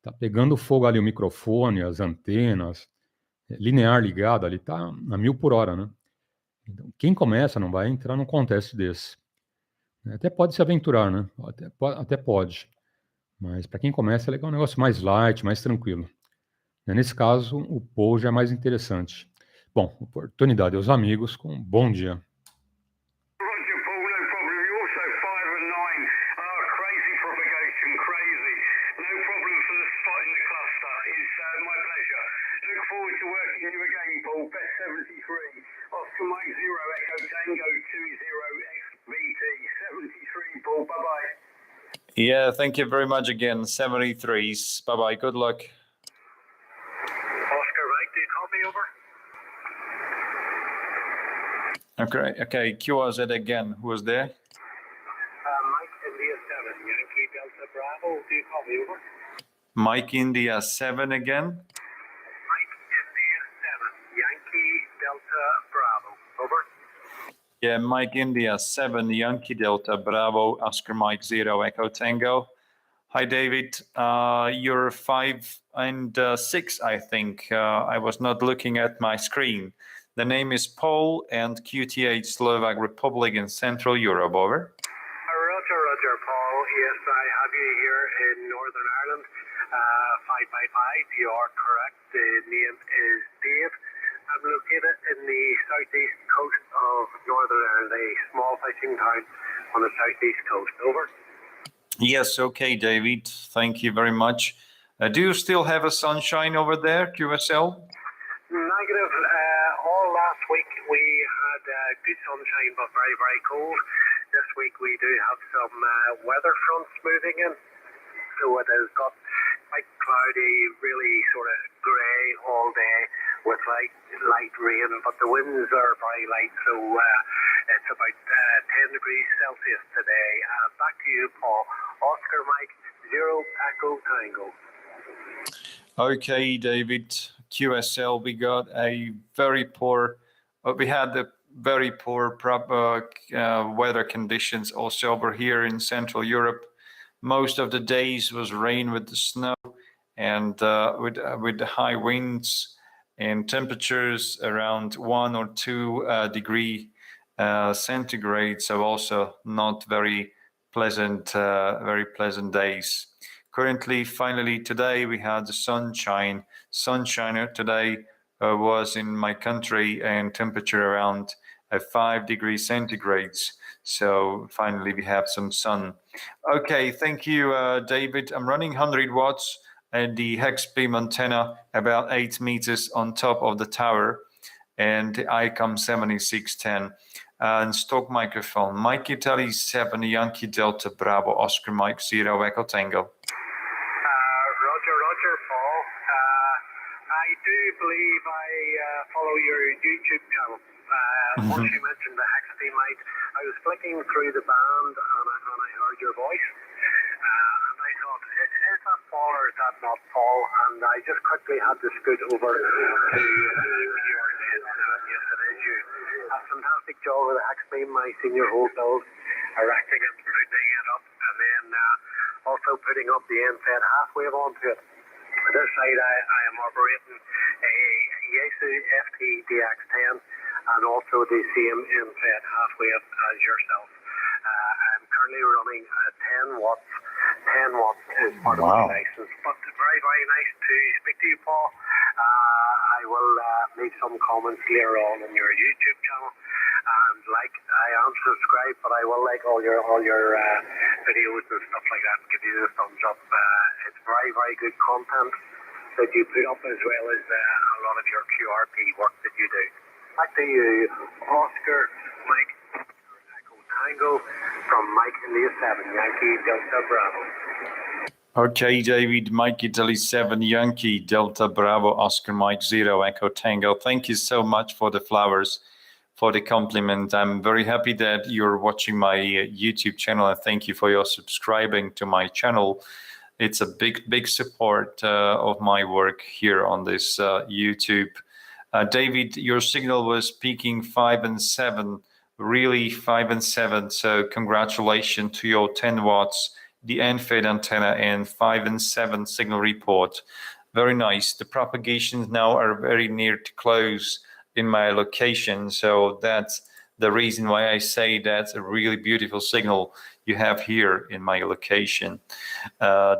Speaker 4: tá pegando fogo ali o microfone, as antenas, linear ligado ali, tá a 1000 por hora, né. Então, quem começa não vai entrar num contexto desse. Até pode se aventurar, né, até pode, mas para quem começa é legal um negócio mais light, mais tranquilo. Nesse caso, o Paul já é mais interessante. Bom, oportunidade aos amigos com um bom dia.
Speaker 10: Roger, Paul, no problem. You're also 5 and 9. Crazy propagation, crazy. No problem for the spot in the cluster. It's my pleasure. Look forward to working with you again, Paul. Best 73. Oscar Mike 0, Echo Tango 20XBT. 73, Paul. Bye-bye.
Speaker 7: Yeah, thank you very much again. 73s. Bye-bye. Good luck.
Speaker 10: Oscar, right? Do you copy over?
Speaker 7: Okay, QRZ again. Who was there?
Speaker 10: Mike India 7, Yankee Delta Bravo. Do you copy over?
Speaker 7: Mike India 7 again.
Speaker 10: Mike India 7, Yankee Delta Bravo. Over.
Speaker 7: Yeah, Mike India 7, Yankee Delta Bravo, Oscar Mike 0, Echo Tango. Hi, David. You're 5 and 6, I think. I was not looking at my screen. The name is Paul and QTH Slovak Republic in Central Europe. Over.
Speaker 10: Roger, Paul. Yes, I have you here in Northern Ireland. 5 by 5. You are correct. The name is Dave. I'm located in the southeast coast of Northern Ireland, a small fishing town on the southeast coast. Over.
Speaker 7: Yes, okay, David. Thank you very much. Do you still have a sunshine over there, QSL?
Speaker 10: Negative. All last week we had good sunshine, but very, very cold. This week we do have some weather fronts moving in, so it has got quite cloudy, really sort of grey all day with light rain, but the winds are very light, so it's about 10 degrees Celsius today. Back to you, Paul. Oscar Mike 0, Echo Tango.
Speaker 7: Okay, David. QSL, we got a very poor, we had the very poor weather conditions also over here in Central Europe. Most of the days was rain with the snow and with the high winds and temperatures around 1 or 2 degree centigrade, so also not very pleasant days. Currently, finally, today we had the sunshine. Sunshine today was in my country and temperature around 5 degrees centigrades. So finally we have some sun. Okay, thank you, David. I'm running 100 watts and the hex beam antenna about 8 meters on top of the tower and the ICOM 7610 and stock microphone. Mike Italy 7 Yankee Delta Bravo Oscar Mike 0 Echo Tango.
Speaker 10: Roger, Paul. I do believe I follow your YouTube channel. Once you mentioned the hex beam light, I was flicking through the band and I heard your voice. And I thought, is that Paul or is that not Paul? And I just quickly had to scoot over to your head. Yes, it is you. A fantastic job with the hex beam, my senior hole build, erecting it, putting it up, and then also putting up the end-fed half-wave onto it. On this side, I am operating a Yaesu FT-DX10 and also the same end-fed half-wave as yourself. I'm currently running 10 watts. 10 watts is part of my license, but very, very nice to speak to you, Paul. I will leave some comments later on in your YouTube channel. And I am subscribed, but I will like all your videos and stuff like that. Give you the thumbs up. It's very, very good content that you put up, as well as a lot of your QRP work that you do. Back to you, Oscar, Mike, Echo Tango from Mike India 7, Yankee Delta Bravo.
Speaker 7: Okay, David, Mike Italy 7, Yankee Delta Bravo, Oscar Mike 0, Echo Tango. Thank you so much for the flowers, for the compliment. I'm very happy that you're watching my YouTube channel, and thank you for your subscribing to my channel. It's a big support of my work here on this YouTube. David, your signal was peaking 5 and 7, really 5 and 7. So congratulations to your 10 watts, the end-fed antenna, and 5 and 7 signal report. Very nice. The propagations now are very near to close in my location. So that's the reason why I say that's a really beautiful signal you have here in my location,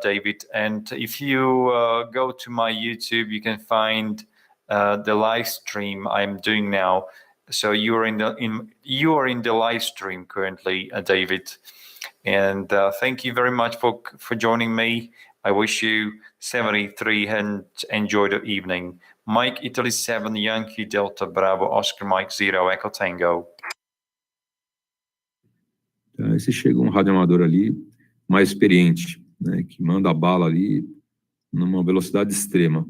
Speaker 7: David. And if you go to my YouTube, you can find the live stream I'm doing now. So you are in the live stream currently, David. And thank you very much for joining me. I wish you 73 and enjoy the evening. Mike Italy 7, Yankee Delta Bravo, Oscar Mike 0, Echo Tango.
Speaker 1: Aí se chega um radioamador ali mais experiente, né, que manda a bala ali numa velocidade extrema.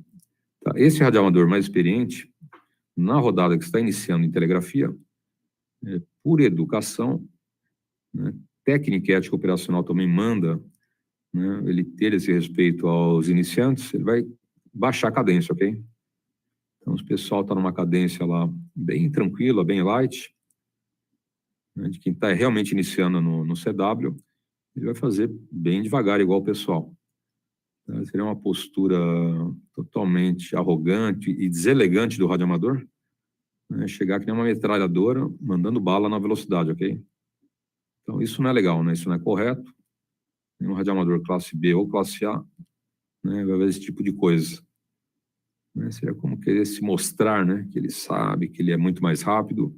Speaker 1: Tá? Esse radioamador mais experiente, na rodada que está iniciando em telegrafia, por educação, né, técnica e ética operacional também manda, né, ele ter esse respeito aos iniciantes, ele vai baixar a cadência, ok? Então, se o pessoal está numa cadência lá bem tranquila, bem light, né, de quem está realmente iniciando no CW, ele vai fazer bem devagar, igual o pessoal. Então, seria uma postura totalmente arrogante e deselegante do radioamador, né, chegar que nem uma metralhadora, mandando bala na velocidade, ok? Então, isso não é legal, né? Isso não é correto. Nenhum radioamador classe B ou classe A, né, vai ver esse tipo de coisa. Né? Seria como querer se mostrar, né, que ele sabe, que ele é muito mais rápido.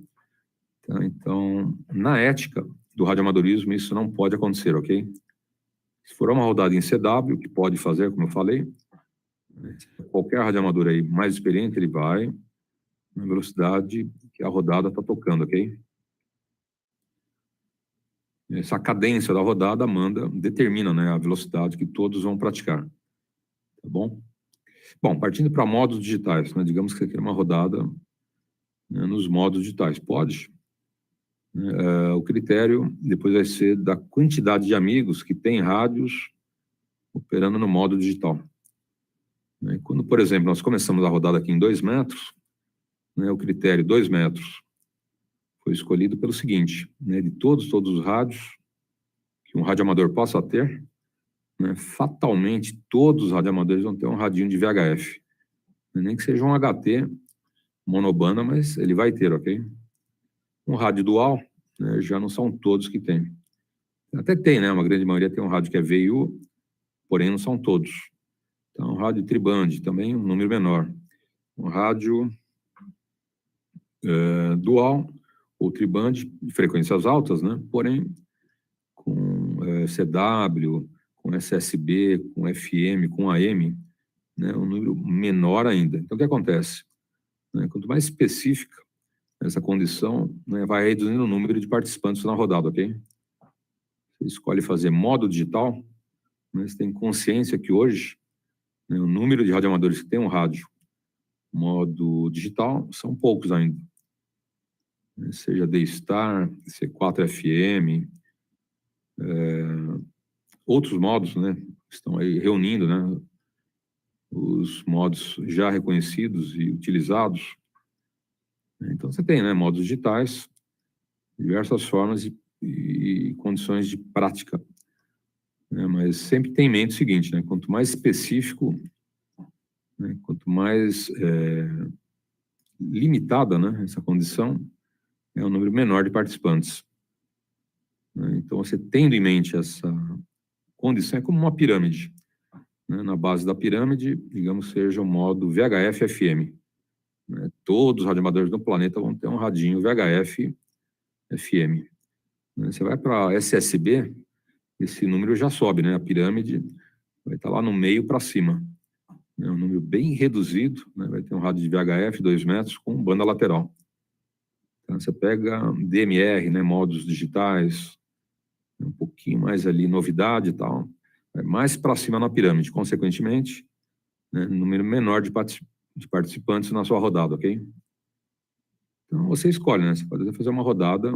Speaker 1: Tá? Então, na ética do radioamadorismo, isso não pode acontecer, ok? Se for uma rodada em CW, que pode fazer, como eu falei, né, qualquer radioamador aí mais experiente, ele vai na velocidade que a rodada está tocando, ok? Essa cadência da rodada determina, né, a velocidade que todos vão praticar. Tá bom? Bom, partindo para modos digitais, né, digamos que aqui é uma rodada, né, nos modos digitais. Pode. O critério depois vai ser da quantidade de amigos que tem rádios operando no modo digital. Né, quando, por exemplo, nós começamos a rodada aqui em 2 metros, né, o critério 2 metros foi escolhido pelo seguinte, né, de todos os rádios que um radioamador possa ter, né, fatalmente todos os radioamadores vão ter um radinho de VHF. Nem que seja um HT monobanda, mas ele vai ter, ok? Um rádio dual, né, já não são todos que tem. Até tem, né? Uma grande maioria tem um rádio que é VU, porém não são todos. Então, um rádio triband, também um número menor. Um rádio dual ou triband de frequências altas, né? Porém, com CW, com SSB, com FM, com AM, né? Um número menor ainda. Então, o que acontece? Né? Quanto mais específica essa condição, né, vai reduzindo o número de participantes na rodada, ok? Você escolhe fazer modo digital, né, você tem consciência que hoje, né, o número de radioamadores que tem um rádio modo digital são poucos ainda. Seja D-Star, C4FM, outros modos, né, estão aí reunindo, né, os modos já reconhecidos e utilizados. Então, você tem, né, modos digitais, diversas formas e condições de prática. Né, mas sempre tem em mente o seguinte, né, quanto mais específico, né, quanto mais limitada, né, essa condição, é um número menor de participantes. Né, então, você tendo em mente essa condição, é como uma pirâmide. Né, na base da pirâmide, digamos, seja o modo VHF-FM. Né, todos os radioamadores do planeta vão ter um radinho VHF-FM. Né, você vai para SSB, esse número já sobe, né? A pirâmide vai estar lá no meio para cima. É um número bem reduzido, né? Vai ter um rádio de VHF 2 metros com banda lateral. Então, você pega DMR, né, modos digitais, um pouquinho mais ali, novidade e tal, mais para cima na pirâmide, consequentemente, né, número menor de participantes na sua rodada, ok? Então, você escolhe, né? Você pode fazer uma rodada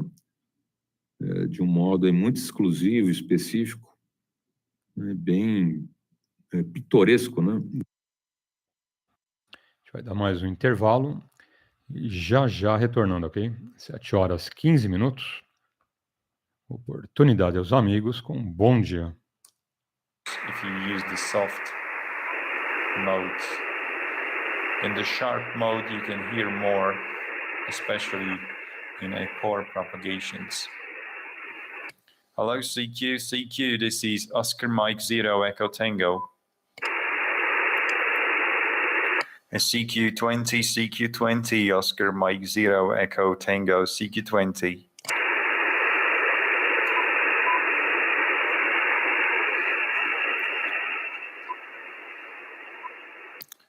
Speaker 1: de um modo muito exclusivo, específico, né, bem pitoresco, né?
Speaker 4: A gente vai dar mais um intervalo e já retornando, ok? 7h15. Oportunidade aos amigos com um bom dia.
Speaker 7: If you use the soft mode. In the sharp mode, you can hear more, especially in a poor propagations. Hello, CQ, this is Oscar Mike 0 Echo Tango. CQ20, Oscar Mike 0 Echo Tango, CQ20.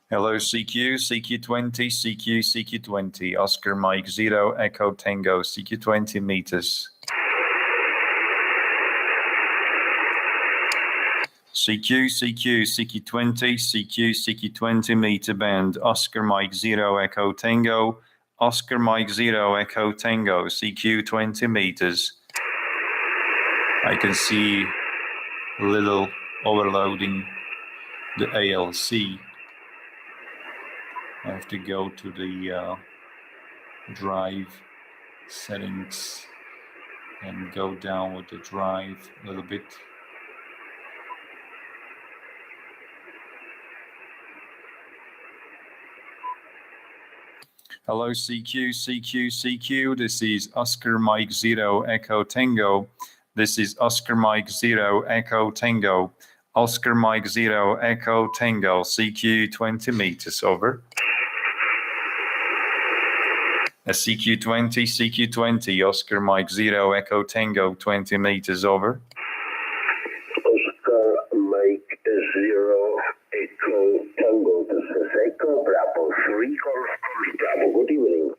Speaker 7: Hello, CQ20, Oscar Mike 0 Echo Tango, CQ20 meters. CQ20 meter band, Oscar Mike 0 Echo Tango, Oscar Mike 0 Echo Tango, CQ20 meters. I can see a little overloading the ALC. I have to go to the drive settings and go down with the drive a little bit. Hello, CQ. This is Oscar Mike 0 Echo Tango. This is Oscar Mike 0 Echo Tango. Oscar Mike 0 Echo Tango, CQ20 meters, over. CQ20, Oscar Mike 0 Echo Tango, 20 meters, over.
Speaker 8: Oscar Mike 0 Echo Tango, this is Echo Bravo 3 Golf Bravo. Good evening.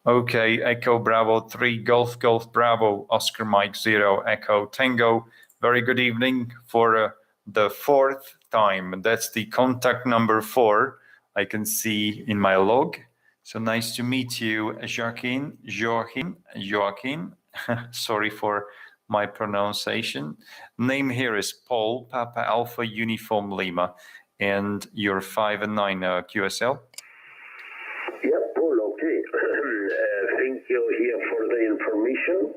Speaker 7: Okay, Echo Bravo 3 Golf Bravo, Oscar Mike 0 Echo Tango. Very good evening for the fourth time. That's the contact number 4 I can see in my log. So nice to meet you, Joaquin. Sorry for my pronunciation. Name here is Paul, Papa Alpha Uniform Lima, and you're 5 and 9 QSL.
Speaker 8: Yeah, Paul, okay. Thank you here for the information.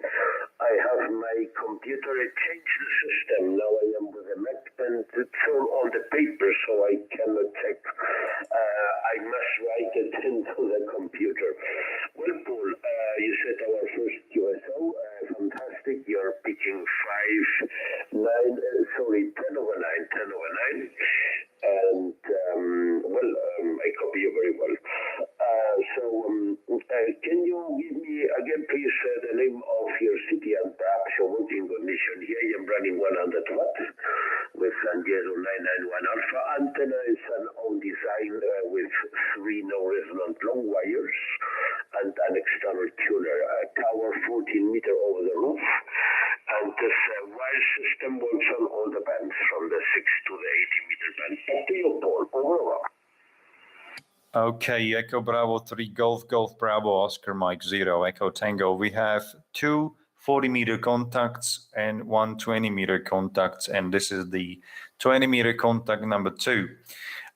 Speaker 8: I have my computer changed the system. Now I am with a Mac and it's all on the paper, so I cannot check. I must write it into the computer. Well, Paul, you said our first QSO, fantastic. You're pitching 10 over 9. And, I copy you very well. Can you give me again, please, the name of your city and perhaps your working condition? Here I am running 100 watts with San Diego 991 Alpha antenna. It's an own design with 3 no-resonant long wires and an external tuner. Tower 14 meter over the roof. And this wire system works on all the bands from the 6 to the 80 meter band. Back to you, Paul. Over.
Speaker 7: Okay, Echo Bravo 3 Golf Bravo, Oscar Mike 0 Echo Tango. We have 2 40-meter contacts and 1 20-meter contacts, and this is the 20-meter contact number 2.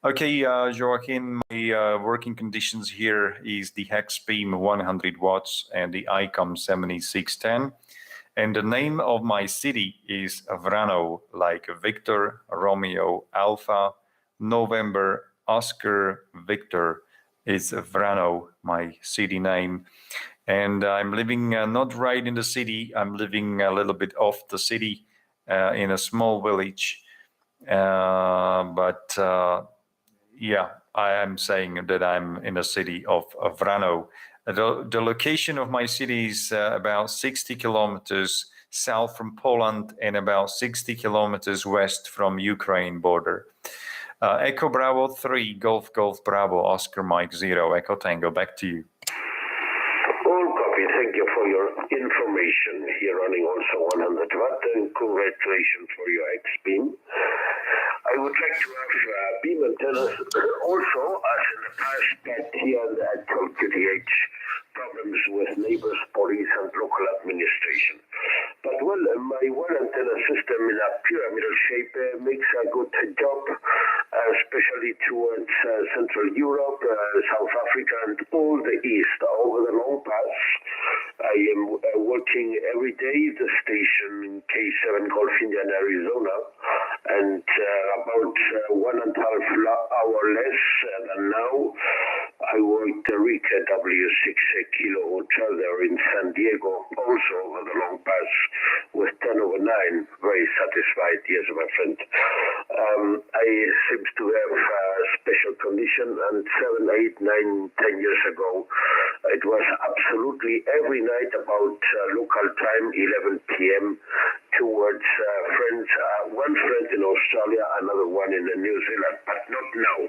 Speaker 7: Okay, Joaquin, my working conditions here is the hex beam 100 watts and the ICOM 7610. And the name of my city is Vrano, like Victor, Romeo, Alpha, November, Oscar, Victor. Is Vrano, my city name. And I'm living not right in the city. I'm living a little bit off the city in a small village. Yeah, I am saying that I'm in the city of Vrano. The location of my city is about 60 kilometers south from Poland and about 60 kilometers west from Ukraine border. Echo Bravo 3, Golf Bravo, Oscar Mike 0, Echo Tango, back to you.
Speaker 8: All information here running also 100 watt, and congratulations for your X-beam. I would like to have beam antennas also, as in the past, but here at QTH, problems with neighbors, police, and local administration. But well, my one antenna system in a pyramidal shape makes a good job, especially towards Central Europe, South Africa, and all the East, over the long pass. I am working every day the station K7 Gulf Indian, Arizona, and about 1.5 hour less than now, I worked the Rica W6 Kilo Hotel there in San Diego, also over the long pass, with 10/9. Very satisfied, yes, my friend. I seems to have a special condition, and 7, 8, 9, 10 years ago, it was absolutely every night about local time, 11 p.m., towards friends, one friend in Australia, another one in New Zealand, but not now.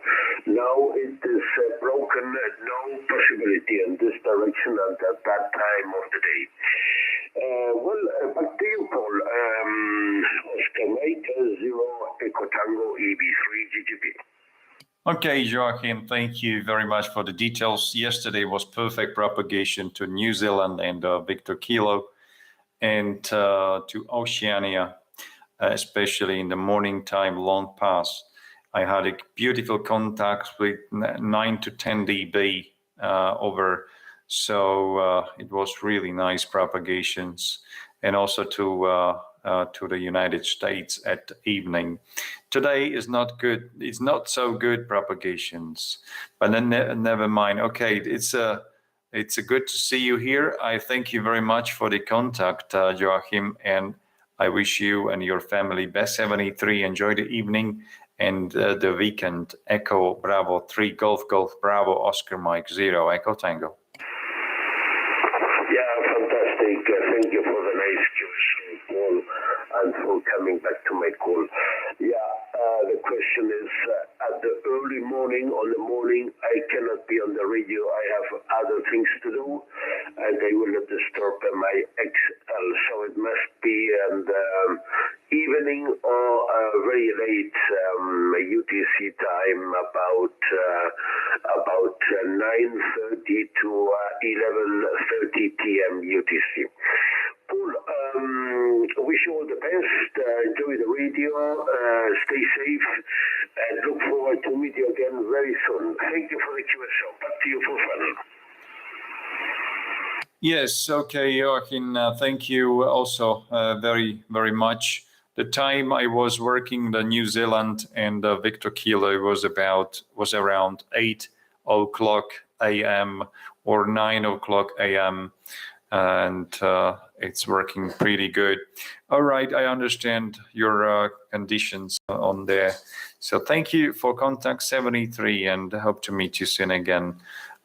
Speaker 8: Now it is broken, no possibility in this direction and at that time of the day. Back to you, Paul. Oscar Mike, 0 Echo Tango EB3 GGP.
Speaker 7: Okay, Joachim, thank you very much for the details. Yesterday was perfect propagation to New Zealand and Victor Kilo, and to Oceania, especially in the morning time, long pass. I had a beautiful contact with 9 to 10 dB over, so it was really nice propagations, and also to the United States at evening. Today is not good. It's not so good propagations, but then never mind. Okay, it's good to see you here. I thank you very much for the contact, Joachim, and I wish you and your family best 73. Enjoy the evening and the weekend. Echo Bravo 3 Golf Bravo Oscar Mike 0 Echo Tango.
Speaker 8: Yeah, fantastic. Thank you for the nice question, Paul, and for coming back to my call. Yeah, the question is, at the early morning, I cannot be on the radio. I have other things to do, and I will not disturb my XL. So it must be in the evening or very late UTC time, about 9:30 to 11:30 p.m. UTC. Paul, wish you all the best. Enjoy the radio. Stay safe, and look forward to meet you again very soon. Thank you for the QSO. Back to you for fun.
Speaker 7: Yes, okay, Joachim, thank you also very, very much. The time I was working the New Zealand and Victor Kilo was around 8 o'clock a.m. or 9 o'clock a.m. and it's working pretty good. All right, I understand your conditions on there. So thank you for contact 73, and hope to meet you soon again.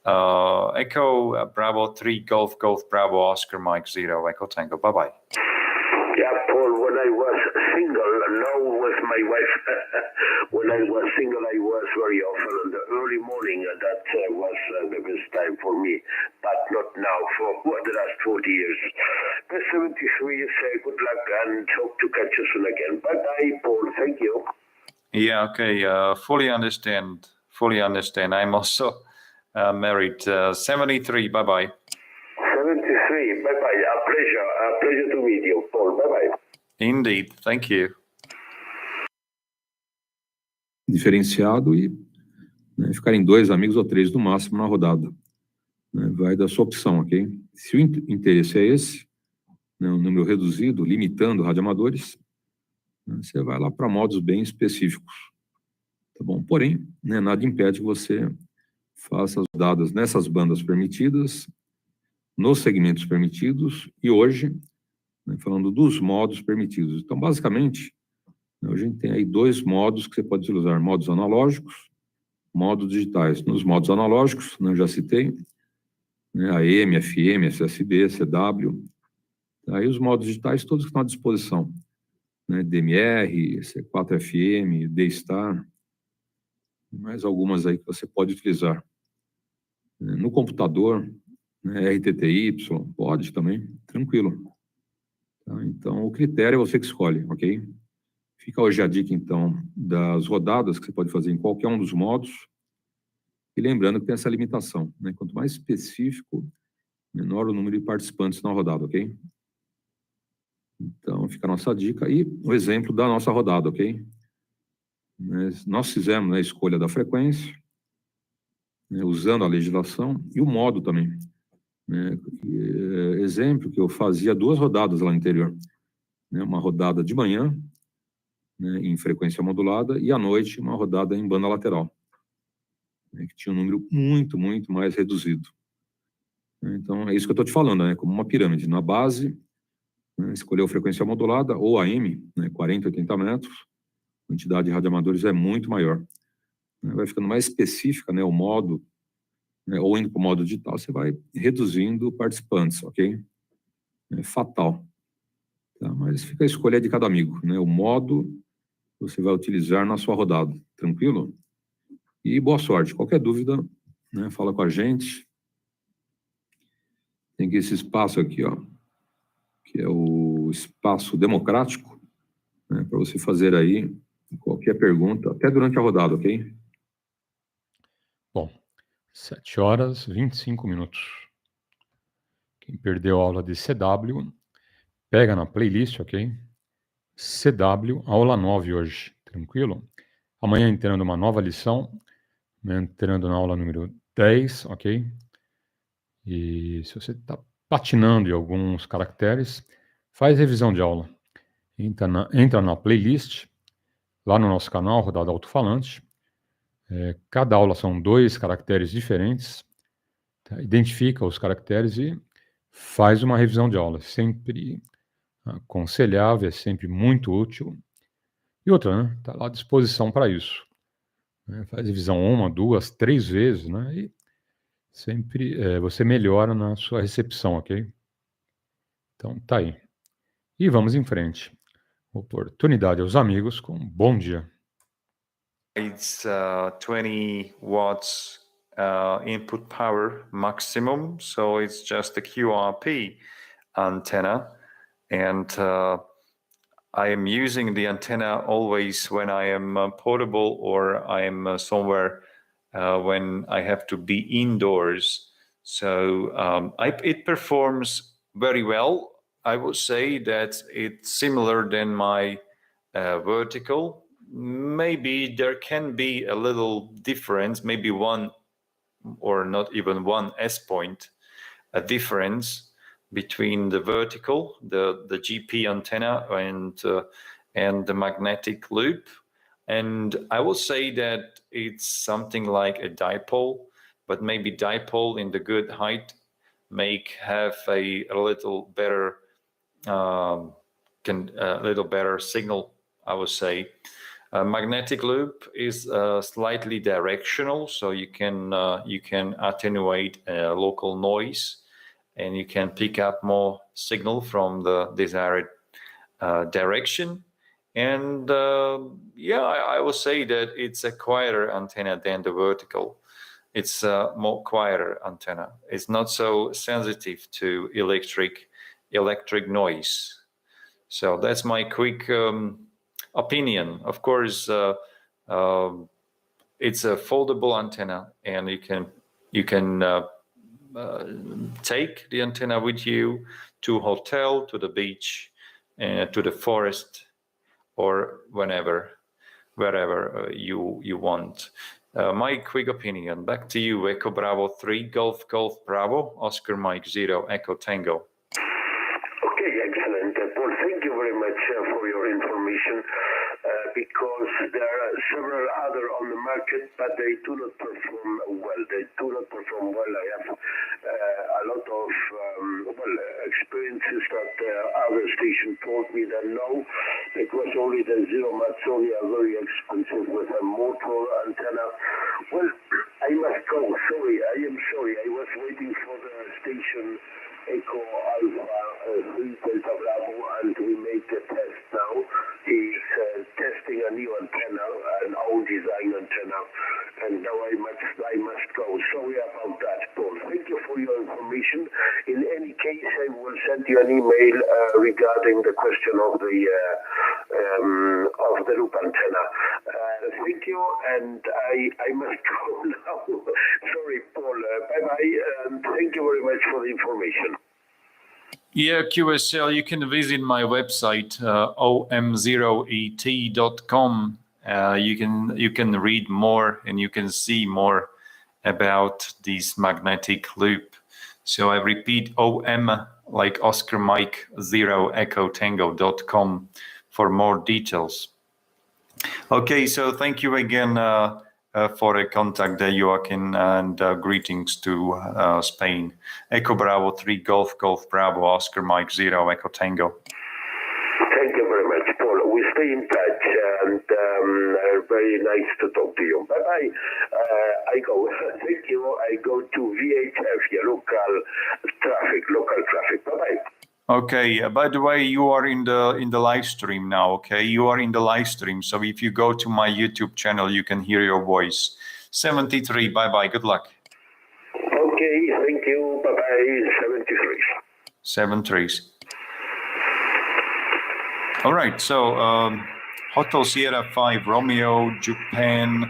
Speaker 7: Echo Bravo 3 Golf Bravo Oscar Mike 0 Echo Tango. Bye-bye.
Speaker 8: Yeah, Paul, when I was single, now with my wife, when I was single, I was very often in the early morning. That was the best time for me, but not now for the last 40 years. The 73 is good luck, and hope to catch you soon again. Bye-bye, Paul. Thank you.
Speaker 7: Yeah, okay. Fully understand. I'm also married. 73. Bye-bye.
Speaker 8: 73. Bye-bye. A pleasure to meet you, Paul. Bye-bye.
Speaker 7: Indeed. Thank you.
Speaker 1: Diferenciado e ficarem 2 amigos ou 3 no máximo na rodada. Vai da sua opção, ok? Se o interesse é esse, um número reduzido, limitando radioamadores, você vai lá para modos bem específicos, tá bom? Porém, nada impede que você faça as rodadas nessas bandas permitidas, nos segmentos permitidos e hoje, falando dos modos permitidos. Então, basicamente, a gente tem aí 2 modos que você pode utilizar, modos analógicos, modos digitais. Nos modos analógicos, eu já citei, AM, FM, SSB, CW. Aí os modos digitais, todos que estão à disposição. DMR, C4FM, D-Star, mais algumas aí que você pode utilizar. No computador, né, RTTY, pode também, tranquilo. Tá? Então, o critério é você que escolhe, ok? Fica hoje a dica, então, das rodadas que você pode fazer em qualquer um dos modos. E lembrando que tem essa limitação, né? Quanto mais específico, menor o número de participantes na rodada, ok? Então, fica a nossa dica e o exemplo da nossa rodada, ok? Nós fizemos, né, a escolha da frequência, né, usando a legislação e o modo também. Né? Exemplo que eu fazia 2 rodadas lá no interior. Né? Uma rodada de manhã, né, em frequência modulada, e à noite uma rodada em banda lateral, né, que tinha um número muito, muito mais reduzido. Então, é isso que eu estou te falando, né? Como uma pirâmide. Na base, né, escolheu frequência modulada ou AM, né, 40, 80 metros, a quantidade de radioamadores é muito maior. Né? Vai ficando mais específica, né, o modo, né, ou indo para o modo digital, você vai reduzindo participantes, ok? É fatal. Tá? Mas fica a escolha de cada amigo, né? O modo que você vai utilizar na sua rodada, tranquilo? E boa sorte. Qualquer dúvida, né, fala com a gente. Tem aqui esse espaço aqui, ó, que é o espaço democrático, né, para você fazer aí qualquer pergunta, até durante a rodada, ok?
Speaker 4: Bom, 7h25. Quem perdeu a aula de CW, pega na playlist, ok? CW, aula 9 hoje, tranquilo? Amanhã entrando uma nova lição, entrando na aula número 10, ok? E se você está patinando em alguns caracteres, faz revisão de aula. Entra na playlist, lá no nosso canal, Rodada Alto-falante. Cada aula são 2 caracteres diferentes. Tá? Identifica os caracteres e faz uma revisão de aula. Sempre aconselhável, é sempre muito útil. E outra, né? Está lá à disposição para isso. Né? Faz revisão 1, 2, 3 vezes, né? E sempre você melhora na sua recepção, ok? Então, tá aí. E vamos em frente. Oportunidade aos amigos com bom dia.
Speaker 7: It's 20 watts input power maximum, so it's just a QRP antenna, and I am using the antenna always when I am portable or I am somewhere when I have to be indoors. So it performs very well. I would say that it's similar than my vertical. Maybe there can be a little difference, maybe one or not even one S point, a difference between the vertical, the GP antenna and the magnetic loop. And I will say that it's something like a dipole, but maybe dipole in the good height have a little better signal, I would say. Magnetic loop is slightly directional, so you can attenuate local noise, and you can pick up more signal from the desired direction. And I would say that it's a quieter antenna than the vertical. It's a more quieter antenna. It's not so sensitive to electric noise. So that's my quick opinion. Of course, it's a foldable antenna, and you can take the antenna with you to hotel, to the beach, to the forest, or wherever you want. My quick opinion. Back to you. Echo Bravo 3, Golf Bravo, Oscar Mike 0, Echo Tango.
Speaker 10: Okay, excellent. Paul, thank you very much for your information, because there are several other on the market, but they do not perform well. I have a lot of experiences that other station told me that no, because only the zero mats only are very expensive with a motor antenna. Well, I must go. Sorry, I am sorry. I was waiting for the station Echo Alpha 3 Delta Bravo, and we make a test now. He's testing a new antenna, an old design antenna, and now I must go. Sorry about that, Paul. Thank you for your information.
Speaker 8: email regarding the question of the loop antenna. Thank you, and I must go now. Sorry, Paul. Bye-bye, and thank you very much for the information.
Speaker 7: Yeah, QSL, you can visit my website, om0et.com. You can read more and you can see more about this magnetic loop. So I repeat, om, like Oscar Mike 0 Echo Tango.com for more details. Okay, so thank you again for a contact there, Joaquin, and greetings to Spain. Echo Bravo 3 Golf Bravo Oscar Mike 0 Echo Tango.
Speaker 8: Thank you very much, Paul. We stay in touch, and very nice to talk to you. Bye-bye. I go. Thank you. I go to VHF, yeah, local traffic. Bye-bye.
Speaker 7: Okay. By the way, you are in the live stream now. Okay, you are in the live stream. So if you go to my YouTube channel, you can hear your voice. 73. Bye-bye. Good luck.
Speaker 8: Okay. Thank you. Bye-bye. 73.
Speaker 7: 73. All right, so Hotel Sierra 5 Romeo Japan,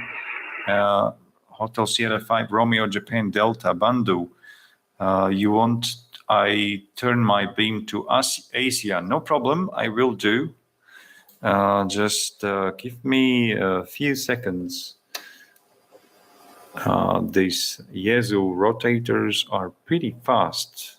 Speaker 7: Hotel Sierra 5 Romeo Japan Delta Bandu. You want I turn my beam to Asia? No problem, I will do. Just give me a few seconds. These Yaesu rotators are pretty fast.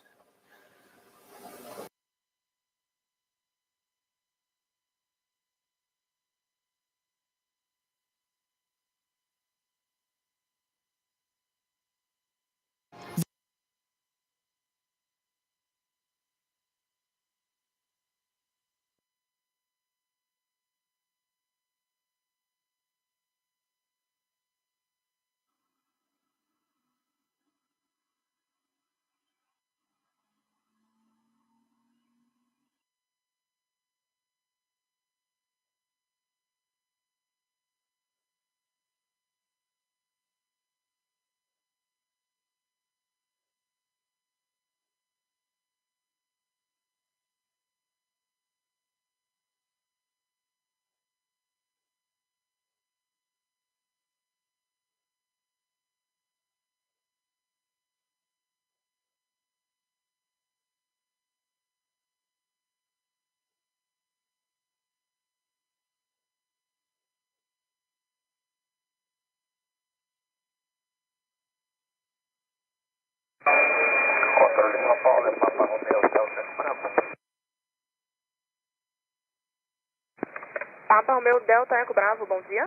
Speaker 11: Papa Romeo Delta Eco Bravo, bom dia.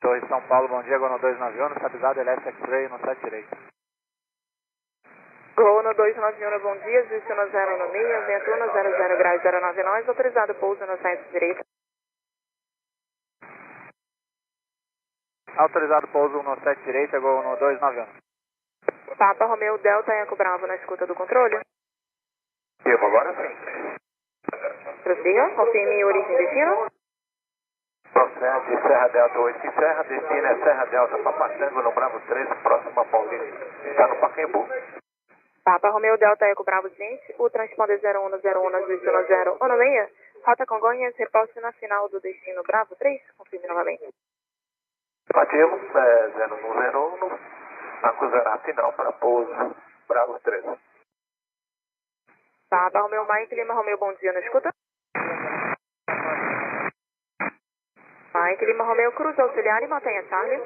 Speaker 12: 2 São Paulo, bom dia, Gono 291, estabilizado LS X-Ray no 7 direito.
Speaker 11: Gono 291, bom dia, Justo no 0 no meio, vento 100 graus 09 nós, autorizado pouso no 7 direito.
Speaker 12: Autorizado pouso no 7 direito, Gono 291.
Speaker 11: Papa Romeo Delta Eco Bravo na escuta do controle.
Speaker 12: Devo agora sim.
Speaker 11: Prossiga, confirme origem e destino.
Speaker 12: Procede, Serra Delta 8 Serra, destino é Serra Delta, Papatango no Bravo 3, próximo a Paulista. Está no Pacaembu.
Speaker 11: Papa Romeo Delta Eco Bravo ciente, o transponder 0101 Justo no 016, rota Congonhas, reposte na final do destino Bravo 3, confirme novamente.
Speaker 12: Ativo, 0101, acusará final para pouso, Bravo 3.
Speaker 11: Papa Romeo Mike Lima Romeo, bom dia, na escuta. Mike Lima Romeo, Cruz auxiliar e mantenha Charlie.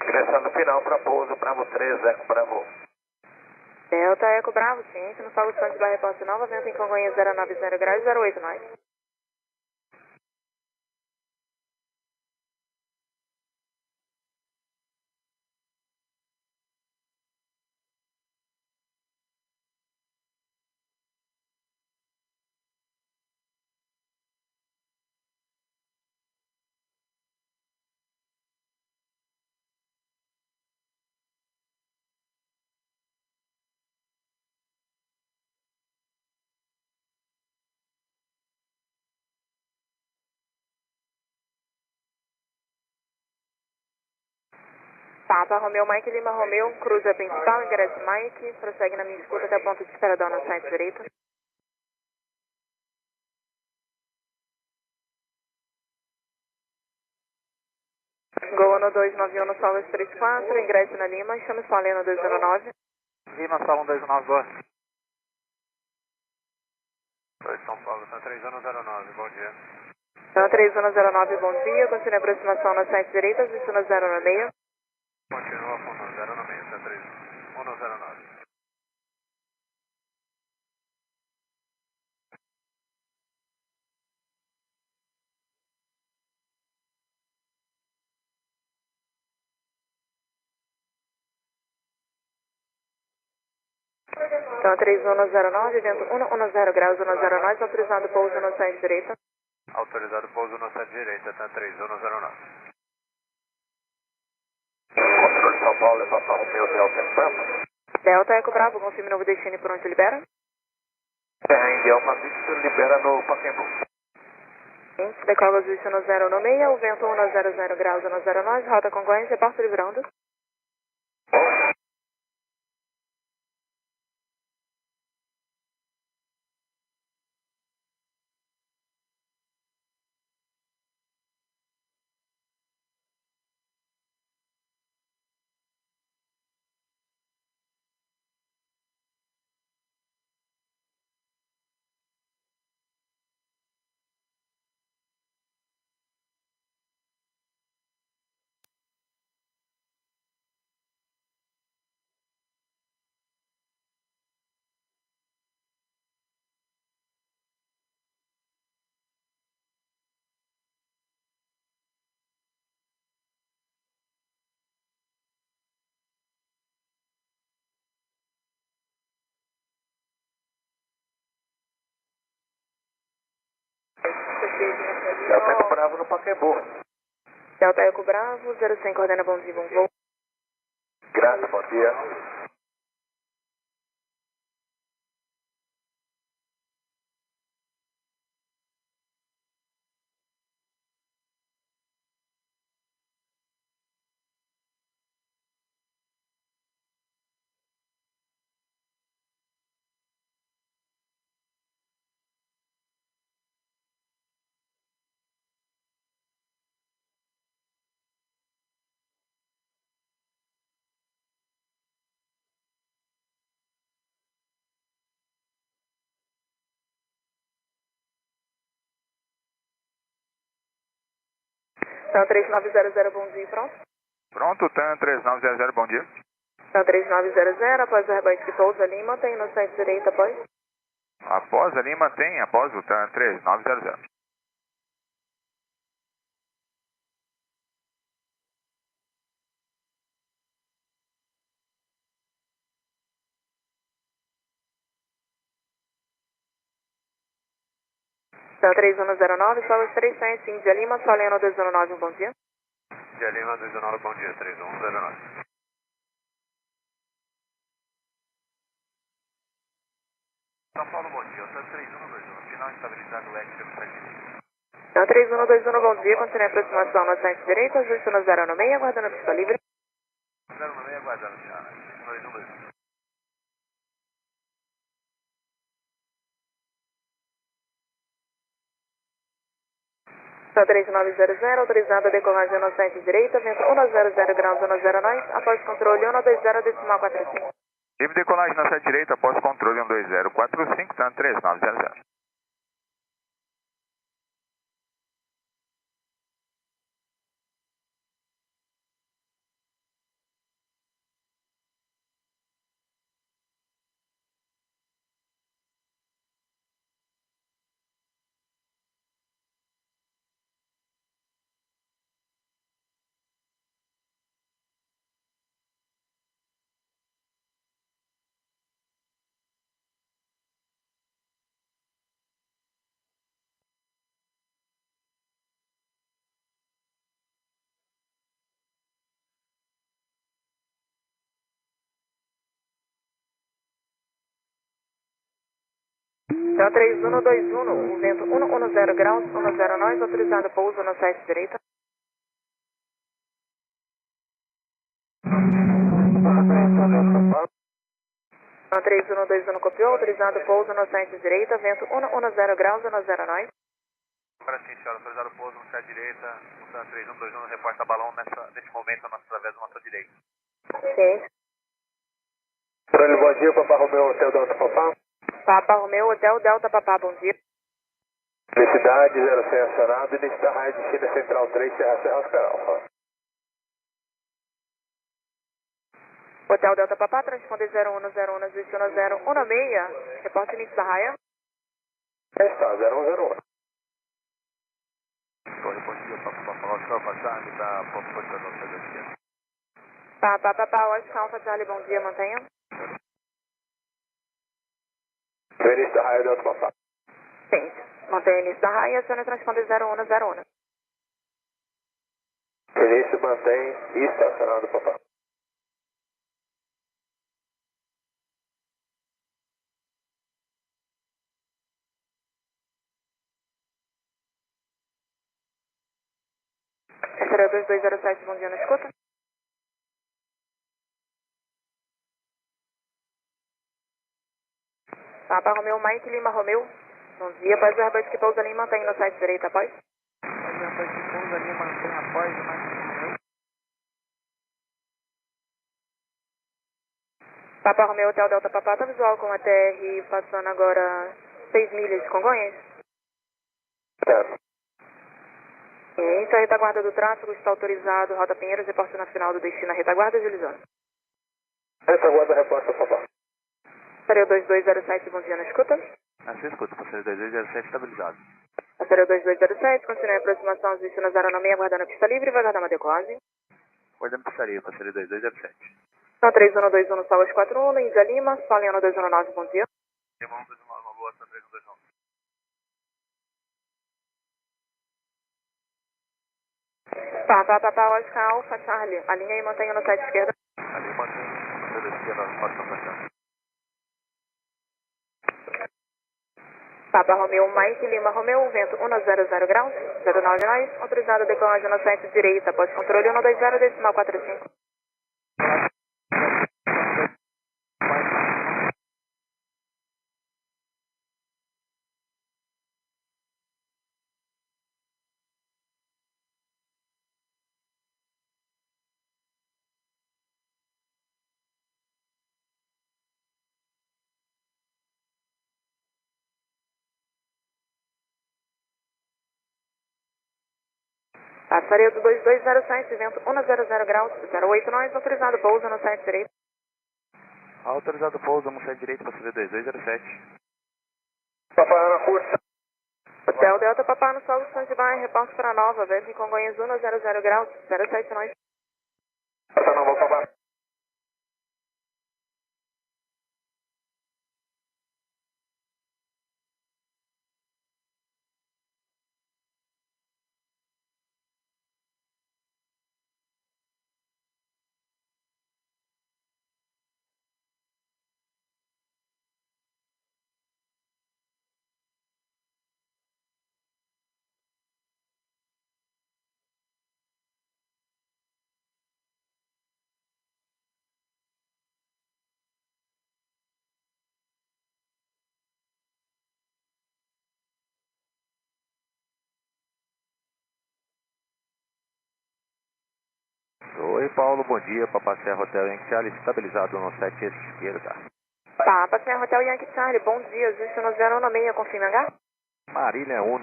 Speaker 12: Ingressando final para pouso, Bravo 3, Eco Bravo.
Speaker 11: Delta Eco Bravo, ciência, no Paulo Santos, Barra Reposta Nova, vento em Congonhas 090 graus 089. Papa Romeu, Mike Lima Romeu, cruza principal, ingresso Mike, prossegue na minha escuta até o ponto de espera da na site direita. Gol no 291 no Sol 34, ingresso na Lima, chame Solé no 209.
Speaker 12: Lima, Salão 219, boa. 2 São Paulo, tá 3109, bom dia.
Speaker 11: Tá 3109, bom dia, continue a aproximação na site direita, visto no 096.
Speaker 12: Continua com 096, tá 3109.
Speaker 11: Então, 3109, vento 110 graus 109, autorizado pouso no site direita.
Speaker 12: Autorizado pouso na sede direita, tá 3109.
Speaker 13: Controle São Paulo, é Papa Romeu, Delta Eco Bravo.
Speaker 11: Delta Eco Bravo, confirme novo destino e por onde libera.
Speaker 13: Delma Vista, libera no Pacaembu.
Speaker 11: Decola visto no 096, o vento 110 graus 109, rota Congonhas, reporta livrando.
Speaker 13: Delta Eco Bravo no Pacaembu.
Speaker 11: Delta Eco Bravo, 05, coordena bom dia, bom voo.
Speaker 13: Graças, bom dia.
Speaker 11: Então, 3900, bom dia, pronto.
Speaker 12: Pronto, TAM 3900, bom dia.
Speaker 11: Então, 3900, após o rebanho que pousa Lima, tem no site direita, após.
Speaker 12: Após ali, mantém após o TAM 3900.
Speaker 11: Então, 3109, Sol 37, Índia Lima, Soleno 209, bom dia.
Speaker 12: Índia Lima 219, bom dia, 3109. São Paulo, bom dia, TAM 3121, final estabilizado, LEGIS pelo site direito.
Speaker 11: Então, 3121, bom dia, continue a aproximação no site direita, ajuste no 096, aguardando a pista livre.
Speaker 12: 06, aguardando, já, 212.
Speaker 11: Então, 3900, autorizado a decolagem no site direita, vento 110 graus 109, após controle 120 decimal 45.
Speaker 12: Livre decolagem na sede direita, após controle 12045, TAM 3900.
Speaker 11: Então 3121, o vento 110 graus, 10 nós, autorizado pouso no site direita. Então 3121 copiou, autorizado pouso no site direita, vento 110 graus, 10 nós.
Speaker 12: Agora sim, senhora, autorizado o pouso no site direita, Lufthansa 3121, reporta balão nesse momento, nós através da direita.
Speaker 11: Sim.
Speaker 12: Bom dia, Papa Romeu, Hotel Delta Papá.
Speaker 11: Papa Romeu, Hotel Delta Papá, bom dia.
Speaker 12: Felicidade, 06 acionado, início da raia de China Central 3, Serra Oscar Alfa.
Speaker 11: Hotel Delta Papá, transponder 0101, destino 016, reporte início da raia.
Speaker 12: Está, 0101. Bom dia, Papa Oscar Alfa, Charlie, está posicionando o seu destino.
Speaker 11: Papa Oscar Alfa, Charlie, bom dia, mantenha.
Speaker 12: Início da raia Delta Papá.
Speaker 11: Sim, mantenha início da raia, acione transponder 0101.
Speaker 12: Início, mantém e estacionado, Papá.
Speaker 11: Estrela 2207, bom dia, na escuta. Papa Romeu, Mike Lima Romeu, bom dia, após o Airbus que pousa ali, mantém no site direito, após.
Speaker 12: Airbus que pousa ali, mantém após o Mike Romeu.
Speaker 11: Papa Romeu, Hotel Delta Papá, tá visual com a TR passando agora 6 milhas de Congonhas?
Speaker 12: Certo.
Speaker 11: Isso, a retaguarda do tráfego está autorizado, Rota Pinheiros, reporte na final do destino, a retaguarda, agilizando.
Speaker 12: Retaguarda, reporta, Papá.
Speaker 11: Passaria 2207, bom dia, na escuta.
Speaker 12: Assim escuta, passaria 2207, estabilizado.
Speaker 11: Passaria 2207, continue a aproximação aos destinos 096, aguardando a pista livre, vai aguardar uma decolagem.
Speaker 12: Guardando passaria 2207.
Speaker 11: Então 3121, Salas 41, Índia Lima, Soliano 219, bom dia.
Speaker 12: Lima 219, uma boa, 3121.
Speaker 11: Papa, Oscar Alfa, Charlie, alinha e mantenha no site esquerda.
Speaker 12: Ali mantém, passaria esquerda, pode passar.
Speaker 11: Papa Romeu, Mike Lima Romeu, vento 100 graus, 09 nós, autorizado a decolagem no site direita, após controle 120, decimal 45. Passaria do 2207, vento 100 graus, 08 nós, autorizado pouso no site direito.
Speaker 12: Autorizado pouso no site direito, passaria 2207.
Speaker 13: Papá na curta.
Speaker 11: Hotel Delta Papá no solo Zanzibar, repasso para Nova, vento em Congonhas 100 graus, 07 nós.
Speaker 13: Essa nova, Papá.
Speaker 12: Oi, Paulo, bom dia. Papa Serra Hotel Yankee Charlie, estabilizado no site esquerda.
Speaker 11: Papa Serra Hotel Yankee Charlie, bom dia, ajuste no 096, confirme H.
Speaker 12: Marília 1.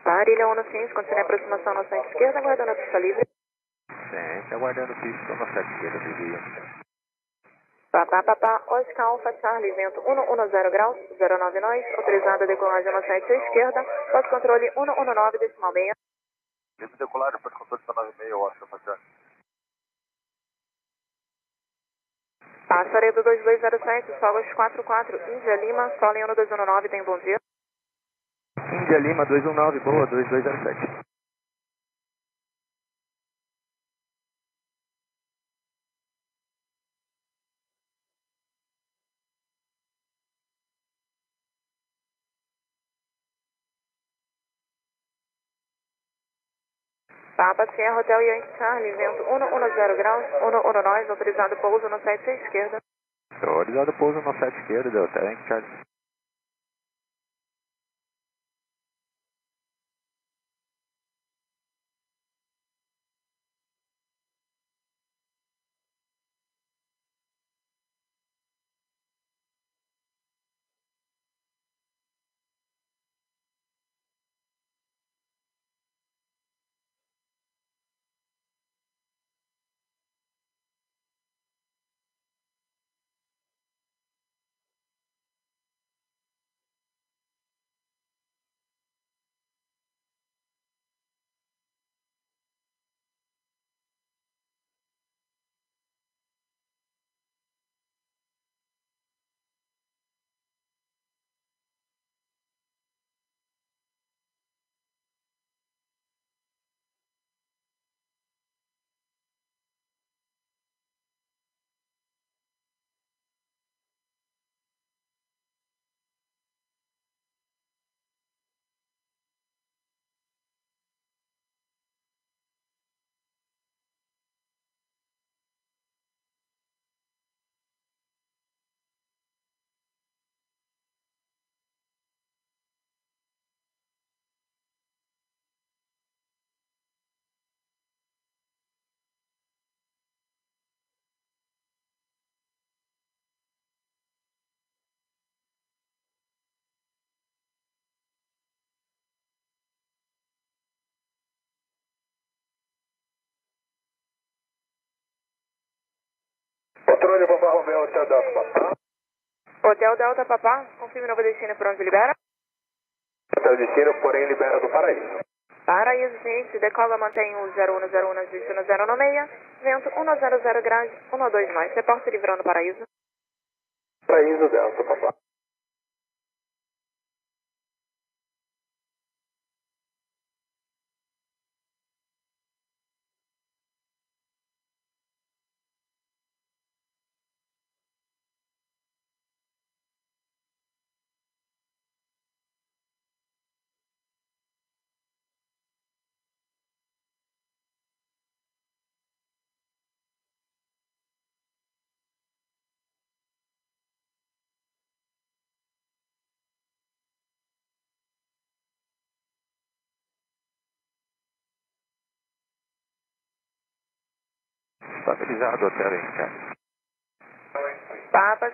Speaker 11: Marília 15, continue a aproximação no site esquerda, aguardando a pista livre.
Speaker 12: Sempre aguardando pista no site esquerda, desvio.
Speaker 11: Papa, Oscar Alfa Charlie, vento 110 graus, 09 nós, autorizado a decolagem no site esquerda, pode controle 119, decimal 6.
Speaker 12: Livre decolar, depois controle 196, Oscar, Pachá.
Speaker 11: Passaria do 2207, Solas 44, Índia Lima, Soliano 219, tem bom dia.
Speaker 12: Índia Lima 219, boa, 2207.
Speaker 11: Papa Sierra Hotel Yankee Charlie, vento 110 graus, 119, autorizado pouso no 76 esquerda.
Speaker 12: Autorizado pouso no 7 esquerda, Hotel Yankee Charlie. Controle Papa Romeo, Hotel Delta Papa.
Speaker 11: Hotel Delta Papá, confirme novo destino por onde libera.
Speaker 12: Hotel destino, porém libera do Paraíso.
Speaker 11: Paraíso, gente, decola, mantém o 0101, destino 096, vento 100 graus, 12 mais, reporte livrando Paraíso.
Speaker 12: Paraíso Delta Papa. Estabilizado, Hotel Yankee Charlie.
Speaker 11: Papa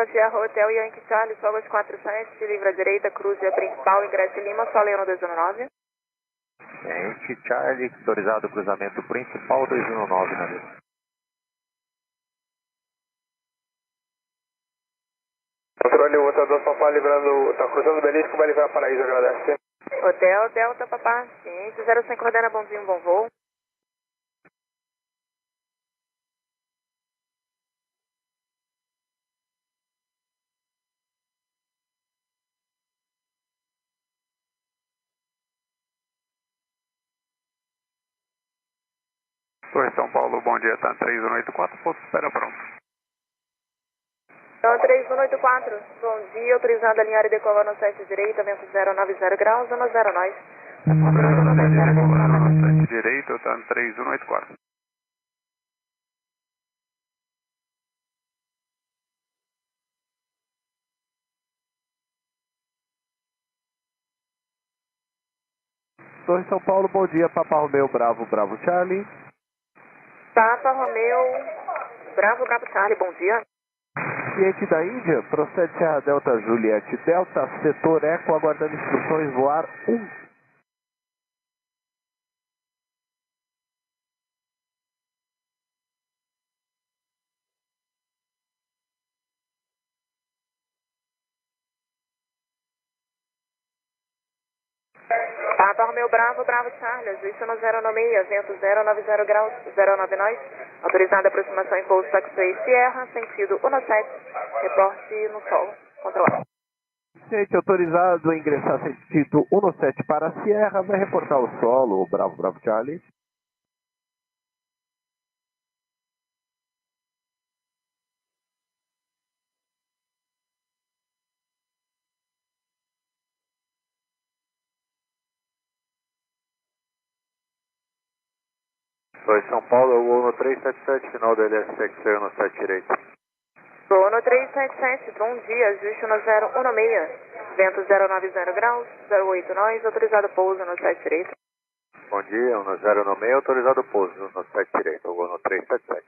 Speaker 11: Sierra Hotel Yankee Charlie, Solas 47, livra à direita, cruze a principal, ingresso em Lima, Soleno 219.
Speaker 12: Yankee Charlie, autorizado cruzamento principal 219 na lista. Controle Hotel Delta Papá, livrando, tá cruzando o Belisco, vai livrar Paraíso, agradece.
Speaker 11: Hotel Delta Papá, ciência 05 coordena bonzinho, bom voo.
Speaker 12: Torre São Paulo, bom dia, tá 3184, ponto espera pronto.
Speaker 11: Então, 3184, bom dia, autorizado a alinhar e decolar no 7 direita, vento 090 graus, 10 nós.
Speaker 12: No 7 direita, tá 3184. Torre São Paulo, bom dia, Papa Romeo, Bravo, Bravo Charlie.
Speaker 11: Papa Romeo, Bravo, Bravo Charlie, bom dia.
Speaker 12: Cliente da Índia, procede Serra Delta Juliette Delta, setor Eco, aguardando instruções, voar 1.
Speaker 11: Papa Romeo Bravo, Bravo Charlie, juízo no 096, vento 090 graus, 09 nós. Autorizada aproximação em pouso Taxway Sierra, sentido 17, reporte no sol, controlado.
Speaker 12: Gente, autorizado a ingressar sentido 17 para a Sierra, vai reportar o solo, Bravo, Bravo Charlie. 2 São Paulo, eu vou no 377, final do LS no site direito.
Speaker 11: Vou no 377, bom dia, ajuste no 016. Vento 090 graus, 08 nós, autorizado pouso no site direito.
Speaker 12: Bom dia, 1096, autorizado pouso no site direito, eu vou no 377.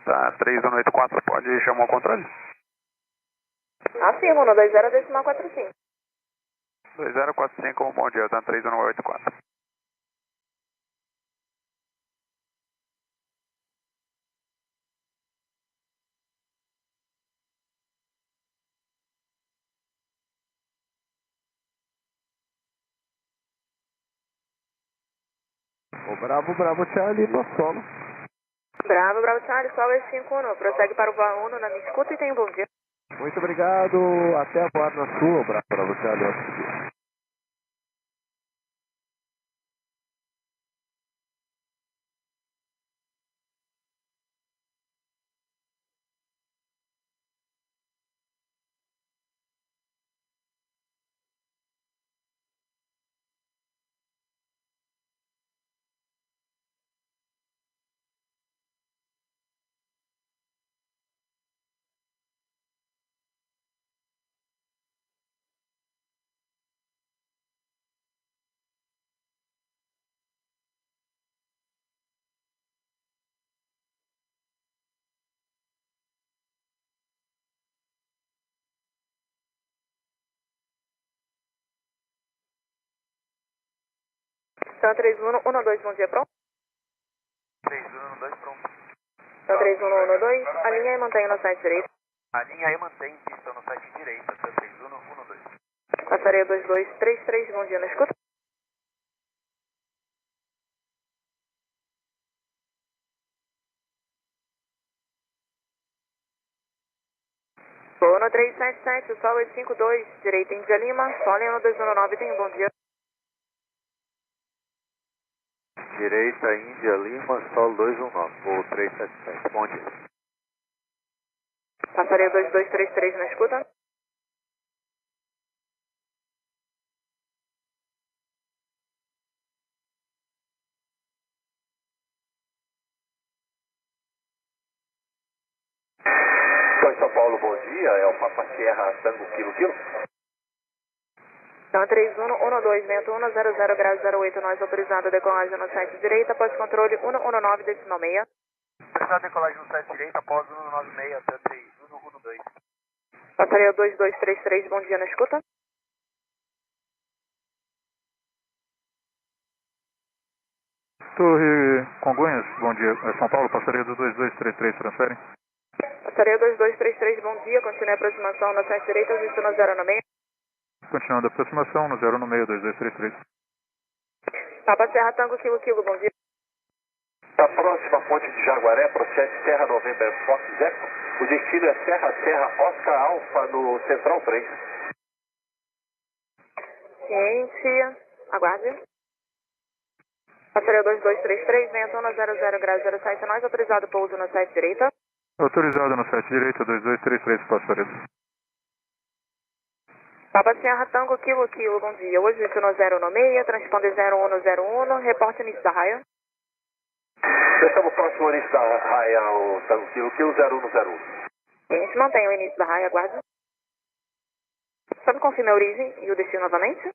Speaker 14: Tá, 3184, pode chamar o controle?
Speaker 11: Afirmo, no 20,45.
Speaker 14: 2045, bom dia, tá 3184.
Speaker 12: O Bravo Charlie, no solo.
Speaker 11: Bravo Charlie, solo 51, prossegue para o voo 1, na minha escuta e tenha um bom dia.
Speaker 12: Muito obrigado, até a voar na sua, Bravo Charlie.
Speaker 11: Então 3112, bom dia, pronto?
Speaker 14: 3112, pronto.
Speaker 11: Então 3112, alinha e mantenha no site direito.
Speaker 14: Alinha e mantém pista no site direito, até 3112.
Speaker 11: Passaria 2233, bom dia, na escuta. Vou no 377, o sol 852, direita Índia Lima, Sólio no 219, tenha um bom dia.
Speaker 12: Direita Índia Lima, solo 219, voo 377, bom dia.
Speaker 11: Passaria 2233 na escuta.
Speaker 12: São Paulo, bom dia, é o Papa Sierra Tango Kilo.
Speaker 11: Então 3112, vento 100 graus 08, nós autorizado a decolagem no site direita, após controle 119 decimal meia.
Speaker 14: Autorizado a decolagem no site direito, após 196 até 3112.
Speaker 11: Passaria 2233, bom dia, na escuta.
Speaker 14: Torre Congonhas, bom dia, é São Paulo, passaria do 2233, transfere?
Speaker 11: Passaria 2233, bom dia, continue a aproximação no site direito, ajuste no 096.
Speaker 14: Continuando a aproximação no 096 2233.
Speaker 11: Papa Serra Tango Kilo, bom dia.
Speaker 12: A próxima ponte de Jaguaré, procede Serra November Fox Echo. O destino é Serra Oscar Alfa no Central 3.
Speaker 11: Ciência, aguarde. Passaria 2233, vento 100 graus 07, nós autorizado pouso no site direita.
Speaker 14: Autorizado no site direito, 2233, passaria.
Speaker 11: Papa Serra Tango Kilo, bom dia. Hoje isso no 096, transponder 0101, reporte início da raia.
Speaker 12: Estamos próximo ao início da raia, o Tango Kilo 0101.
Speaker 11: Gente, mantém o início da raia, aguarde. Só me confirme a origem e o destino novamente.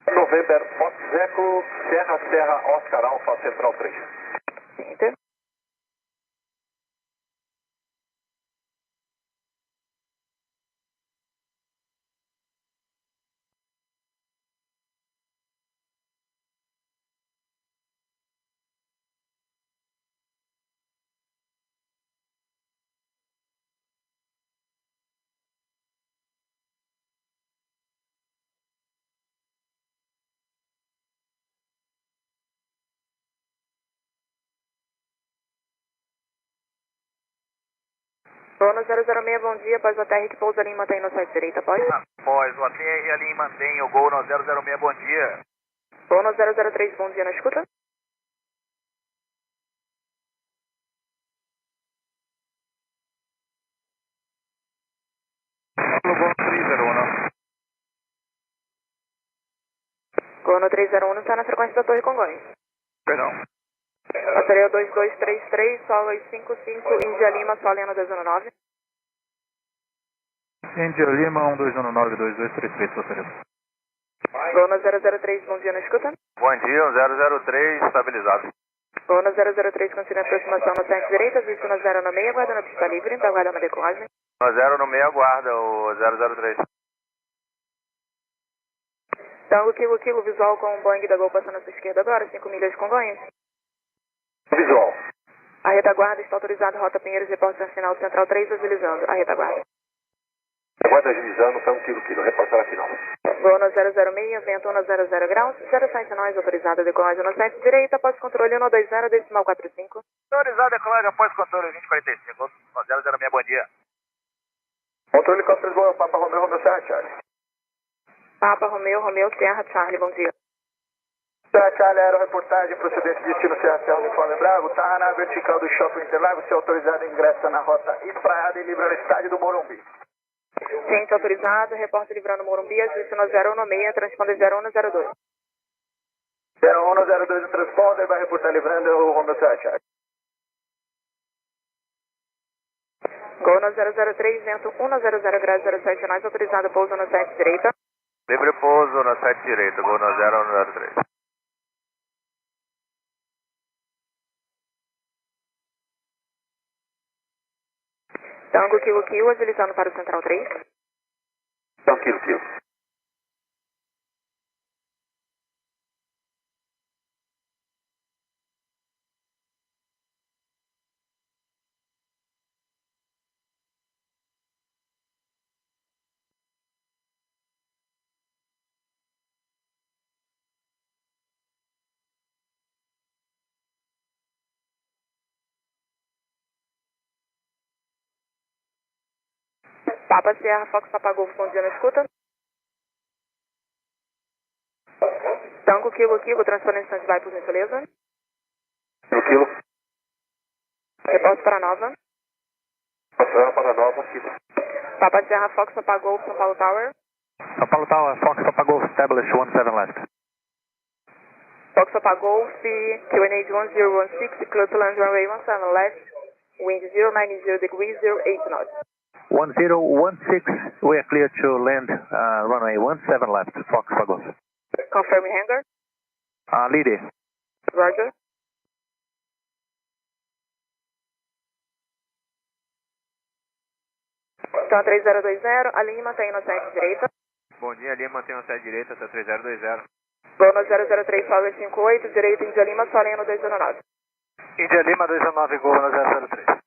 Speaker 12: November Fox Echo, Serra Oscar Alfa Central 3.
Speaker 11: Enter. Bono 006, bom dia. Após o ATR que pousa ali, mantém no site direita, após.
Speaker 14: Após o ATR ali, mantém o gol no 006, bom dia.
Speaker 11: Bono 003, bom dia, na escuta.
Speaker 14: Gol 301.
Speaker 11: Gono 301 está na frequência da Torre Congonhas.
Speaker 14: Perdão.
Speaker 11: Bateria 2233, solo 55, Índia Lima, Soleno 219.
Speaker 14: Índia Lima, 1219-2233, bateria.
Speaker 11: Gono 003, bom dia, na escuta.
Speaker 14: Bom dia, 003, estabilizado.
Speaker 11: Gono 003, continua a aproximação no site direita, visto na 096, aguarda na pista livre, aguarda uma decolagem.
Speaker 14: No 096, aguarda o 003.
Speaker 11: Tango Kilo, visual com o Boeing da Gol passando à sua esquerda agora, 5 milhas Congonhas.
Speaker 12: Visual.
Speaker 11: A retaguarda está autorizada, Rota Pinheiros, reporte na final central 3, agilizando. A retaguarda.
Speaker 12: Aguarda agilizando, Tango Kilo, reportar a final.
Speaker 11: Gono 006, vento 100 graus, 07 nós, autorizada decolagem no site direita, após controle 120, decimal 45.
Speaker 14: Autorizada decolagem após controle 2045, no 006, bom dia.
Speaker 12: Controle helicóptero Lisboa, Papa Romeo, Serra Charlie.
Speaker 11: Papa Romeo, Serra Charlie, bom dia.
Speaker 12: Serra Charlie, aeroreportagem, procedente destino Serra Serra, uniforme Bravo, tá na vertical do Shopping Interlagos, se autorizado ingressa na rota espraiada e livra no estádio do Morumbi.
Speaker 11: Ciente autorizado, repórter livrando Morumbi, assiste no 016, transponder 0102.
Speaker 12: 0102 o transponder, vai reportar livrando o Romeo Serra Charlie.
Speaker 11: Gono 003, vento 100 graus, 07 nós, autorizado pouso no site direita.
Speaker 14: Livre pouso no site direito, gol no 003.
Speaker 11: Tango Kilo, agilizando para o Central 3.
Speaker 12: Tango Kilo.
Speaker 11: Papa Sierra, Fox Papa Golf, bom dia, na escuta. Tango Kilo, transferência de vai por gentileza.
Speaker 12: Kilo.
Speaker 11: Reporte para Nova.
Speaker 12: Para Nova, Kilo.
Speaker 11: Papa Sierra, Fox Papa Golf, São Paulo Tower.
Speaker 14: São Paulo Tower, Fox Papa Golf, establish 17 left.
Speaker 11: Fox Papa Golf, QNH 1016, clear to land runway 17 left, wind 090 degrees, 08 knots.
Speaker 14: 1016, we are clear to land runway 17 left, Fox Papa Golf.
Speaker 11: Confirming hangar.
Speaker 14: Lady.
Speaker 11: Roger. Então 3020, a linha mantém no site direita.
Speaker 14: Bom dia, Lima, mantém no site direita, tá 3020.
Speaker 11: Gono 003, Power 58, direita, Índia Lima, Soleno 219.
Speaker 14: Índia Lima 219, gol no 003.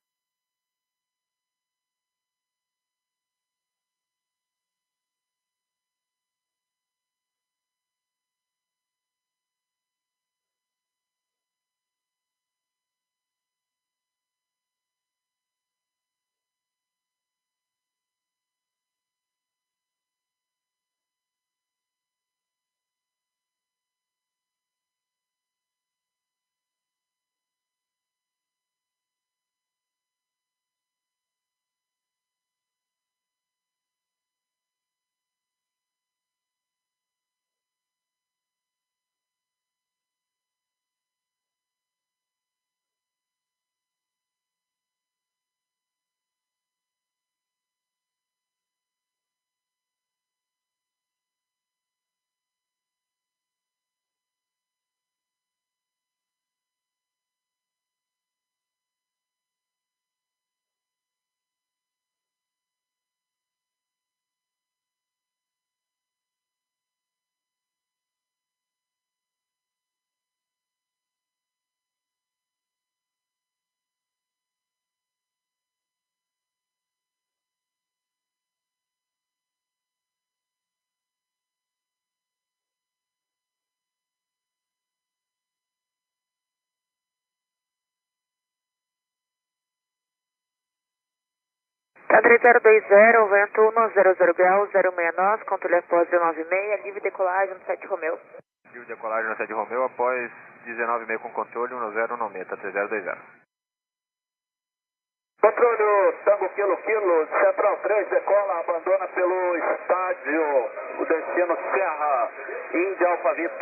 Speaker 11: Tá 3020, vento 100 graus, 06 nós, controle após 196, livre decolagem no 7 Romeu.
Speaker 13: Livre decolagem no 7 Romeu, após 19,5 com controle, 1096, tá 3020.
Speaker 12: Controle Tango Kilo, Central 3, decola, abandona pelo estádio, o destino Serra, Índia Alphaville.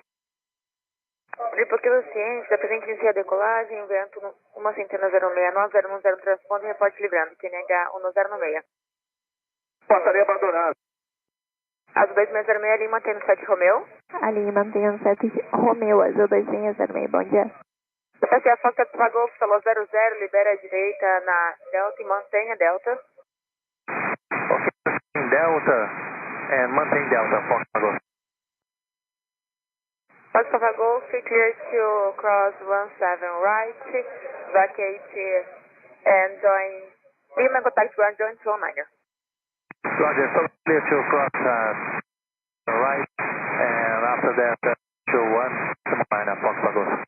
Speaker 11: Lipo Kilo Ciência, presente inicia a decolagem, vento 106 nós, 010 transponder, reporte livrando, TNH 1096.
Speaker 12: Passaria abandonado.
Speaker 11: Azul 2606, Lima mantém no 7 Romeu.
Speaker 15: Ali mantém no 7 Romeu, Azul 2606, bom dia.
Speaker 11: Essa é a Fox Alpha Golf, falou 00, libera a direita na Delta e mantenha Delta.
Speaker 14: Ok, Delta, mantém Delta, Fox Golf.
Speaker 11: Fox Alpha Golf, clear to cross 17 right, vacate and join, Lima contact ground, join to 19er.
Speaker 14: Roger, so clear to cross right, and after that, to 1, Fox Alpha Golf.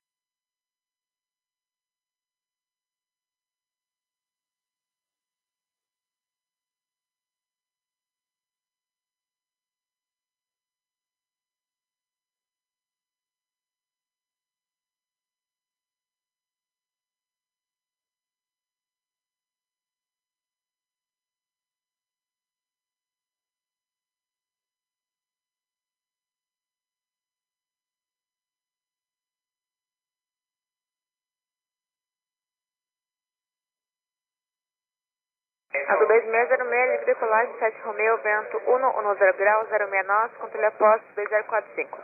Speaker 11: Azul 2606, livre decolagem, 7 Romeu, vento 110 graus, 06 nós, controle após 2045.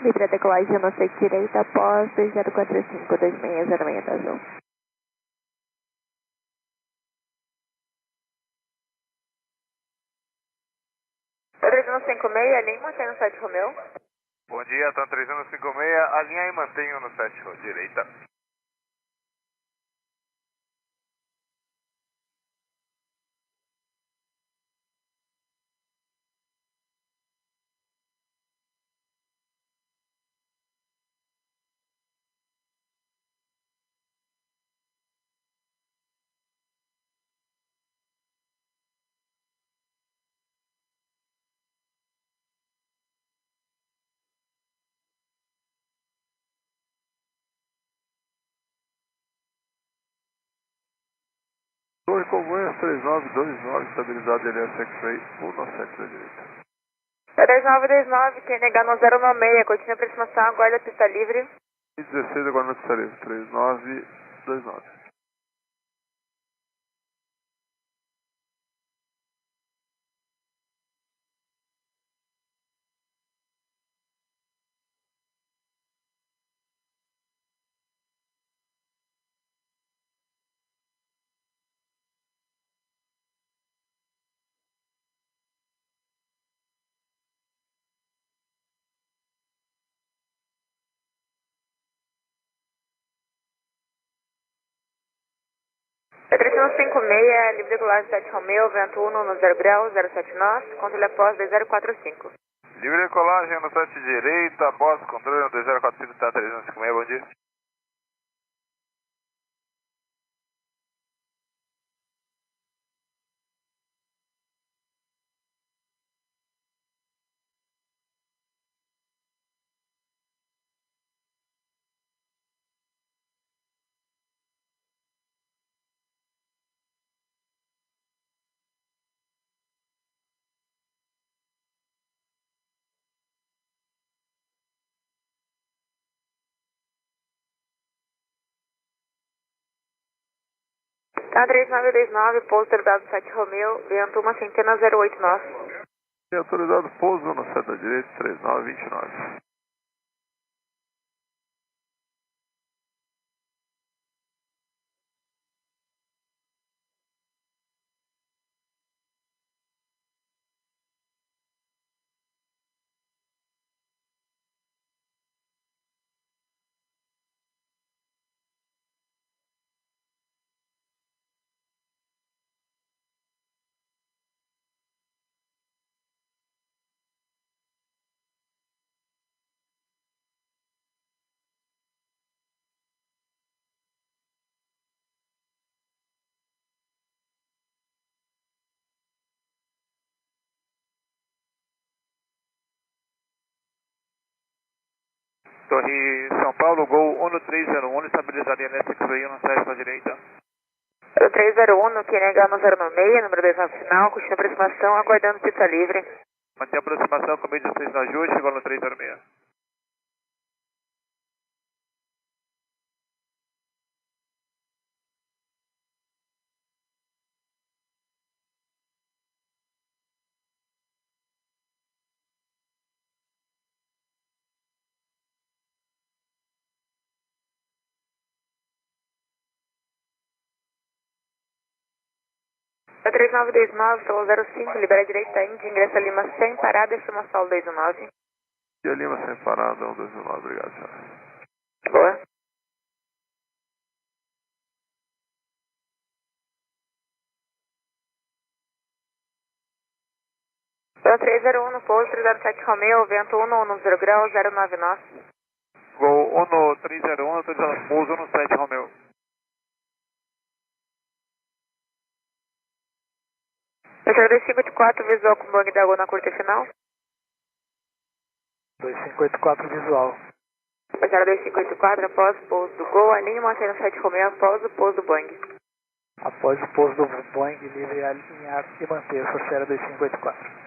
Speaker 15: Livre decolagem no 6 direita, após 2045, 2606 da Azul.
Speaker 11: Tá 3156, Lima mantém no 7 Romeu.
Speaker 13: Bom dia, tá 3156, alinha e mantenha no 7 direita.
Speaker 16: Torre Congonhas 3929, estabilidade LS X-Ray 197 da direita.
Speaker 11: 3929, TNH no 096, continua a aproximação, aguarda a pista livre.
Speaker 16: 16 agora na pista livre, 3929.
Speaker 11: É 3156, livre decolagem 7 Romeu, vento 110 graus, 07 nós, controle após 2045.
Speaker 13: Livre decolagem no 7 direita, após controle no 2045, tá 3156, bom dia.
Speaker 11: Tá 3929, pouso autorizado 7 Romeu, vento 108 nós.
Speaker 16: Autorizado pouso no 7 da direita, 3929.
Speaker 13: Torre São Paulo, Gol 1301, estabilizado em LSX-Way 17 para a direita.
Speaker 11: 0301, que nega no 096, número 2 final, continua aproximação, aguardando pista livre.
Speaker 13: Mantém a aproximação com 16 no ajuste, igual no 306.
Speaker 11: É 3929, solo 05, libera a direita Índia, ingressa Lima 100, parada, chama solo 219.
Speaker 16: Dia Lima sem parada, 219, obrigado, senhor.
Speaker 11: Boa. Então 301 no pouso, 307 Romeo, vento 110 graus, 09 nós.
Speaker 13: Gol 1301, autorizado pouso 17 Romeo.
Speaker 11: Pessoal 2584, visual com bang da água na curta final.
Speaker 14: 2584 visual.
Speaker 11: Pessoal 2584, após o pouso do Gol, alinhe mantendo 7 Romeo após o pouso do bang.
Speaker 14: Após o pouso do Boeing, livre alinhar e manter sua série 2584.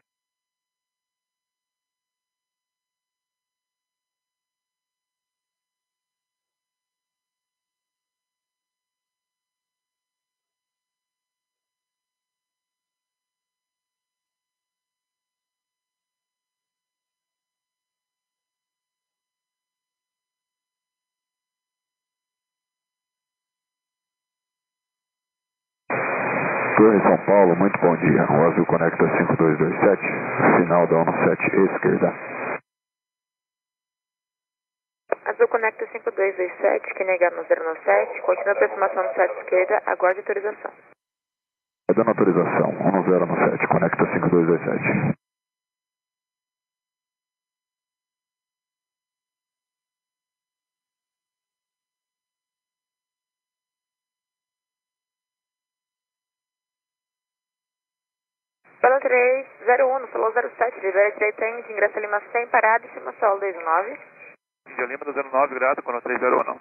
Speaker 17: Torre São Paulo, muito bom dia. O azul conecta 5227, final da 17 esquerda.
Speaker 11: Azul conecta 5227, que nega no 097, continua a aproximação do 7 esquerda, aguarde autorização.
Speaker 17: Dando autorização, 1097, conecta 5227.
Speaker 11: Pelo 301, no solo 07, libera a direita Índia, ingressa Lima 100, parada e chama solo 219.
Speaker 13: Dia Lima do 09, grado, com 301.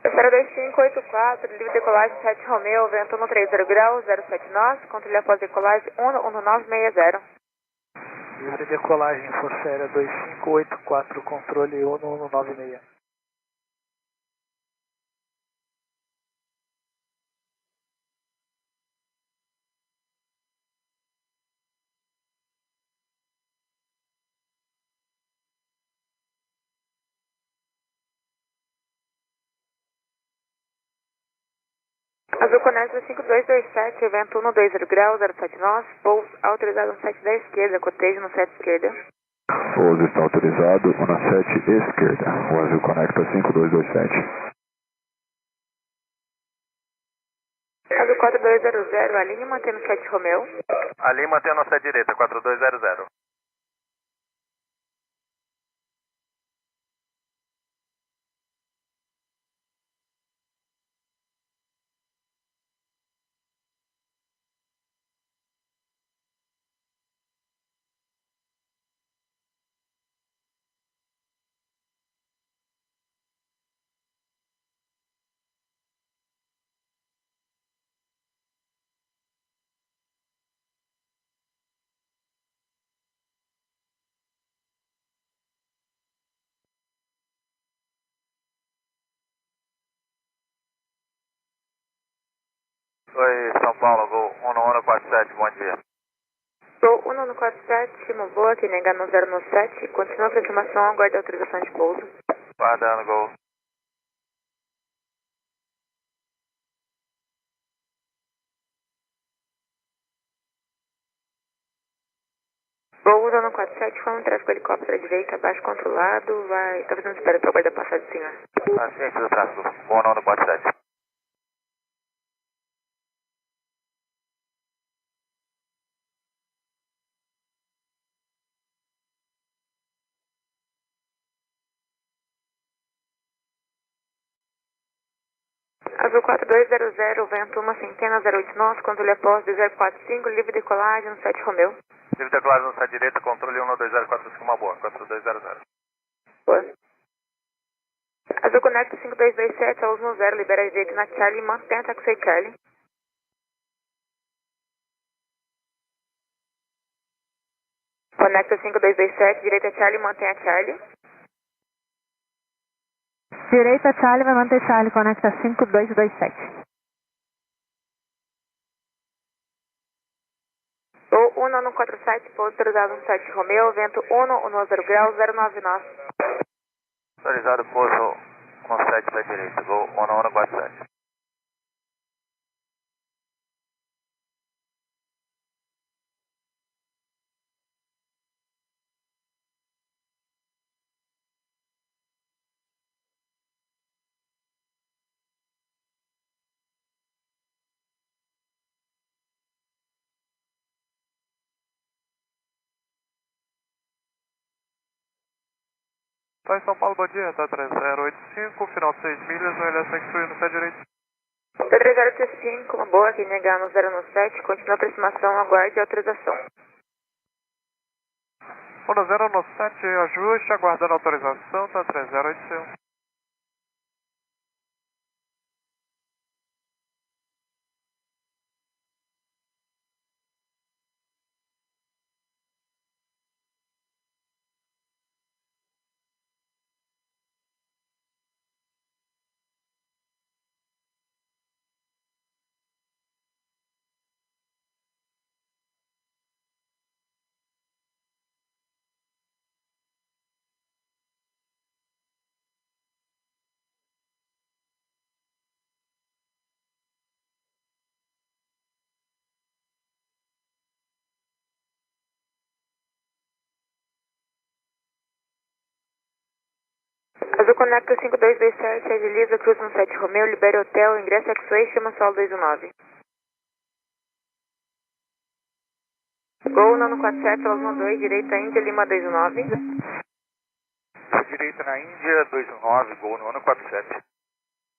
Speaker 11: Terceira 2584, livre decolagem 7 Romeo, vento 130 graus, 07 nós, controle após decolagem 11960.
Speaker 14: Livre decolagem, Força Aérea 2584, controle 1196.
Speaker 11: Azul conecta 5227, vento 120 graus, 07 nós, pouso autorizado no 7 da esquerda, cotejo no 7 esquerda.
Speaker 17: Pouso está autorizado, 17 esquerda. O azul conecta 5227.
Speaker 11: Azul 4200, alinhe mantendo 7 Romeo.
Speaker 13: Ali mantendo a 7 direita, 4200. Oi, São Paulo, Gol 1147, bom dia.
Speaker 11: Gol 1147, boa, que nega no 097, continua a aproximação, aguarda autorização de pouso.
Speaker 13: Guardando, Gol.
Speaker 11: Gol 1147, foi um tráfego helicóptero à direita, baixo controlado, tá fazendo espera para aguardar passagem, senhor.
Speaker 13: Ciência do tráfego, Gol 1147.
Speaker 11: Azul 4200, vento 1 centena, 08 nós, controle após 2045, livre decolagem no 7 Romeu.
Speaker 13: Livre decolagem no 7 direita, controle 12045, uma boa, 4200.
Speaker 11: Boa. Azul Conecta 5227, a luz no 0, libera direito na Charlie, mantém a taxi Charlie. Conecta 5227, direita Charlie, mantém a Charlie.
Speaker 15: Direita Charlie, vai manter Charlie, conecta 5227.
Speaker 11: Voo 1147, pouso autorizado no 7 Romeu, vento 110 graus, 09 nós.
Speaker 13: Autorizado, pouso 17 da direita, voo 1147.
Speaker 16: Tá em São Paulo, bom dia, tá 3085, final 6 milhas, no LSX no pé direito.
Speaker 11: T3085, uma boa, aqui negar no 097, continua a aproximação, aguarde a autorização.
Speaker 16: 1097, ajuste, aguardando autorização, tá 3081.
Speaker 11: Azul Conecta 5227, agiliza, cruza no 7 Romeu, libera hotel, ingresso X-Way, chama solo 219. Gol 947, Los 2, direita Índia, Lima 219.
Speaker 13: Direita na Índia, 219, gol no 147.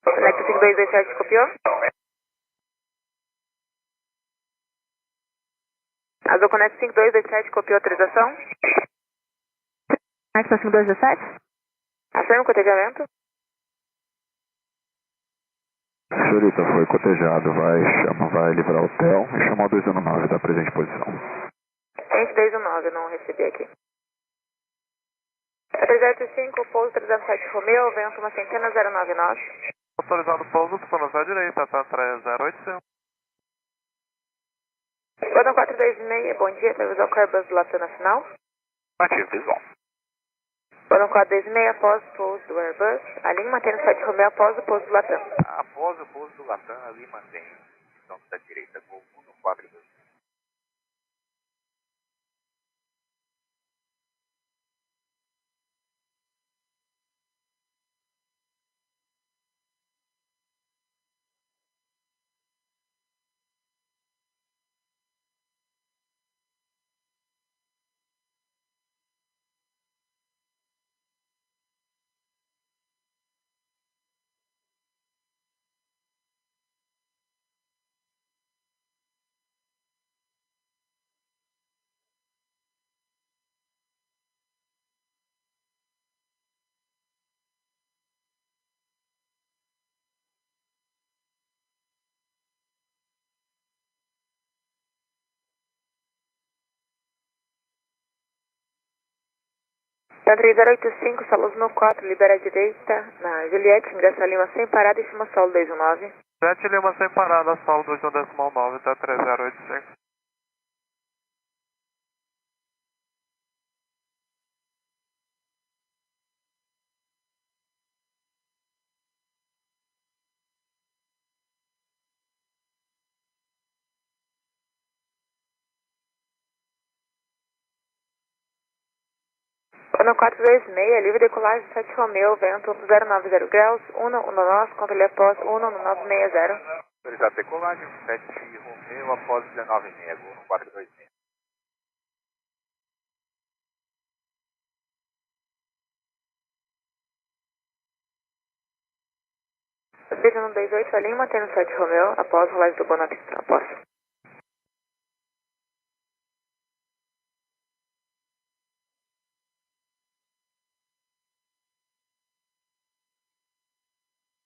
Speaker 11: Conecta 5227, copiou? Azul Conecta 5227, copiou a autorização?
Speaker 15: Conecta 5227?
Speaker 11: Afirma o cotejamento.
Speaker 17: Senhorita, foi cotejado, vai livrar o hotel e chamar o 219 da presente posição.
Speaker 11: Gente 219, não recebi aqui. 305, pouso 307 Romeu, vento uma centena, 09 nós.
Speaker 16: Autorizado pouso, para a direita, tá 3085.
Speaker 11: Gordon 426, bom dia, previsão o Airbus do Latam na final.
Speaker 13: Ativo, visual.
Speaker 11: Gordon 426, após o pouso do Airbus, a linha mantém no 7 Romeu após o pouso do Latam.
Speaker 13: Após o pouso do Latam, ali mantém. Então, da direita, gol 142.
Speaker 11: Centro 085, Salos no 4, libera a direita, na Juliette, ingressa Lima sem parada e cima solo 219.
Speaker 16: 7 Lima sem parada, solo 21,9, tá 3085.
Speaker 11: Ano 426, livre decolagem 7 Romeu, vento 090 graus, 1 nós, controle após 11960.
Speaker 13: Autorizado decolagem, 7 Romeu, após 19,5, gol no 426.
Speaker 11: Desde 128 a Lima, mantendo 7 Romeo, após rolagem do Boa na pista, após.